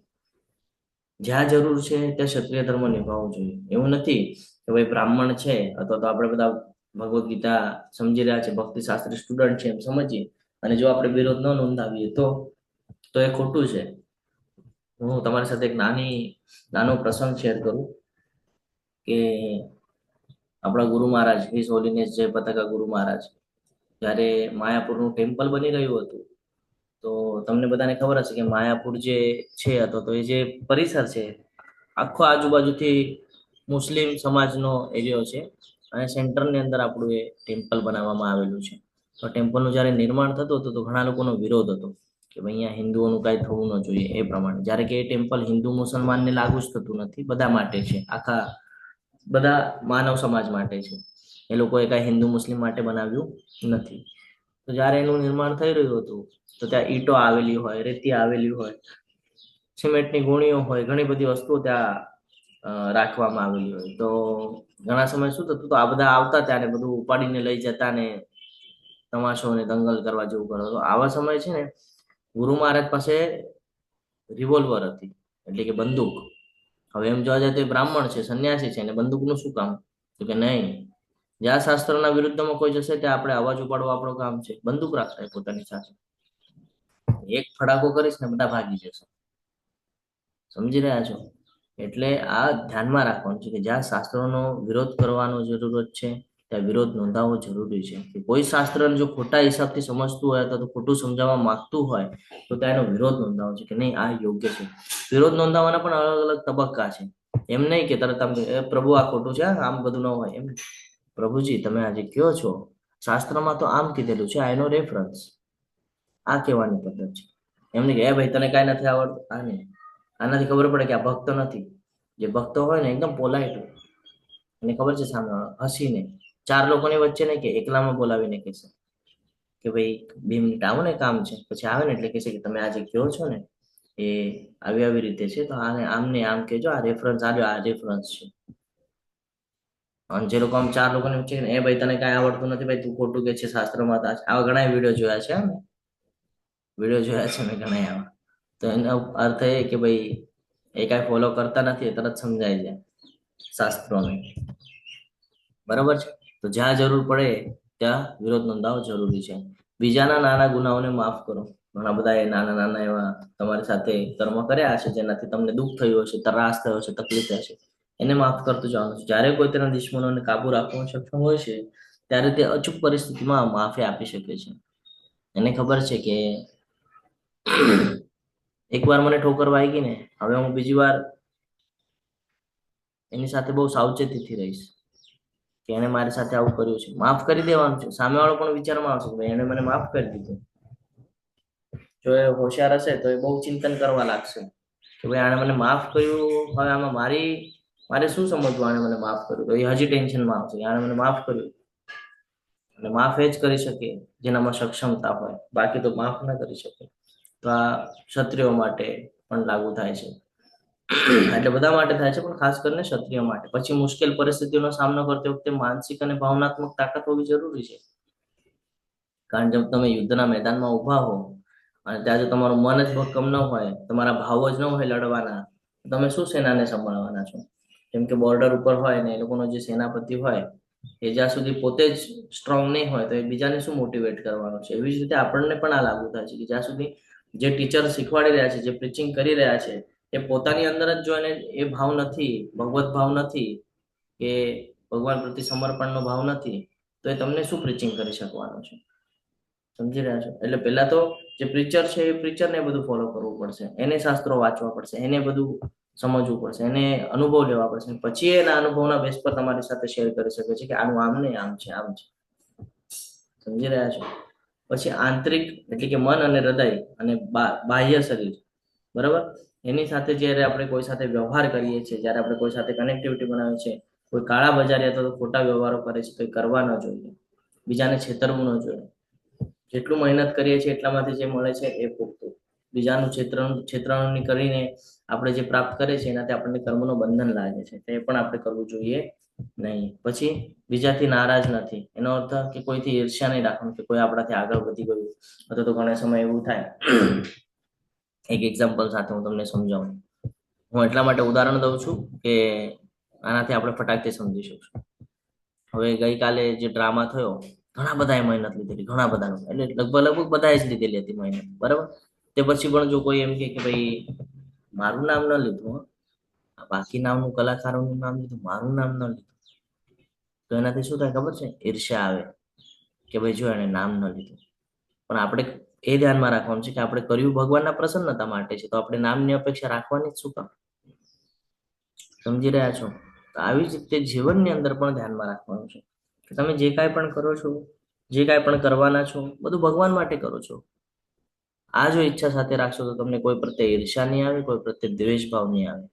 S1: જ્યાં જરૂર છે ત્યાં ક્ષત્રિય ધર્મ નિભાવવો જોઈએ. એવું નથી કે ભાઈ બ્રાહ્મણ છે અથવા તો આપણે બધા ભગવદ્ ગીતા સમજી રહ્યા છે, ભક્તિ શાસ્ત્રી સ્ટુડન્ટ છે એમ સમજીએ અને જો આપણે વિરોધ ન નોંધાવીએ તો એ ખોટું છે. હું તમારી સાથે એક નાનો પ્રસંગ શેર કરું કે આપણા ગુરુ મહારાજ હિઝ હોલીનેસ જય પતાકા ગુરુ મહારાજ જ્યારે માયાપુરનું ટેમ્પલ બની રહ્યું હતું, તો તમને બધાને ખબર હશે કે માયાપુર જે છે અથવા તો એ જે પરિસર છે આખો આજુબાજુથી મુસ્લિમ સમાજનો એરિયો છે અને સેન્ટરની અંદર આપણું એ ટેમ્પલ બનાવવામાં આવેલું છે. તો ટેમ્પલનું જ્યારે નિર્માણ થતું હતું તો ઘણા લોકોનો વિરોધ હતો કે ભાઈ અહીંયા હિન્દુઓનું કાંઈ થવું ન જોઈએ એ પ્રમાણે. જ્યારે કે એ ટેમ્પલ હિન્દુ મુસલમાનને લાગુ જ થતું નથી, બધા માટે છે, આખા બધા માનવ સમાજ માટે છે. એ લોકોએ કાંઈ હિન્દુ મુસ્લિમ માટે બનાવ્યું નથી. તો જ્યારે એનું નિર્માણ થઈ રહ્યું હતું તો ત્યાં ઈંટો આવેલી હોય, રેતી આવેલી હોય, સિમેન્ટની ગોળીઓ હોય, ઘણી બધી વસ્તુઓ ત્યાં રાખવામાં આવેલી હોય. તો ઘણા સમય શું થતું તો આ બધા આવતા ત્યાં ને બધું ઉપાડીને લઈ જતા ને તમાશો ને દંગલ કરવા જેવું કરો. તો આવા સમય છે ને ગુરુ મહારાજ પાસે રિવોલ્વર હતી, એટલે કે બંદૂક. હવે એમ જોવા જાય તો એ બ્રાહ્મણ છે, સંન્યાસી છે, અને બંદૂકનું શું કામ? તો કે નહીં, જ્યાં શાસ્ત્રના વિરુદ્ધમાં કોઈ જશે ત્યાં આપણે અવાજ ઉપાડવો આપણું કામ છે. બંદૂક રાખતા પોતાની સાથે, એક ફડાકો કરીશ ને બધા ભાગી જશે. સમજી રહ્યા છો? એટલે આ ધ્યાનમાં રાખવાનું છે કે જ્યાં શાસ્ત્રોનો વિરોધ કરવાનો જરૂરત છે ત્યાં વિરોધ નોંધાવવો જરૂરી છે. કે કોઈ શાસ્ત્રને જો ખોટા હિસાબથી સમજતું હોય અથવા તો ખોટું સમજાવવા માંગતું હોય તો ત્યાં એનો વિરોધ નોંધાવવો છે કે નહીં આ યોગ્ય છે. વિરોધ નોંધાવવાના પણ અલગ અલગ તબક્કા છે. એમ નહીં કે તરત આમ પ્રભુ આ ખોટું છે, આમ બધું ન હોય. એમ પ્રભુજી તમે આજે કયો છો શાસ્ત્રમાં તો આમ કીધેલું છે, આ એનો રેફરન્સ, આ કહેવાની પદ્ધત છે. એમ નહીં કે એ ભાઈ તને કાંઈ નથી આવડતું, આ નહીં. આનાથી ખબર પડે કે આ ભક્ત નથી. જે ભક્તો હોય ને એકદમ પોલાઇટ હોય, એને ખબર છે સામે હસીને 4 લોકોની વચ્ચે નહીં કે એકલામાં બોલાવીને કહેશે કે ભાઈ 2 મિનિટ આવો ને કામ છે, પછી આવે ને એટલે કહેશે કે તમે આજે કયો છો ને એ આવી રીતે છે, તો આને આમને આમ કહેજો, આ રેફરન્સ આવ્યો, આ રેફરન્સ છે. અને જે લોકો આમ 4 લોકોની વચ્ચે એ ભાઈ તને કાંઈ આવડતું નથી, ભાઈ તું ખોટું કે છે શાસ્ત્રમાં, આવા ઘણા વિડીયો જોયા છે, મેં ઘણા આવા. તો એનો અર્થ એ કે ભાઈ એ કાંઈ ફોલો કરતા નથી, એ તરત સમજાય જાય શાસ્ત્રોને. બરાબર છે? તો જ્યાં જરૂર પડે ત્યાં વિરોધ નોંધાવવો જરૂરી છે. બીજાના નાના ગુનાઓને માફ કરો. ઘણા બધા એ નાના નાના એવા તમારી સાથે કર્મ કર્યા હશે જેનાથી તમને દુઃખ થયું હશે, ત્રાસ થયો હશે, તકલીફ હશે, એને માફ કરતું જવાનું છે. જ્યારે કોઈ તેના દુશ્મનોને કાબુ રાખવામાં સક્ષમ હોય છે ત્યારે તે અચૂક પરિસ્થિતિમાં માફી આપી શકે છે. એને ખબર છે કે એકવાર મને ઠોકર વાગી ને, હવે હું બીજી વાર એની સાથે બહુ સાવચેતીથી રહીશ કે એને મારી સાથે આવું કર્યું છે. માફ કરી દેવાનું છે. સામેવાળો પણ વિચારમાં આવશે કે એને મને માફ કરી દીધું. જો એ હોશિયાર હશે તો એ બહુ ચિંતન કરવા લાગશે કે ભાઈ આણે મને માફ કર્યું, હવે આમાં મારે શું સમજવું આણે મને માફ કર્યું? તો એ હજી ટેન્શનમાં આવશે આણે મને માફ કર્યું. અને માફ એ જ કરી શકે જેનામાં સક્ષમતા હોય, બાકી તો માફ ના કરી શકે. તો આ ક્ષત્રિયો માટે પણ લાગુ થાય છે, એટલે બધા માટે થાય છે, પણ ખાસ કરીને ક્ષત્રિય માટે. પછી મુશ્કેલ પરિસ્થિતિઓનો સામનો કરતી વખતે માનસિક અને ભાવનાત્મક તાકાત હોવી જરૂરી છે. કારણ કે તમે યુદ્ધના મેદાનમાં ઉભા હો અને ત્યાં જો તમારું મન જ ભક્કમ ન હોય, તમારા ભાવ જ ન હોય લડવાના, તમે શું સેનાને સંભાળવાના છો? જેમ કે બોર્ડર ઉપર હોય ને એ લોકોનો જે સેનાપતિ હોય એ જ્યાં સુધી પોતે જ સ્ટ્રોંગ નહીં હોય તો એ બીજાને શું મોટિવેટ કરવાનો છે? એવી જ રીતે આપણને પણ આ લાગુ થાય છે કે જ્યાં સુધી જે ટીચર શીખવાડી રહ્યા છે, જે પ્રીચિંગ કરી રહ્યા છે, એ પોતાની અંદર જ જો એને એ ભાવ નથી, ભગવત ભાવ નથી, કે ભગવાન પ્રતિ સમર્પણનો ભાવ નથી, તો એ તમને શું પ્રીચિંગ કરી શકવાનો છે? સમજી રહ્યા છો? એટલે પહેલા તો જે પ્રીચર છે એ પ્રીચરને બધું ફોલો કરવું પડશે, એને શાસ્ત્રો વાંચવા પડશે, એને બધું સમજવું પડશે, એને અનુભવ લેવા પડશે, પછી એના અનુભવના બેઝ પર તમારી સાથે શેર કરી શકે છે કે આનું આમ નહીં, આમ છે, આમ છે. સમજી રહ્યા છો? પછી આંતરિક એટલે કે મન અને હૃદય અને બાહ્ય શરીર, બરાબર, એની સાથે જ્યારે આપણે કોઈ સાથે વ્યવહાર કરીએ છીએ, જ્યારે આપણે કોઈ સાથે કનેક્ટિવિટી બનાવીએ છીએ, કોઈ કાળા બજારી અથવા તો ખોટા વ્યવહારો કરે છે તો એ કરવા ન જોઈએ, બીજાને છેતરવું ન જોઈએ. જેટલું મહેનત કરીએ છીએ એટલામાંથી જે મળે છે એ પૂરતું. બીજાનું છેતરણી કરીને આપણે જે પ્રાપ્ત કરીએ છીએ એનાથી આપણને કર્મનું બંધન લાગે છે, તે પણ આપણે કરવું જોઈએ નહીં. પછી બીજાથી નારાજ નથી, એનો અર્થ કે કોઈથી ઈર્ષ્યા નહીં રાખવાનું કે કોઈ આપણાથી આગળ વધી ગયું, અથવા તો ઘણા સમય એવું થાય. એક એક્ઝામ્પલ સાથે હું તમને સમજાવું. હું એટલા માટે ઉદાહરણ દઉં છું કે આનાથી આપણે ફટાકથી સમજી શકશું. હવે ગઈકાલે જે ડ્રામા થયો, ઘણા બધાએ મહેનત લીધેલી, ઘણા બધાનું, એટલે લગભગ બધાએ જ લીધેલી હતી મહેનત, બરાબર. તે પછી પણ જો કોઈ એમ કે ભાઈ મારું નામ ન લીધું, બાકી નામનું કલાકારોનું નામ લીધું, મારું નામ ન લીધું, તો એનાથી શું થાય ખબર છે? ઈર્ષ્યા આવે કે ભાઈ જો એને નામ ન લીધું. પણ આપણે એ ધ્યાનમાં રાખવાનું છે કે આપણે કર્યું ભગવાનના પ્રસન્નતા માટે છે, તો આપણે નામની અપેક્ષા રાખવાની જ શું કામ? સમજી રહ્યા છો? તો આવી જ રીતે જીવનની અંદર પણ ધ્યાનમાં રાખવાનું છે કે તમે જે કાંઈ પણ કરો છો, જે કાંઈ પણ કરવાના છો, બધું ભગવાન માટે કરો છો. આ જો ઈચ્છા સાથે રાખશો તો તમને કોઈ પ્રત્યે ઈર્ષ્યા નહીં આવે, કોઈ પ્રત્યે દ્વેષ ભાવ નહીં આવે.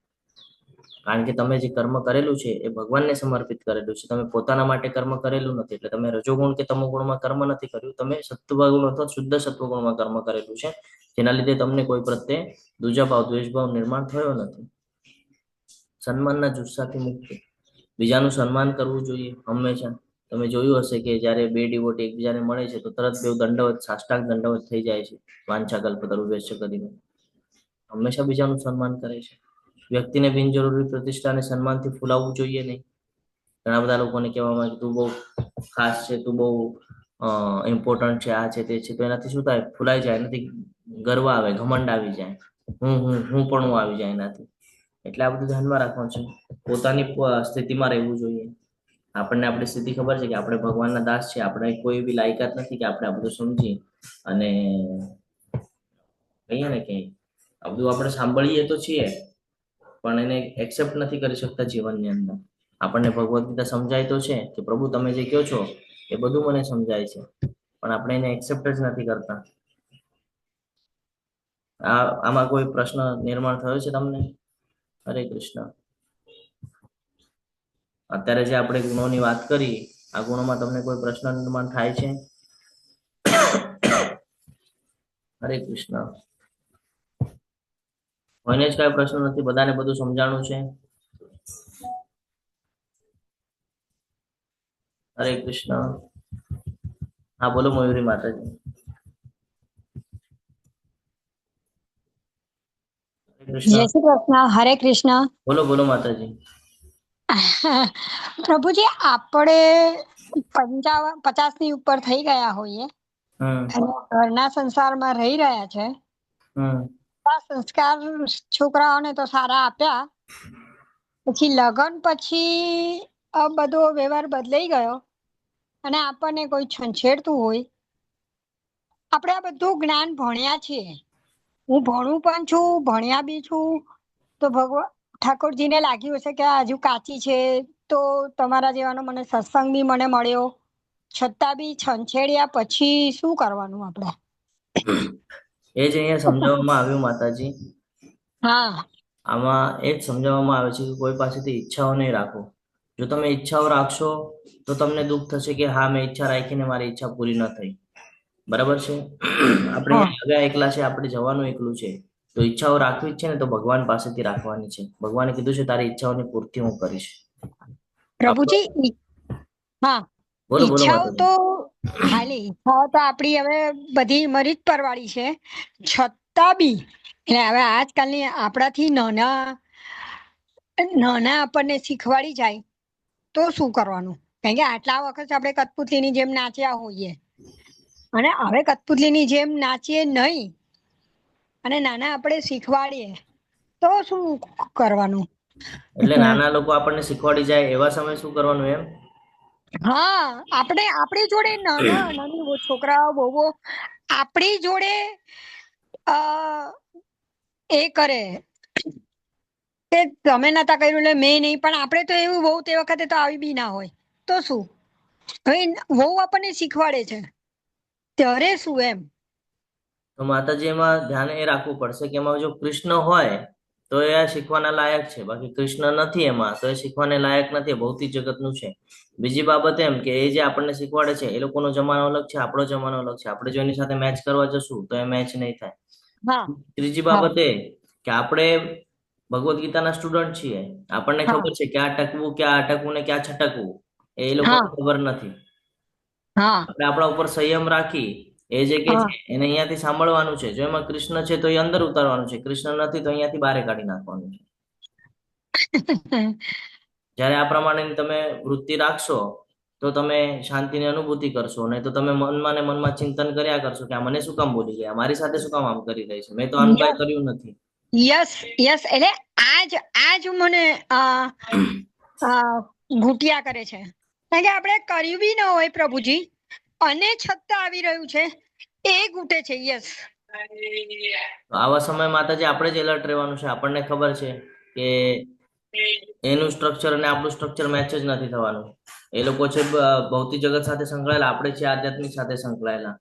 S1: કારણ કે તમે જે કર્મ કરેલું છે એ ભગવાનને સમર્પિત કરેલું છે, તમે પોતાના માટે કર્મ કરેલું નથી. એટલે તમે રજોગુણ કે તમોગુણમાં કર્મ નથી કર્યું, તમે સત્વગુણ અથવા શુદ્ધ સત્વગુણમાં કર્મ કરેલું છે, જેના લીધે તમને કોઈ પ્રત્યે દ્વેષભાવ નિર્માણ થયો નથી. સન્માનના જુસ્સાથી મુક્ત, બીજાનું સન્માન કરવું જોઈએ હંમેશા. તમે જોયું હશે કે જ્યારે બે ડિવોટી એકબીજાને મળે છે તો તરત બેઉ દંડવત, સાષ્ટાંગ દંડવત થઈ જાય છે, વાંછા કલ્પતરુભ્યશ્ચ કરીને. હંમેશા બીજાનું સન્માન કરે છે. વ્યક્તિને બિનજરૂરી પ્રતિષ્ઠા અને સન્માનથી ફૂલાવવું જોઈએ નહીં. ઘણા બધા લોકોને કહેવામાં આવે તું બહુ ખાસ છે, તું બહુ ઇમ્પોર્ટન્ટ છે, આ છે, તે છે, તો એનાથી શું થાય? ફૂલાઈ જાય, એનાથી ગર્વ આવે, ઘમંડ આવી જાય, હું પણ આવી જાય એનાથી. એટલે આ બધું ધ્યાનમાં રાખવાનું છે. પોતાની સ્થિતિમાં રહેવું જોઈએ. આપણને આપણી સ્થિતિ ખબર છે કે આપણે ભગવાનના દાસ છે, આપણે કોઈ એવી લાયકાત નથી કે આપણે આ બધું સમજી અને કહીએ ને કે આ બધું આપણે સાંભળીએ તો છીએ પણ એને એક્સેપ્ટ નથી કરી શકતા જીવનની અંદર. આપણને ભગવદ્ ગીતા સમજાય તો છે કે પ્રભુ તમે જે કહો છો એ બધું મને સમજાય છે, પણ આપણે એને એક્સેપ્ટ જ નથી કરતા. આમાં કોઈ પ્રશ્ન નિર્માણ થયો છે તમને? હરે કૃષ્ણ. અત્યારે જે આપણે ગુણોની વાત કરી, આ ગુણોમાં તમને કોઈ પ્રશ્ન નિર્માણ થાય છે? હરે કૃષ્ણ. કોઈને જ કઈ પ્રશ્ન નથી? બધાને બધું સમજાણું છે? હરે કૃષ્ણ. હા બોલો મયુરી માતાજી.
S7: જય શ્રી કૃષ્ણ. હરે કૃષ્ણ.
S1: બોલો બોલો માતાજી.
S7: પ્રભુજી, આપણે 50 ની ઉપર થઈ ગયા હોઈએ અને ઘરના સંસારમાં રહી રહ્યા છે. આ સંસ્કાર છોકરાઓને તો સારા આપ્યા, પછી લગ્ન પછી આ બધો વ્યવહાર બદલાઈ ગયો અને આપણને કોઈ છંછેડતું હોય. આપણે આ બધું જ્ઞાન ભણ્યા છીએ, હું ભણું પણ છું, ભણ્યા બી છું, તો ભગવાન ઠાકોરજીને લાગ્યું હશે કે હજુ કાચી છે, તો તમારા જેવાનો મને સત્સંગ બી મને મળ્યો, છતાં બી છંછેડ્યા પછી શું કરવાનું આપણે?
S1: એ જ અહીંયા સમજાવવામાં આવ્યું માતાજી.
S7: હા,
S1: આમાં એ જ સમજાવવામાં આવે છે કે કોઈ પાસેથી ઈચ્છાઓ નહીં રાખો. જો તમે ઈચ્છાઓ રાખશો તો તમને દુઃખ થશે કે હા મેં ઈચ્છા રાખીને મારી ઈચ્છા પૂરી ન થઈ. બરાબર છે? આપણે આવ્યા એકલા છે, આપણે જવાનું એકલું છે, તો ઈચ્છાઓ રાખવી જ છે ને તો ભગવાન પાસેથી રાખવાની છે. ભગવાને કીધું છે તારી ઈચ્છાઓની પૂર્તિ હું કરીશ.
S7: પ્રભુજી. હા,
S1: બોલો બોલો
S7: ઈચ્છાઓ
S1: માતાજી.
S7: તો ખાલી ઈચ્છાઓ તો આપણી હવે બધી મરી જ પરવાળી છે, છતાં બી એટલે હવે આજકાલની આપણાથી નાના આપણને શીખવાડી જાય તો શું કરવાનું? કારણ કે આટલા વખત આપણે કઠપુતલીની જેમ નાચ્યા હોઈએ અને હવે કઠપુતલીની જેમ નાચીએ નહીં અને નાના આપણે શીખવાડીએ તો શું કરવાનું?
S1: એટલે નાના લોકો આપણને શીખવાડી જાય એવા સમય શું કરવાનું એમ?
S7: હા, આપણી જોડે નાની છોકરાઓ બહુ આપણી જોડે એ કરે કે તમે નતા કર્યું એટલે મેં નહીં, પણ આપણે તો એવું બહુ તે વખતે તો આવી બી ના હોય તો શું. હવે બહુ આપણને શીખવાડે છે ત્યારે શું એમ.
S1: તો માતાજી એમાં ધ્યાન એ રાખવું પડશે કે એમાં જો કૃષ્ણ હોય તો એ આ શીખવાના લાયક છે, બાકી કૃષ્ણ નથી એમાં તો એ શીખવાને લાયક નથી, ભૌતિક જગતનું છે. બીજી બાબત એમ કે એ જે આપણને શીખવાડે છે એ લોકોનો જમાનો અલગ છે, આપણો જમાનો અલગ છે. આપણે જો એની સાથે મેચ કરવા જશું તો એ મેચ નહીં થાય.
S7: હા
S1: ત્રીજી બાબત એ કે આપણે ભગવદ્ ગીતાના સ્ટુડન્ટ છીએ, આપણને
S7: હા
S1: ખબર છે ક્યાં અટકવું, ક્યાં અટકવું ને ક્યાં છટકવું, એ લોકોને ખબર નથી.
S7: હા
S1: આપણે આપણા ઉપર સંયમ રાખી એ જે કે
S7: હા
S1: છે એને અહીંયાથી સાંભળવાનું છે. જો એમાં કૃષ્ણ છે તો એ અંદર ઉતારવાનું છે, કૃષ્ણ નથી તો અહીંયાથી બહાર કાઢી નાખવાનું છે. જયારે આ પ્રમાણે તમે વૃત્તિ રાખશો તો તમે શાંતિની અનુભૂતિ કરશો, નહીં તો તમે મનમાં ને મનમાં ચિંતન કર્યા કરશો કે આ મને શું કામ બોલી ગયા, મારી સાથે શું કામ આમ કરી રહી છે, મેં તો આનું કઈ કર્યું નથી.
S7: યસ યસ, એટલે આજ મને ઘૂંટિયા કરે છે, કારણ કે આપણે કર્યું બી ન હોય પ્રભુજી અને છતાં આવી રહ્યું છે એ ઘૂંટે છે. યસ,
S1: આવા સમય માતાજી આપણે જ એલર્ટ રહેવાનું છે. આપણને ખબર છે કે એનું સ્ટ્રક્ચર અને આપણું સ્ટ્રક્ચર મેચ જ નથી થવાનું. એ લોકો છે ભૌતિક જગત સાથે સંકળાયેલા, આપણે છે આધ્યાત્મિક સાથે સંકળાયેલા.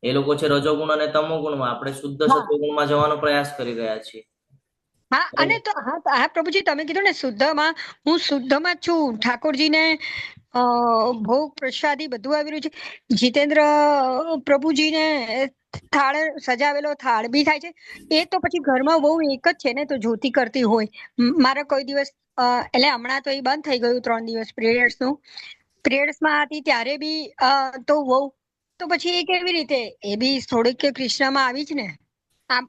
S1: એ લોકો છે રજોગુણ અને તમોગુણમાં, આપણે શુદ્ધ સત્વગુણમાં જવાનો પ્રયાસ કરી રહ્યા છીએ.
S7: હા, અને તો હા પ્રભુજી, તમે કીધું ને શુદ્ધમાં, હું શુદ્ધમાં જ છું. ઠાકોરજીને ભોગ પ્રસાદી બધું આવી રહ્યું છે. જીતેન્દ્ર પ્રભુજીને થાળ સજાવેલો થાળ બી થાય છે. એ તો પછી ઘરમાં બહુ એક જ છે ને, તો જ્યોતિ કરતી હોય. મારે કોઈ દિવસ એટલે હમણાં તો એ બંધ થઈ ગયું 3 દિવસ પીરિયડ્સમાં હતી ત્યારે બી તો બહુ, તો પછી એ કેવી રીતે, એ બી થોડીક કૃષ્ણમાં આવી જ ને આમ.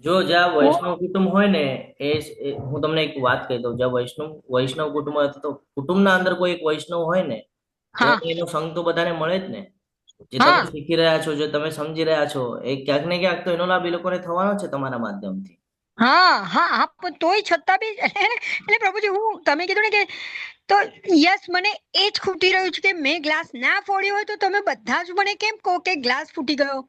S1: જો જ્યાં વૈષ્ણવ કુટુંબ હોય ને, હું તમને એક વાત કહી દઉં, જ્યાં વૈષ્ણવ કુટુંબ હોય તો કુટુંબના અંદર કોઈ એક વૈષ્ણવ હોય ને તો એનો સંગ તો બધાને મળે જ ને. જે તમે શીખી રહ્યા છો, જે તમે સમજી રહ્યા છો, એ ક્યાંક ને ક્યાંક તો એનો લાભ એ લોકોને થવાનો છે તમારા માધ્યમથી.
S7: હા, પણ તોય છતાં બી એટલે પ્રભુજી, તમે કીધું ને કે, તો યસ, મને એ જ ખૂટી રહ્યું છે કે મેં ગ્લાસ ના ફોડ્યો હોય તો તમે બધા જ મને કેમ કહો કે ગ્લાસ ફૂટી ગયો.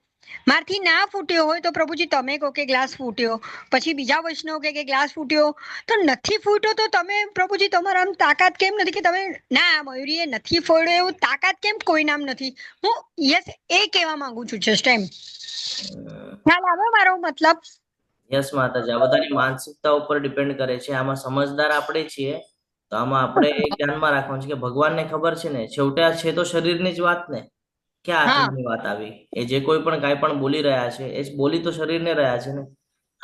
S7: મારથી ના ફૂટ્યો હોય તો પ્રભુજી તમે કહો કે ગ્લાસ ફૂટ્યો, પછી બીજા વૈષ્ણવ કે ગ્લાસ ફૂટ્યો, તો નથી ફૂટ્યો તો તમે પ્રભુજી તમારા આમ તાકાત કેમ નથી કે તમે ના મયુરીએ નથી ફોડ્યો એવું તાકાત કેમ કોઈ નામ નથી. હું યસ એ કહેવા માંગુ છું, જસ્ટ એમ. ખ્યાલ આવે મારો મતલબ?
S1: યસ માતાજી, આ બધાની માનસિકતા ઉપર ડિપેન્ડ કરે છે. આમાં સમજદાર આપણે છીએ, તો આમાં આપણે ધ્યાનમાં રાખવાનું છે કે ભગવાનને ખબર છે ને, છેવટે આ છે તો શરીરની જ વાત ને, ક્યાં આત્માની વાત આવી. એ જે કોઈ પણ કાંઈ પણ બોલી રહ્યા છે એ બોલી તો શરીરને રહ્યા છે ને,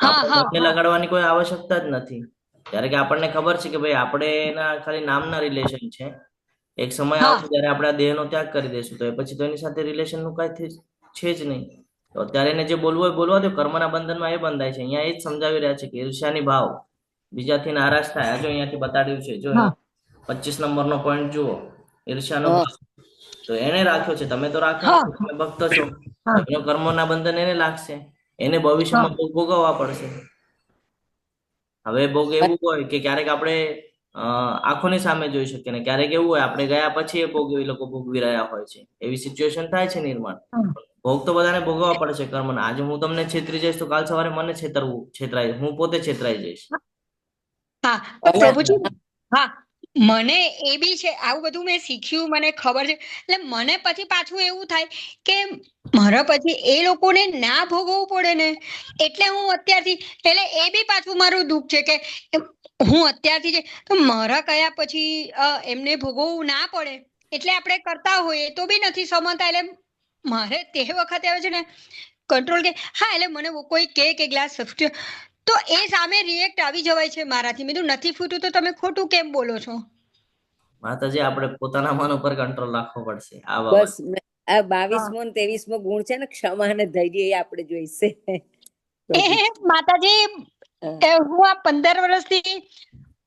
S1: આપણે મનને લગાડવાની કોઈ આવશ્યકતા જ નથી. ત્યારે કે આપણને ખબર છે કે ભાઈ આપણે એના ખાલી નામના રિલેશન છે. એક સમય આવશે જયારે આપણે આ દેહનો ત્યાગ કરી દઈશું, તો એ પછી તો એની સાથે રિલેશનનું કાંઈ છે જ નહીં. તો અત્યારે એને જે બોલવું હોય બોલવા દો, કર્મના બંધનમાં એ બંધાય છે. અહીંયા એ જ સમજાવી રહ્યા છે કે ઈર્ષ્યાની ભાવ, બીજાથી નારાજ થાય. જો અહીંયાથી બતાડ્યું છે, જો 25 નંબરનો પોઈન્ટ જુઓ, ઈર્ષ્યાનો ભાવ તો એને રાખ્યો છે, તમે તો રાખ્યો નથી, તમે ભક્ત છો, એનો કર્મના બંધન એને લાગશે, એને ભવિષ્યમાં ભોગ ભોગવવા પડશે. હવે ભોગ એવું હોય કે ક્યારેક આપણે આંખોની સામે જોઈ શકીએ ને, ક્યારેક એવું હોય આપણે ગયા પછી એ ભોગ એ લોકો ભોગવી રહ્યા હોય છે. એવી સિચ્યુએશન થાય છે નિર્માણ. ભોગ તો બધાને ભોગવવા પડશે કર્મના. આજે હું તમને છેતરી જઈશ તો કાલ સવારે મને છેતરાય, હું પોતે છેતરાઈ જઈશ.
S7: પ્રભુજી, મને એ બી છે, આવું બધું મેં શીખ્યું, મને ખબર છે. એટલે મને પછી પાછું એવું થાય કે મારા પછી એ લોકોને ના ભોગવવું પડે ને, એટલે હું અત્યારથી, એટલે એ બી પાછું મારું દુઃખ છે કે હું અત્યારથી તો મારા કયા પછી એમને ભોગવવું ના પડે, એટલે આપણે કરતા હોઈએ તો બી નથી સમજતા. એટલે મારે તે વખતે આવે છે ને કંટ્રોલ કે એટલે મને કોઈ કે ગ્લાસ ફૂટ્યો તો એ સામે રિએક્ટ આવી જવાય છે મારાથી. મેં કીધું નથી ફૂટ્યું તો તમે ખોટું કેમ બોલો છો?
S1: માતાજી, આપણે પોતાના મન ઉપર કંટ્રોલ રાખવો પડશે. આ
S8: બસ
S1: બાબત
S8: આ 22મો અને 23મો ગુણ છે ને, ક્ષમા અને ધૈર્ય, એ આપણે જોઈશે.
S7: માતાજી, હું આ 15 વર્ષથી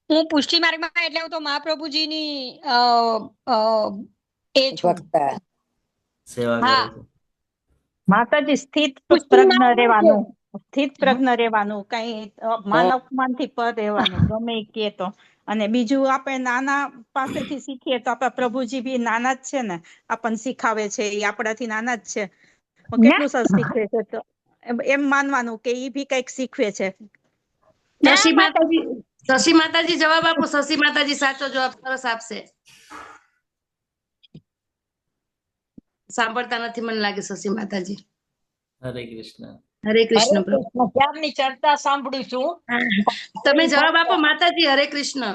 S7: હું પુષ્ટિ માર્ગમાં, એટલે હું તો મહાપ્રભુજીની એ છું,
S1: સેવા કરે છે.
S9: માતાજી, સ્થિત પ્રજ્ઞ રહેવાનું. સ્થિત પ્રજ્ઞ રહેવાનું, કઈ માન અપમાન થી પર રહેવાનું, ગમે ઈ કે તો. અને બીજું આપણે નાના પાસેથી શીખીએ તો આપણા પ્રભુજી બી નાના જ છે ને, આપણને શીખાવે છે, એ આપણાથી નાના જ છે, કેટલું સરસ શીખવે છે. તો એમ માનવાનું કે ઈ બી કઈક શીખવે છે.
S5: શશી માતાજી જવાબ આપો. શશી માતાજી સાચો જવાબ સરસ આપશે. સાંભળતા નથી મને લાગે શશી માતાજી.
S1: હરે કૃષ્ણ.
S5: હરે કૃષ્ણ પ્રભુ.
S2: ક્યારની ચર્ચા સાંભળું છું.
S5: તમે જવાબ આપો માતાજી. હરે કૃષ્ણ.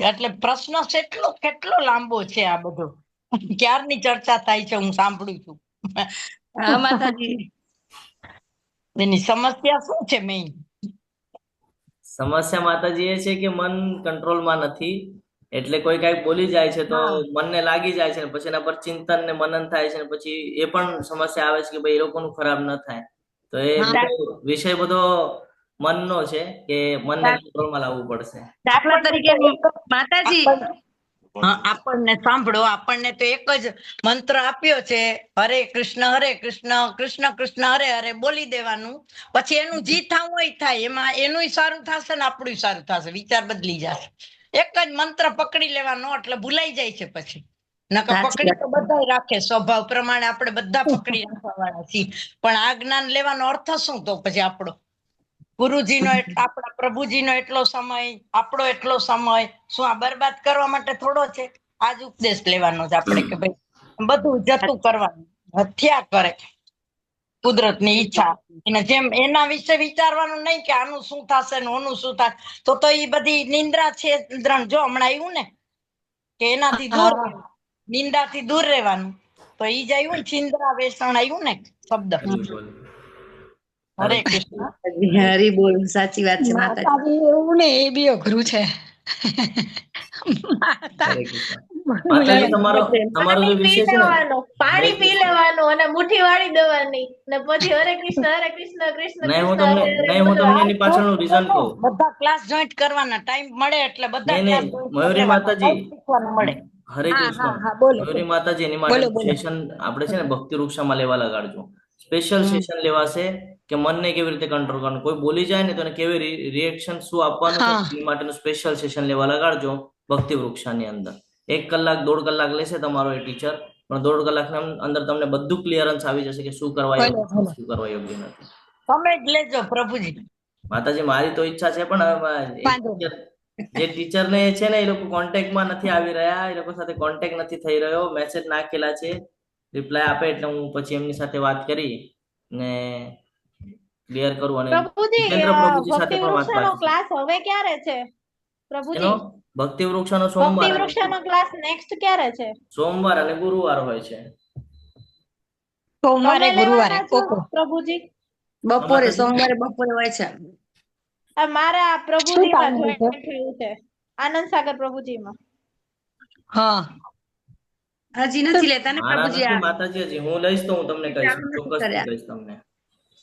S2: એટલે પ્રશ્ન કેટલો લાંબો છે આ બધો. ક્યારની ચર્ચા થાય છે હું સાંભળું છું.
S5: હા માતાજી.
S2: એની સમસ્યા શું છે? મેઇન
S1: સમસ્યા માતાજી એ છે કે મન કંટ્રોલમાં નથી, એટલે કોઈ કઈક બોલી જાય છે તો મનને લાગી જાય છે, પછી એના પર ચિંતન ને મનન થાય છે, પછી એ પણ સમસ્યા આવે છે કે ભાઈ એ લોકોનું ખરાબ ન થાય. તો એ વિષય બધો મનનો છે કે મનને કંટ્રોલમાં લાવવું પડશે.
S5: દાખલા તરીકે માતાજી
S2: આપણને સાંભળો, આપણને તો એક જ મંત્ર આપ્યો છે, હરે કૃષ્ણ કૃષ્ણ કૃષ્ણ હરે હરે બોલી દેવાનું. પછી એનું જી થવું હોય થાય, એમાં એનું સારું થશે ને આપણું સારું થશે, વિચાર બદલી જશે. એક જ મંત્ર પકડી લેવાનો એટલે ભૂલાઈ જાય છે. પછી નકર પકડી તો બધા રાખે, સ્વભાવ પ્રમાણે આપણે બધા પકડી રાખવા વાળા છીએ, પણ આ જ્ઞાન લેવાનો અર્થ શું? તો પછી આપણો ગુરુજીનો આપણા પ્રભુજીનો એટલો સમય, આપણો એટલો સમય શું આ બરબાદ કરવા માટે થોડો છે? આજ ઉપદેશ લેવાનો છે આપણે કે ભાઈ બધું જતું કરવાનું, હત્યા કરે કુદરતની ઈચ્છા, અને જેમ એના વિશે વિચારવાનું નહીં કે આનું શું થશે ને ઓનું શું થાય. તો એ બધી નિંદ્રા છે. જો હમણાં આવ્યું ને કે એનાથી દૂર, નિંદાથી દૂર રહેવાનું, તો ઈ જ આવ્યું ને, છિંદ્રા વેસણ આવ્યું ને શબ્દ. હરે કૃષ્ણ.
S5: હરી બોલ. સાચી વાત છે માતાજી.
S7: એવું ને એ બી અઘરું છે.
S1: માતાજી તમારો જે વિષય છે ને,
S6: પાણી પી લેવાનું અને મુઠ્ઠી વાળી દેવાની ને પછી હરે કૃષ્ણ કૃષ્ણ કૃષ્ણ.
S1: હું તમને એની પાછળનું રીઝન કહું.
S2: બધા ક્લાસ જોઈન્ટ કરવાના, ટાઈમ મળે એટલે બધા ક્લાસ
S1: મયુરી માતાજી
S2: મળે.
S1: હરે કૃષ્ણ. મયુરી માતાજી એની માટે સેશન આપણે છે ને ભક્તિ વૃક્ષામાં લેવા લગાડજો. સ્પેશિયલ સેશન લેવાશે કે મનને કેવી રીતે કંટ્રોલ કરવાનું, કોઈ બોલી જાય ને તો એને કેવી રિએક્શન શું આપવાનું એ માટેનું સ્પેશિયલ સેશન લેવા લગાડજો ભક્તિ વૃક્ષાની અંદર. 1 કલાક 1.5 કલાક લેશે તમારો એ ટીચર, પણ 1.5 કલાકની અંદર તમને બધું ક્લિયરન્સ આવી જશે કે શું કરવા યોગ્ય, શું કરવા યોગ્ય નથી.
S2: તમે જ લેજો પ્રભુજી.
S1: માતાજી મારી તો ઈચ્છા છે, પણ જે ટીચર ને છે ને એ લોકો કોન્ટેક્ટમાં નથી આવી રહ્યા, એ લોકો સાથે કોન્ટેક્ટ નથી થઈ રહ્યો. મેસેજ નાખેલા છે, રિપ્લાય આપે એટલે હું પછી એમની સાથે વાત કરી ને ક્લિયર કરું. અને પ્રભુજી સાથે પણ વાત કરી.
S6: ક્લાસ હવે ક્યારે છે પ્રભુજી?
S1: ભક્તિ વૃક્ષાનો સોમવાર.
S6: ભક્તિ વૃક્ષાનો ક્લાસ નેક્સ્ટ ક્યારે છે?
S1: સોમવાર અને ગુરુવાર હોય છે.
S7: સોમવારે ગુરુવારે
S6: પ્રભુજી
S5: બપોરે, સોમવારે બપોરે હોય છે.
S6: મારા પ્રભુજીમાં જોઈન્ટ થયું છે, આનંદ સાગર પ્રભુજીમાં.
S5: હજી નથી લેતા ને પ્રભુજી?
S1: માતાજી હજી હું લઈશ તો હું તમને કહીશ, ચોક્કસ કહીશ તમને.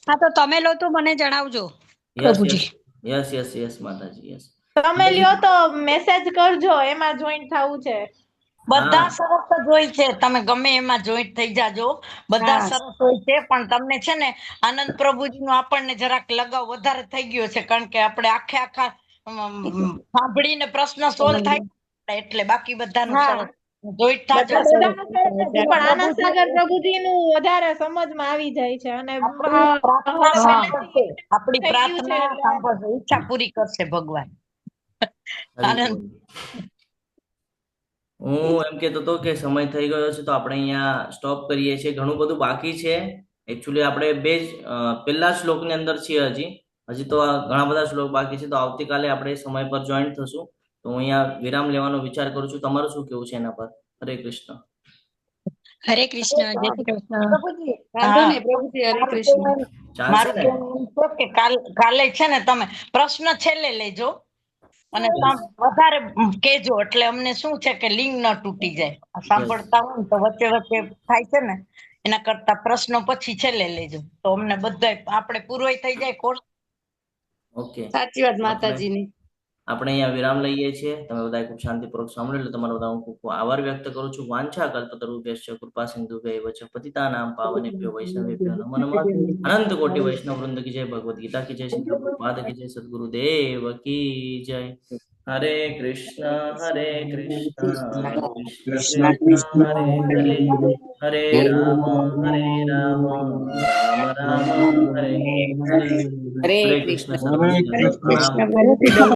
S7: હા તો તમે લો તો મને જણાવજો પ્રભુજી.
S1: યસ માતાજી, યસ.
S6: તમે લ્યો તો મેસેજ કરજો, એમાં જોઈન્ટ થવું છે.
S2: બધા સરસ જ હોય છે, તમે ગમે એમાં જોઈન્ટ થઈ જાજો, બધા સરસ હોય છે. પણ તમને છે ને આનંદ પ્રભુજી નો આપણને જરાક લગાવ વધારે થઈ ગયો છે, કારણ કે આપણે આખા સાંભળીને પ્રશ્ન સોલ્વ થાય એટલે. બાકી બધાનું સરસ જોઈન્ટ થાજો.
S6: પણ આનંદ સાગર પ્રભુજી નું વધારે સમજમાં આવી જાય છે, અને
S2: આપણી પ્રાર્થના સાંભળશે, ઈચ્છા પૂરી કરશે ભગવાન.
S1: હું એમ કેતો હતો કે સમય થઈ ગયો છે તો આપણે અહીંયા સ્ટોપ કરીએ છીએ. ઘણું બધું બાકી છે. એકચ્યુઅલી આપણે પહેલા શ્લોકની અંદર છીએ, હજી તો ઘણા બધા શ્લોક બાકી છે. તો આવતીકાલે આપણે સમય પર જોઈન્ટ થશું. તો હું અહીંયા વિરામ લેવાનો વિચાર કરું છું. તમારું શું કેવું છે એના પર? હરે કૃષ્ણ.
S7: હરે કૃષ્ણ. જય શ્રી કૃષ્ણ.
S5: પ્રભુજી હરે કૃષ્ણ.
S2: મારું કહેવું છે કે કાલે છે ને તમે પ્રશ્ન છેલ્લે લેજો અને વધારે કેજો, એટલે અમને શું છે કે લિંક ન તૂટી જાય. સાંભળતા હોય તો વચ્ચે વચ્ચે થાય છે ને, એના કરતા પ્રશ્નો પછી છેલ્લે લેજો તો અમને બધા આપણે પૂરો થઈ જાય કોર્સ.
S1: ઓકે,
S5: સાચી વાત માતાજીની.
S1: આપણે અહીંયા વિરામ લઈએ છીએ. તમે બધા ખૂબ શાંતિપૂર્વક સાંભળ્યું એટલે તમારો બધા હું ખૂબ આભાર વ્યક્ત કરું છું. વાંછા કલ્પતરુભ્યશ્ચ કૃપા સિંધુભ્યૈવ ચ પતિતાનાં પાવનેભ્યો વૈષ્ણવેભ્યો નમો નમઃ. અનંત કોટિ વૈષ્ણવ વૃંદ કી જય. ભગવદ ગીતા કી જય. શ્રી પ્રભુપાદ કી જય. સદગુરુદેવ કી જય. હરે કૃષ્ણ હરે કૃષ્ણ કૃષ્ણ કૃષ્ણ હરે હરે હરે રામ રામ રામ હરે હરે.
S8: હરે
S1: હરે
S8: કૃષ્ણ.
S1: કૃષ્ણ. સર્વજ્ઞ પ્રણામ.